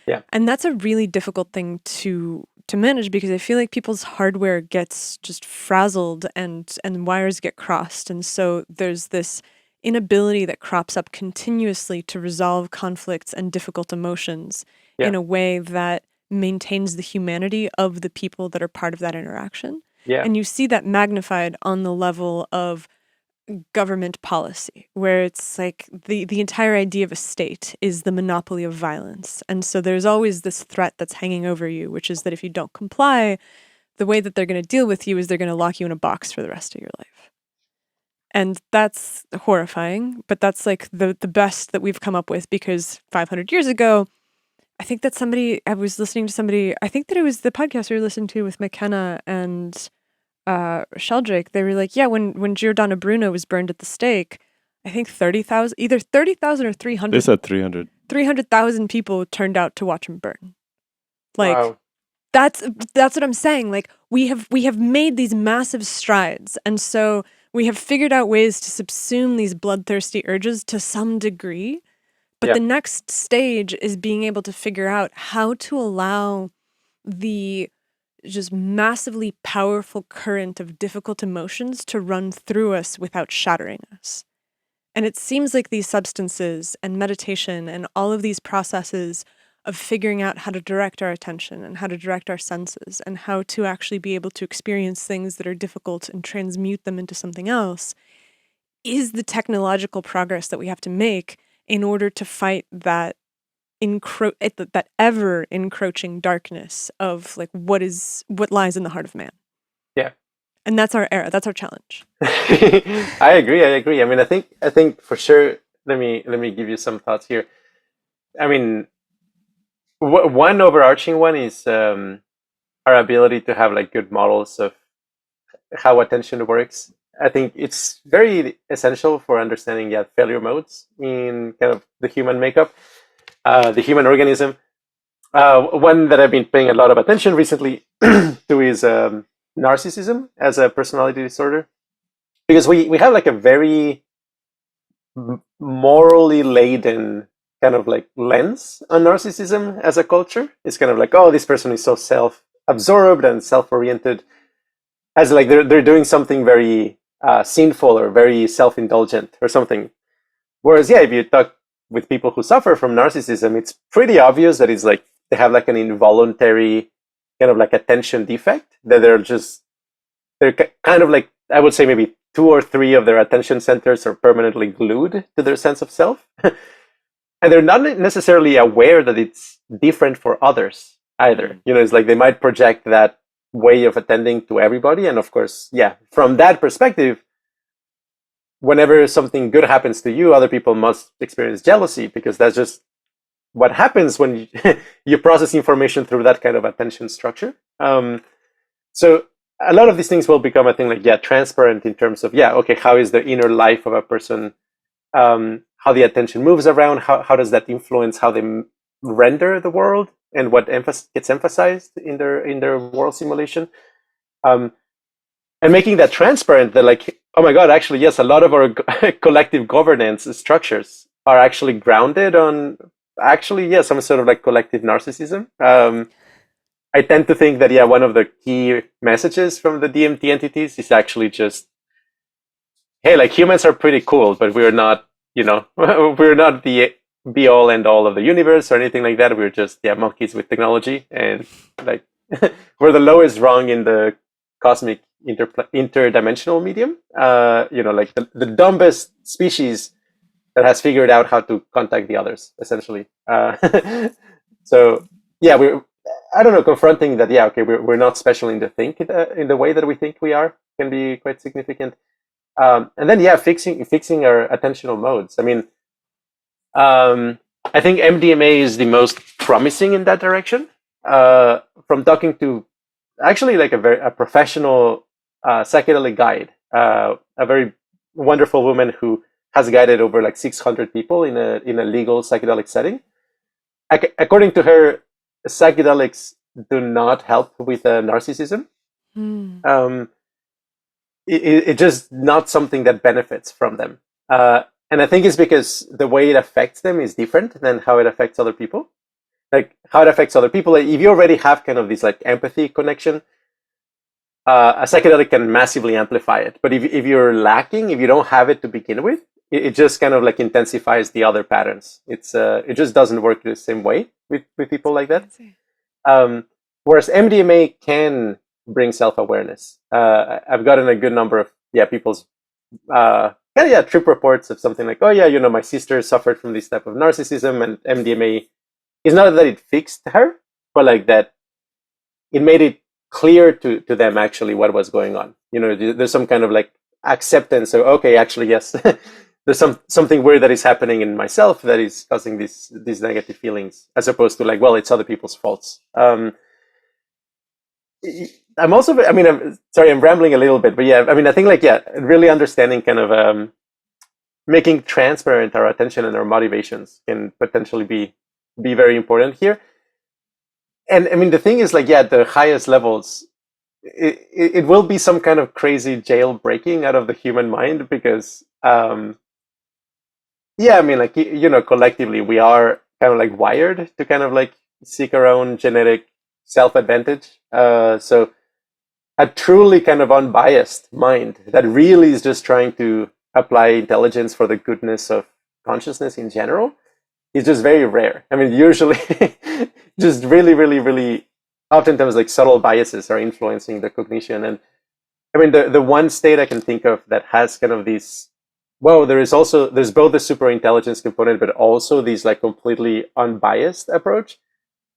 Speaker 6: Yeah.
Speaker 2: And that's a really difficult thing to manage, because I feel like people's hardware gets just frazzled and wires get crossed. And so there's this inability that crops up continuously to resolve conflicts and difficult emotions in a way that maintains the humanity of the people that are part of that interaction.
Speaker 6: Yeah.
Speaker 2: And you see that magnified on the level of government policy, where it's like the entire idea of a state is the monopoly of violence. And so there's always this threat that's hanging over you, which is that if you don't comply, the way that they're going to deal with you is they're going to lock you in a box for the rest of your life. And that's horrifying, but that's like the best that we've come up with, because 500 years ago, I think that I was listening to somebody, I think that it was the podcast we were listening to with McKenna and Sheldrake. They were like, yeah, when Giordano Bruno was burned at the stake, I think 30,000, either 30,000 or 300.
Speaker 1: They said 300.
Speaker 2: 300,000 people turned out to watch him burn. Like,
Speaker 6: Wow.
Speaker 2: that's what I'm saying. Like, we have made these massive strides, and so we have figured out ways to subsume these bloodthirsty urges to some degree. But the next stage is being able to figure out how to allow the just massively powerful current of difficult emotions to run through us without shattering us. And it seems like these substances and meditation and all of these processes of figuring out how to direct our attention and how to direct our senses and how to actually be able to experience things that are difficult and transmute them into something else is the technological progress that we have to make in order to fight that that ever encroaching darkness of like what lies in the heart of man.
Speaker 6: Yeah.
Speaker 2: And that's our era. That's our challenge.
Speaker 6: I agree. I mean, I think for sure. Let me give you some thoughts here. I mean, one overarching one is our ability to have like good models of how attention works. I think it's very essential for understanding failure modes in kind of the human makeup, the human organism. One that I've been paying a lot of attention recently to is narcissism as a personality disorder, because we have like a very morally laden kind of like lens on narcissism as a culture. It's kind of like, oh, this person is so self-absorbed and self-oriented, as like they're doing something very sinful or very self-indulgent or something. Whereas, if you talk with people who suffer from narcissism, it's pretty obvious that it's like they have like an involuntary kind of like attention defect, that they're kind of like, I would say maybe 2 or 3 of their attention centers are permanently glued to their sense of self. And they're not necessarily aware that it's different for others either. It's like they might project that way of attending to everybody. And of course, yeah, from that perspective, whenever something good happens to you, other people must experience jealousy, because that's just what happens when you process information through that kind of attention structure. So a lot of these things will become, I think, like, yeah, transparent in terms of, yeah, okay, how is the inner life of a person, how the attention moves around, how does that influence how they render the world, and what gets emphasized in their world simulation. And making that transparent, that, like, oh my God, actually, yes, a lot of our collective governance structures are actually grounded on, actually, yeah, some sort of like collective narcissism. I tend to think that, yeah, one of the key messages from the DMT entities is actually just, hey, like, humans are pretty cool, but we're not, we're not the be all and all of the universe or anything like that. We're just, yeah, monkeys with technology, and like we're the lowest rung in the cosmic interdimensional medium. Like the dumbest species that has figured out how to contact the others, essentially. So yeah, I don't know, confronting that, yeah, okay, we're not special in in the way that we think we are, can be quite significant. And then, yeah, fixing our attentional modes. I mean, I think MDMA is the most promising in that direction. From talking to actually like a professional psychedelic guide, a very wonderful woman who has guided over like 600 people in a legal psychedelic setting. According to her, psychedelics do not help with narcissism. It's just not something that benefits from them. And I think it's because the way it affects them is different than how it affects other people. Like how it affects other people, like, if you already have kind of this like empathy connection, a psychedelic can massively amplify it. But if you're lacking, if you don't have it to begin with, it just kind of like intensifies the other patterns. It just doesn't work the same way with people like that. Whereas MDMA can bring self-awareness. I've gotten a good number of people's trip reports of something like, oh yeah, my sister suffered from this type of narcissism, and MDMA is not that it fixed her, but like that it made it clear to them actually what was going on. There's some kind of like acceptance. So okay, actually yes, there's something weird that is happening in myself that is causing these negative feelings, as opposed to like, well, it's other people's faults. I'm also, I'm sorry, I'm rambling a little bit, but yeah, I think like, yeah, really understanding kind of making transparent our attention and our motivations can potentially be very important here. And the thing is, like, yeah, the highest levels, it will be some kind of crazy jailbreaking out of the human mind, because collectively we are kind of like wired to kind of like seek our own genetic self-advantage. So a truly kind of unbiased mind that really is just trying to apply intelligence for the goodness of consciousness in general is just very rare. Usually just really, really, really oftentimes like subtle biases are influencing the cognition. And the one state I can think of that has kind of these, there's both the super intelligence component, but also these like completely unbiased approach,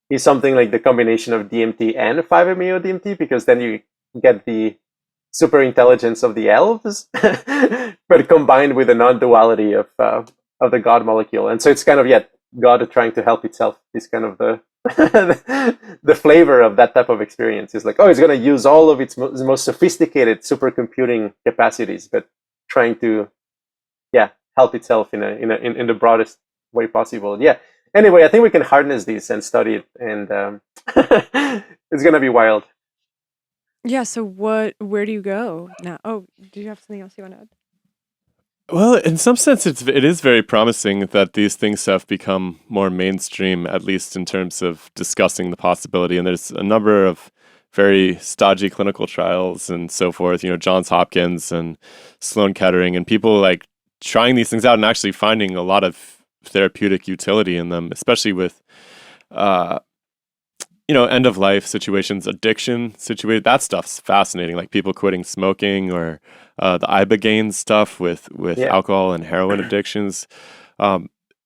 Speaker 6: is something like the combination of DMT and 5-MeO-DMT, because then you get the super intelligence of the elves, but combined with the non-duality of the God molecule. And so it's kind of, God trying to help itself is kind of the the flavor of that type of experience. Is like, it's going to use all of its most sophisticated supercomputing capacities, but trying to help itself in the broadest way possible. Anyway, I think we can harness these and study it, and it's going to be wild.
Speaker 2: Yeah, so where do you go now? Oh, do you have something else you want to add?
Speaker 1: Well, in some sense, it is very promising that these things have become more mainstream, at least in terms of discussing the possibility. And there's a number of very stodgy clinical trials and so forth, Johns Hopkins and Sloan Kettering, and people like trying these things out and actually finding a lot of therapeutic utility in them, especially with end of life situations, addiction situated. That stuff's fascinating. Like people quitting smoking, or the ibogaine stuff with alcohol and heroin addictions.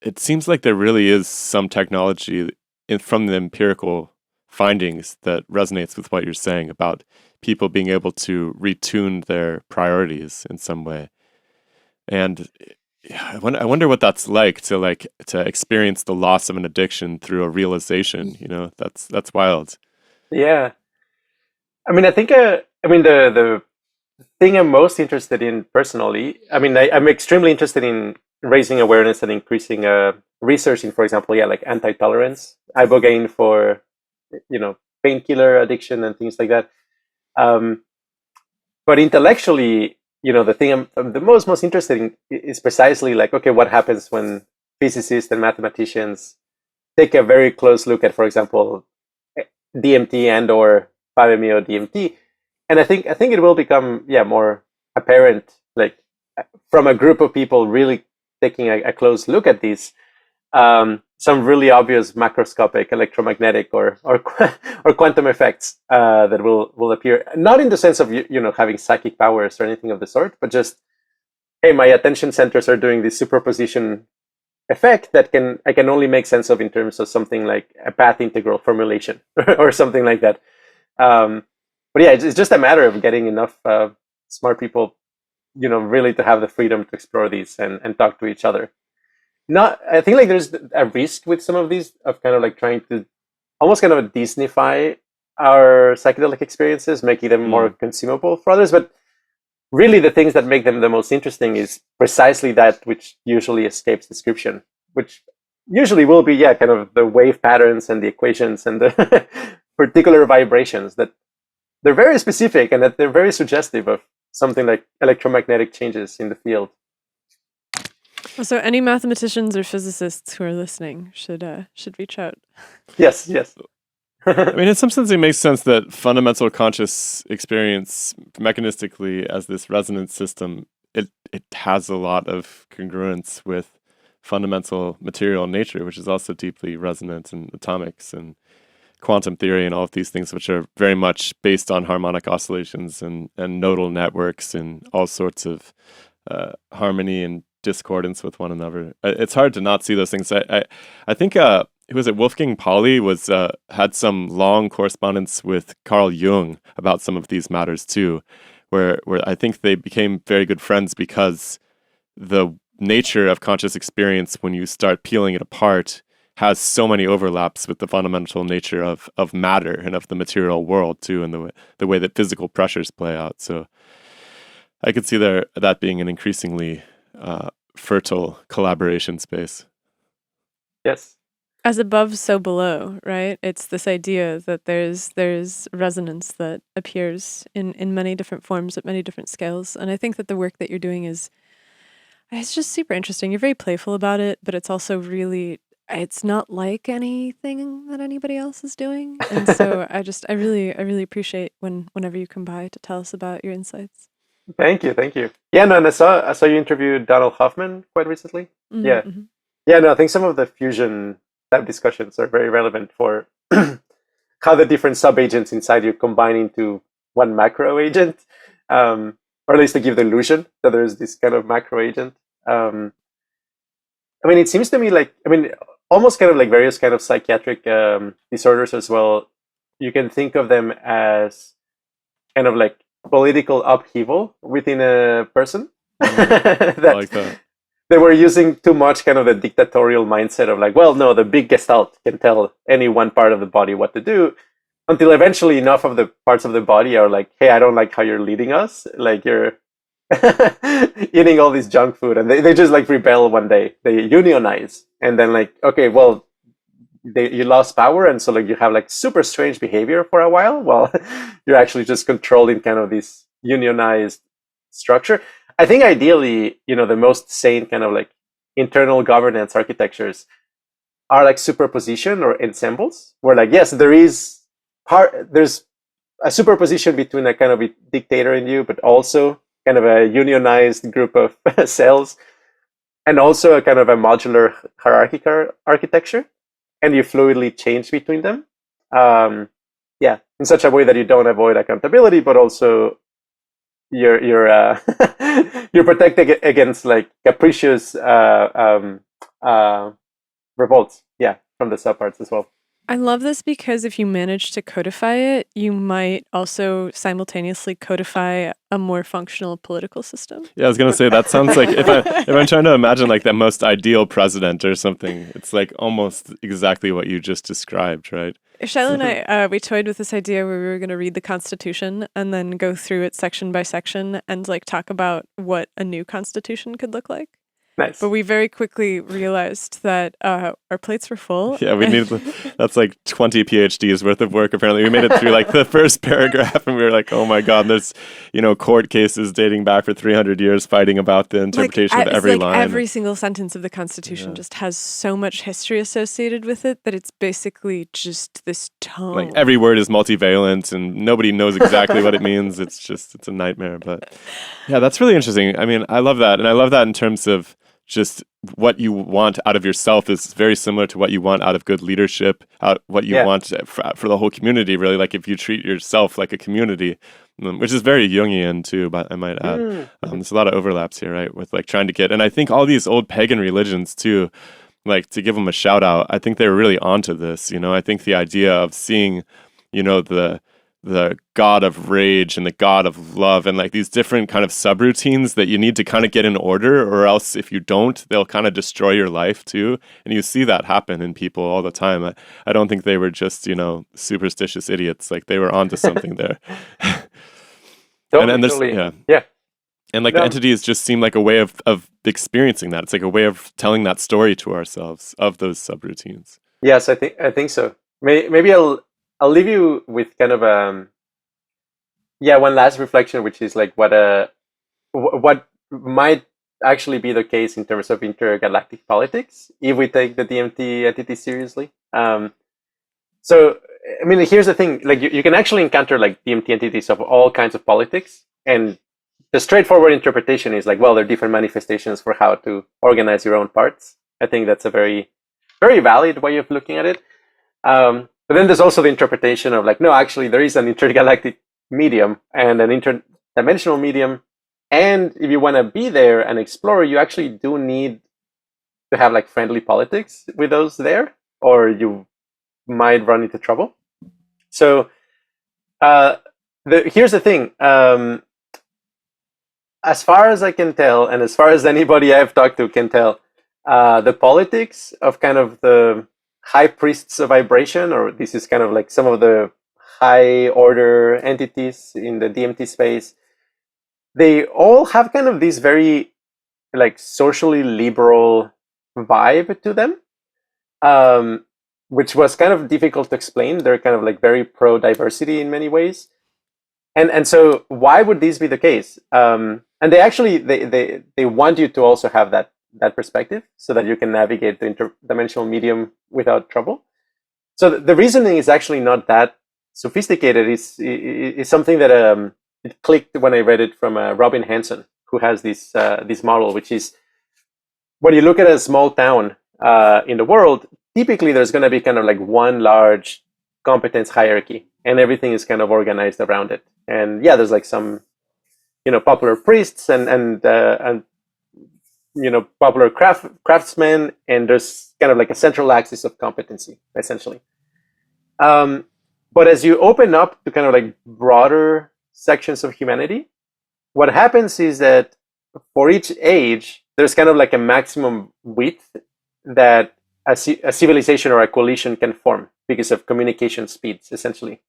Speaker 1: It seems like there really is some technology from the empirical findings that resonates with what you're saying about people being able to retune their priorities in some way. And I wonder what that's like to experience the loss of an addiction through a realization. That's wild.
Speaker 6: Yeah. I mean, I think, the thing I'm most interested in personally, I'm extremely interested in raising awareness and increasing research in, for example, like anti-tolerance, ibogaine for, painkiller addiction and things like that. But intellectually, the thing I'm the most interested in is precisely like, okay, what happens when physicists and mathematicians take a very close look at, for example, DMT and or 5-MeO DMT, and I think it will become more apparent, like from a group of people really taking a close look at these, some really obvious macroscopic electromagnetic or or quantum effects that will appear, not in the sense of having psychic powers or anything of the sort, but just, hey, my attention centers are doing this superposition effect that I can only make sense of in terms of something like a path integral formulation or something like that. But yeah, it's just a matter of getting enough smart people, really to have the freedom to explore these and talk to each other. I think like there's a risk with some of these of kind of like trying to almost kind of Disneyfy our psychedelic experiences, making them more consumable for others. But really the things that make them the most interesting is precisely that which usually escapes description, which usually will be, kind of the wave patterns and the equations and the particular vibrations that they're very specific and that they're very suggestive of something like electromagnetic changes in the field.
Speaker 2: So any mathematicians or physicists who are listening should reach out.
Speaker 6: Yes.
Speaker 1: I mean, in some sense, it makes sense that fundamental conscious experience, mechanistically, as this resonance system, it has a lot of congruence with fundamental material nature, which is also deeply resonant in atomics and quantum theory and all of these things, which are very much based on harmonic oscillations and nodal networks and all sorts of harmony and discordance with one another. It's hard to not see those things. I think who was it? Wolfgang Pauli had some long correspondence with Carl Jung about some of these matters too, where I think they became very good friends because the nature of conscious experience, when you start peeling it apart, has so many overlaps with the fundamental nature of matter and of the material world too, and the way that physical pressures play out. So I could see that being an increasingly fertile collaboration space.
Speaker 6: Yes.
Speaker 2: As above, so below, right? It's this idea that there's resonance that appears in many different forms at many different scales. And I think that the work that you're doing it's just super interesting. You're very playful about it, but it's also really, it's not like anything that anybody else is doing. And so I really appreciate whenever you come by to tell us about your insights.
Speaker 6: Thank you. Yeah, no, and I saw you interviewed Donald Hoffman quite recently.
Speaker 2: Mm-hmm.
Speaker 6: Yeah. Yeah, no, I think some of the fusion lab discussions are very relevant for how the different subagents inside you combine into one macro agent, or at least to give the illusion that there's this kind of macro agent. It seems to me like, almost kind of like various kind of psychiatric disorders as well. You can think of them as kind of like political upheaval within a person.
Speaker 1: I like that.
Speaker 6: They were using too much kind of the dictatorial mindset of like, well, no, the big gestalt can tell any one part of the body what to do, until eventually enough of the parts of the body are like, hey, I don't like how you're leading us. Like you're eating all this junk food, and they just like rebel one day. They unionize, and then like, okay, well, you lost power, and so like you have like super strange behavior for a while. Well, you're actually just controlling kind of this unionized structure. I think ideally, the most sane kind of like internal governance architectures are like superposition or ensembles, where like, yes, there's a superposition between a kind of a dictator in you, but also kind of a unionized group of cells, and also a kind of a modular hierarchical architecture, and you fluidly change between them. In such a way that you don't avoid accountability, but also you're you're protected against like capricious revolts, from the subparts as well.
Speaker 2: I love this because if you manage to codify it, you might also simultaneously codify a more functional political system.
Speaker 1: Yeah, I was gonna say that sounds like if I'm trying to imagine like the most ideal president or something, it's like almost exactly what you just described, right?
Speaker 2: Shiloh and I, we toyed with this idea where we were going to read the Constitution and then go through it section by section and like talk about what a new Constitution could look like.
Speaker 6: Nice.
Speaker 2: But we very quickly realized that our plates were full.
Speaker 1: Yeah, we need that's like 20 PhDs worth of work. Apparently, we made it through like the first paragraph, and we were like, "Oh my God!" There's court cases dating back for 300 years fighting about the interpretation of every line.
Speaker 2: Every single sentence of the Constitution just has so much history associated with it that it's basically just this tome.
Speaker 1: Like every word is multivalent, and nobody knows exactly what it means. It's a nightmare. But yeah, that's really interesting. I mean, I love that, and I love that in terms of just what you want out of yourself is very similar to what you want out of good leadership, what you want for the whole community, really. Like if you treat yourself like a community, which is very Jungian too, but I might add. There's a lot of overlaps here, right? With like trying to get, and I think all these old pagan religions too, like to give them a shout out, I think they were really onto this, I think the idea of seeing, the god of rage and the god of love and like these different kind of subroutines that you need to kind of get in order, or else if you don't, they'll kind of destroy your life too. And you see that happen in people all the time. I don't think they were just, superstitious idiots. Like they were onto something there.
Speaker 6: Totally.
Speaker 1: Yeah. And like the entities just seem like a way of experiencing that. It's like a way of telling that story to ourselves of those subroutines.
Speaker 6: Yes, I think so. Maybe I'll leave you with kind of one last reflection, which is like what might actually be the case in terms of intergalactic politics if we take the DMT entity seriously. So I mean, here's the thing: like you can actually encounter like DMT entities of all kinds of politics, and the straightforward interpretation is like, well, there are different manifestations for how to organize your own parts. I think that's a very, very valid way of looking at it. But then there's also the interpretation of like, no, actually, there is an intergalactic medium and an interdimensional medium. And if you want to be there and explore, you actually do need to have like friendly politics with those there, or you might run into trouble. So here's the thing. As far as I can tell, and as far as anybody I've talked to can tell, the politics of kind of the high priests of vibration, or this is kind of like some of the high order entities in the DMT space, they all have kind of this very like socially liberal vibe to them, which was kind of difficult to explain. They're kind of like very pro diversity in many ways. And so why would this be the case? And they actually, they want you to also have that perspective so that you can navigate the interdimensional medium without trouble. So the reasoning is actually not that sophisticated. It's something that it clicked when I read it from Robin Hanson, who has this model, which is when you look at a small town in the world, typically there's going to be kind of like one large competence hierarchy, and everything is kind of organized around it. And yeah, there's like some, popular priests and popular craftsmen, and there's kind of like a central axis of competency, essentially. But as you open up to kind of like broader sections of humanity, what happens is that for each age, there's kind of like a maximum width that a civilization or a coalition can form because of communication speeds, essentially.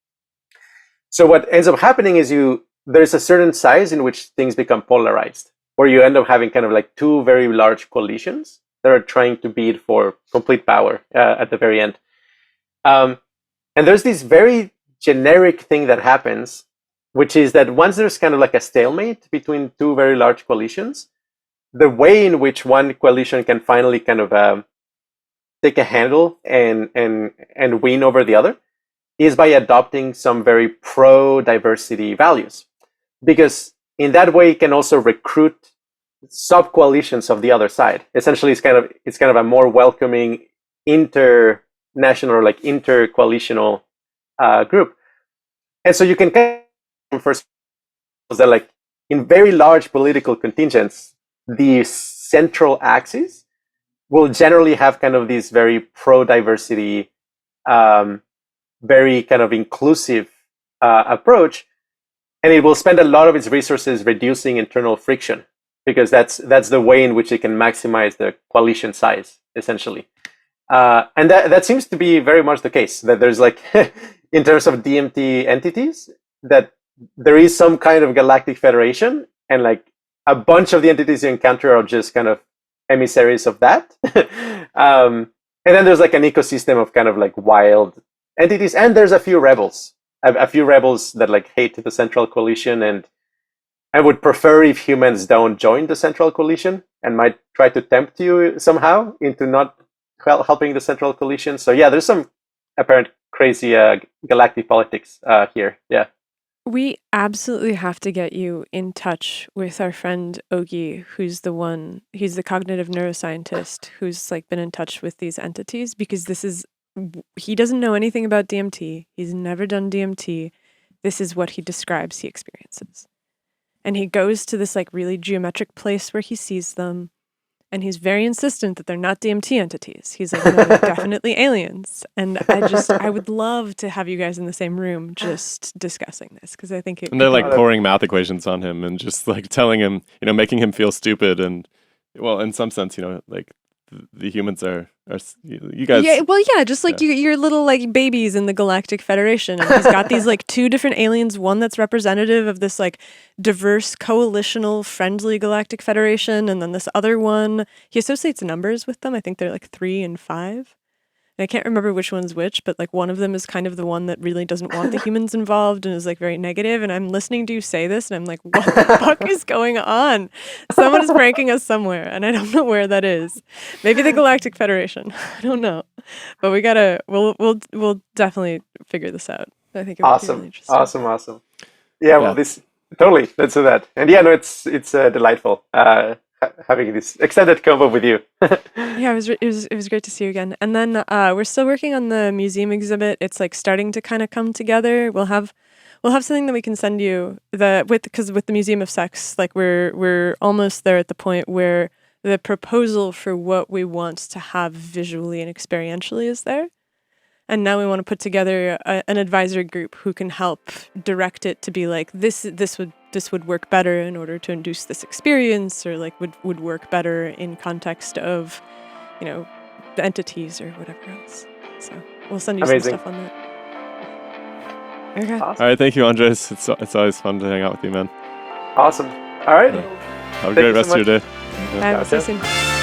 Speaker 6: So what ends up happening is there's a certain size in which things become polarized, where you end up having kind of like two very large coalitions that are trying to bid for complete power at the very end. And there's this very generic thing that happens, which is that once there's kind of like a stalemate between two very large coalitions, the way in which one coalition can finally kind of take a handle and win over the other is by adopting some very pro-diversity values. Because in that way, it can also recruit sub-coalitions of the other side. Essentially, it's kind of a more welcoming international or like inter-coalitional group. And so you can kind of first that like in very large political contingents, the central axis will generally have kind of these very pro-diversity very kind of inclusive approach, and it will spend a lot of its resources reducing internal friction, because that's the way in which it can maximize the coalition size, essentially. And that seems to be very much the case, that there's like, in terms of DMT entities, that there is some kind of galactic federation, and like a bunch of the entities you encounter are just kind of emissaries of that. And then there's like an ecosystem of kind of like wild entities, and there's a few rebels that like hate the Central Coalition, and I would prefer if humans don't join the Central Coalition and might try to tempt you somehow into not helping the Central Coalition. So yeah, there's some apparent crazy galactic politics here. Yeah.
Speaker 2: We absolutely have to get you in touch with our friend Ogi, he's the cognitive neuroscientist who's like been in touch with these entities, because he doesn't know anything about DMT. He's never done DMT. This is what he describes he experiences. And he goes to this like really geometric place where he sees them. And he's very insistent that they're not DMT entities. He's like, no, they're definitely aliens. And I would love to have you guys in the same room just discussing this, because I think
Speaker 1: and they're like pouring math equations on him and just like telling him, making him feel stupid. And well, in some sense, like the humans are you guys.
Speaker 2: Yeah, well, yeah, just like you're little like babies in the Galactic Federation, and he's got these like two different aliens. One that's representative of this like diverse, coalitional, friendly Galactic Federation, and then this other one he associates numbers with them. I think they're like 3 and 5. And I can't remember which one's which, but like one of them is kind of the one that really doesn't want the humans involved and is like very negative. And I'm listening to you say this, and I'm like, what the fuck is going on? Someone is pranking us somewhere, and I don't know where that is. Maybe the Galactic Federation. I don't know, but we'll definitely figure this out. I think it would be really interesting.
Speaker 6: Awesome. Yeah, well, this totally. Let's do that. And yeah, no, it's delightful having this extended combo with you.
Speaker 2: Yeah, it was great to see you again. And then we're still working on the museum exhibit. It's like starting to kind of come together. We'll have something that we can send you because with the Museum of Sex, like we're almost there at the point where the proposal for what we want to have visually and experientially is there. And now we want to put together an advisory group who can help direct it to be like, this would work better in order to induce this experience, or like would work better in context of, the entities or whatever else. So we'll send you some stuff on that. Okay.
Speaker 6: Awesome.
Speaker 1: All right, thank you, Andres. It's always fun to hang out with you, man.
Speaker 6: Awesome. All right.
Speaker 1: Have a great rest of your day.
Speaker 2: Bye. See you soon.